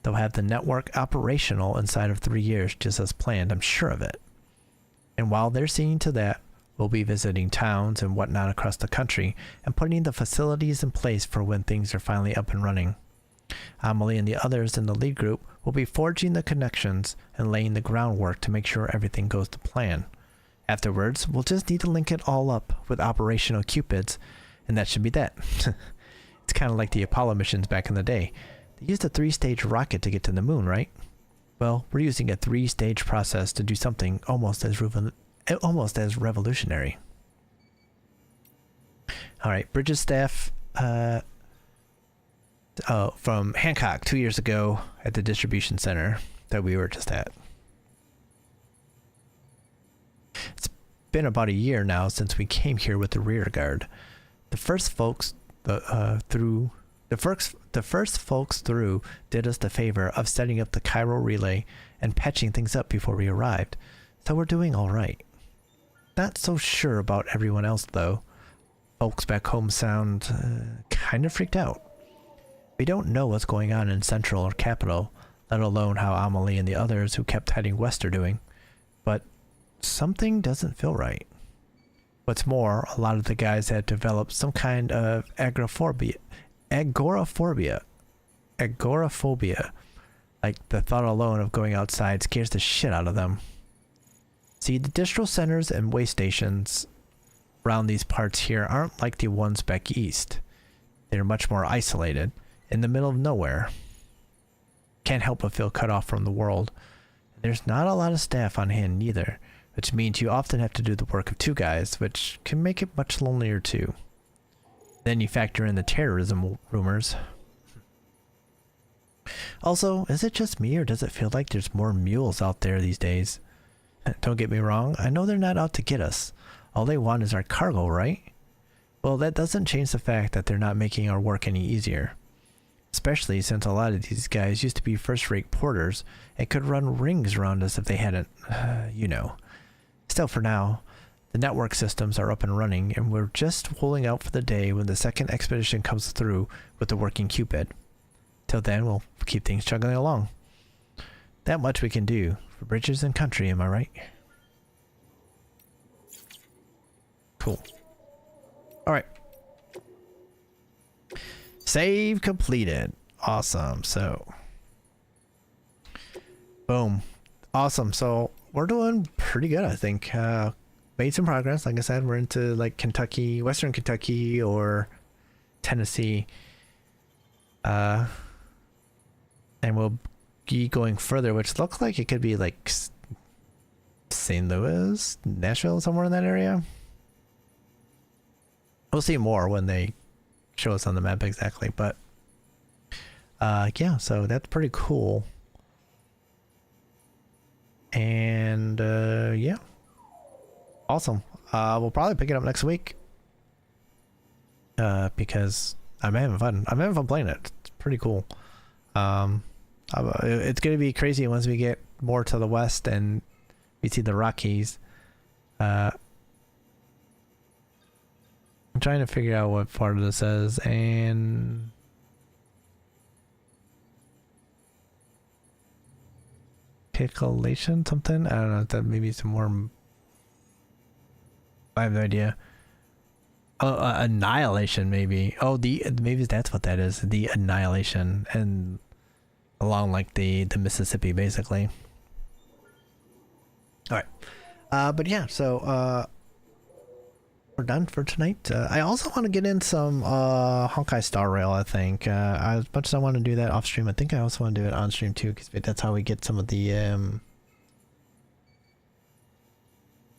They'll have the network operational inside of 3 years, just as planned, I'm sure of it. And while they're seeing to that, we'll be visiting towns and whatnot across the country and putting the facilities in place for when things are finally up and running. Amelie and the others in the lead group will be forging the connections and laying the groundwork to make sure everything goes to plan. Afterwards, we'll just need to link it all up with operational cupids, and that should be that. It's kind of like the Apollo missions back in the day. They used a 3-stage rocket to get to the moon, right? Well, we're using a 3-stage process to do something almost as revolutionary. Alright, Bridges staff from Hancock 2 years ago at the distribution center that we were just at. It's been about a year now since we came here with the rear guard. The first folks through did us the favor of setting up the chiral relay and patching things up before we arrived, so we're doing all right. Not so sure about everyone else though. Folks back home sound kind of freaked out. We don't know what's going on in Central or Capital, let alone how Amelie and the others who kept heading west are doing, but something doesn't feel right. What's more, a lot of the guys had developed some kind of agoraphobia. Like the thought alone of going outside scares the shit out of them. See, the distro centers and way stations around these parts here aren't like the ones back east. They're much more isolated, in the middle of nowhere. Can't help but feel cut off from the world. There's not a lot of staff on hand neither, which means you often have to do the work of 2 guys, which can make it much lonelier too. Then you factor in the terrorism rumors. Also, is it just me or does it feel like there's more mules out there these days? Don't get me wrong, I know they're not out to get us. All they want is our cargo, right? Well, that doesn't change the fact that they're not making our work any easier. Especially since a lot of these guys used to be first-rate porters and could run rings around us if they hadn't, you know. Still, for now, the network systems are up and running, and we're just holding out for the day when the second expedition comes through with the working Cupid. Till then, we'll keep things chugging along. That much we can do for bridges and country, am I right? Cool. Alright. Save completed. Awesome. So, boom. Awesome. So, we're doing pretty good, I think. Made some progress. Like I said, we're into like Kentucky, Western Kentucky or Tennessee. And we'll be going further, which looks like it could be like St. Louis, Nashville, somewhere in that area. We'll see more when they show us on the map exactly, but yeah, so that's pretty cool. And yeah, awesome. We'll probably pick it up next week because I'm having fun. I'm having fun playing it. It's pretty cool. It's gonna be crazy once we get more to the west and we see the Rockies. I'm trying to figure out what part of this is, and Picolation something? I don't know, that maybe some more. I have no idea. Oh, Annihilation maybe. Oh, maybe that's what that is. The Annihilation, and along like the Mississippi basically. All right, but yeah, so we're done for tonight. I also want to get in some Honkai Star Rail, I think. As much as I want to do that off stream, I think I also want to do it on stream too, because that's how we get some of the you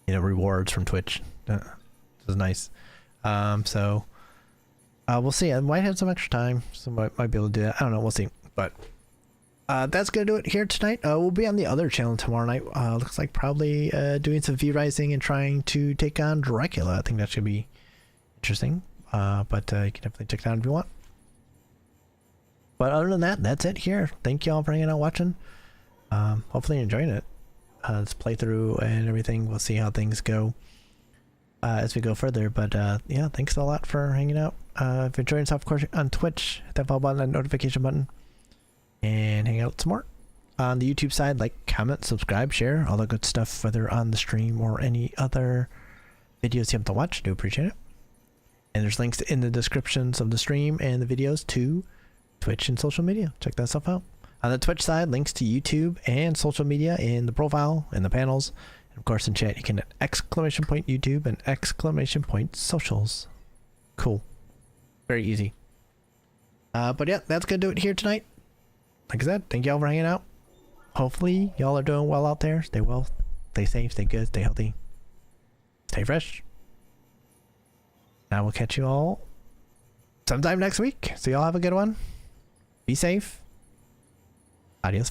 know, rewards from Twitch. This is nice. So we'll see. I might have some extra time, so might be able to do that. I don't know, we'll see. But that's gonna do it here tonight. We'll be on the other channel tomorrow night. Looks like probably doing some V-Rising and trying to take on Dracula. I think that should be interesting. But you can definitely check it out if you want. But other than that, that's it here. Thank you all for hanging out watching. Hopefully you're enjoying it. This playthrough and everything. We'll see how things go as we go further. But yeah, thanks a lot for hanging out. If you're joining us, of course, on Twitch, hit that follow button and notification button. And hang out some more. On the YouTube side, like, comment, subscribe, share, all the good stuff, whether on the stream or any other videos you have to watch. Do appreciate it. And there's links in the descriptions of the stream and the videos to Twitch and social media. Check that stuff out. On the Twitch side, links to YouTube and social media in the profile and the panels. And of course, in chat, you can hit !YouTube and !socials. Cool. Very easy. But yeah, that's gonna do it here tonight. Like I said, thank y'all for hanging out. Hopefully, y'all are doing well out there. Stay well, stay safe, stay good, stay healthy, stay fresh. Now we'll catch you all sometime next week. So y'all have a good one. Be safe. Adios.